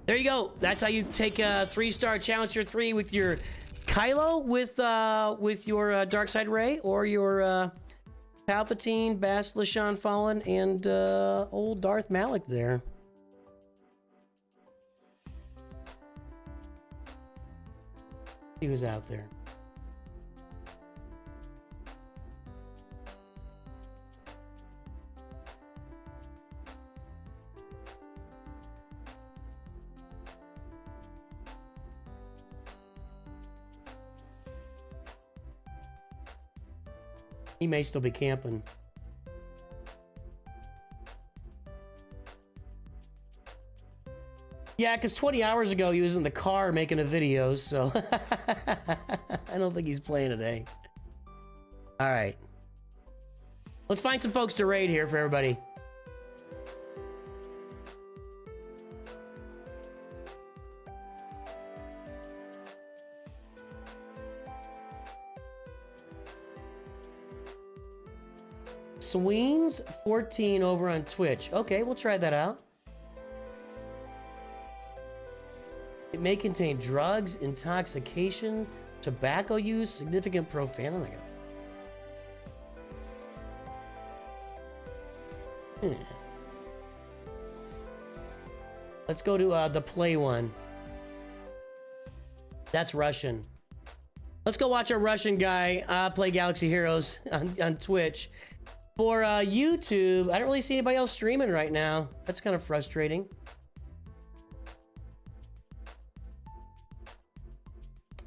There you go. That's how you take a 3-star challenge tier 3 with your Kylo with your Darkseid Ray or your Palpatine, Basilisk Fallen, and old Darth Malik there. He was out there. He may still be camping. Yeah, because 20 hours ago he was in the car making a video, so I don't think he's playing today. All right. Let's find some folks to raid here for everybody. Sweens 14 over on Twitch. Okay, we'll try that out. It may contain drugs, intoxication, tobacco use, significant profanity. Let's go to the play one. That's Russian. Let's go watch a Russian guy play Galaxy Heroes on Twitch. For YouTube, I don't really see anybody else streaming right now. That's kind of frustrating.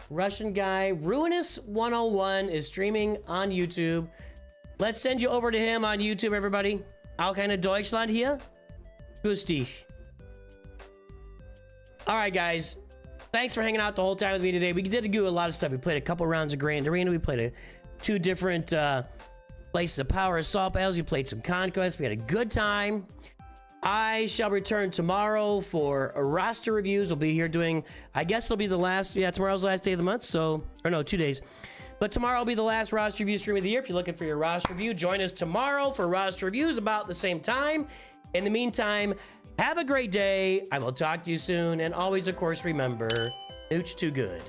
Russian guy, Ruinous 101 is streaming on YouTube. Let's send you over to him on YouTube, everybody. Auch eine Deutschland hier. Grüß dich. All right, guys. Thanks for hanging out the whole time with me today. We did do a lot of stuff. We played a couple rounds of Grand Arena. We played two different places of Power Assault battles. We played some Conquest. We had a good time. I shall return tomorrow for roster reviews. We'll be here doing, I guess it'll be the last, yeah, tomorrow's the last day of the month, so, or no, 2 days. But tomorrow will be the last roster review stream of the year. If you're looking for your roster review, join us tomorrow for roster reviews about the same time. In the meantime, have a great day. I will talk to you soon. And always, of course, remember, Nooch too good.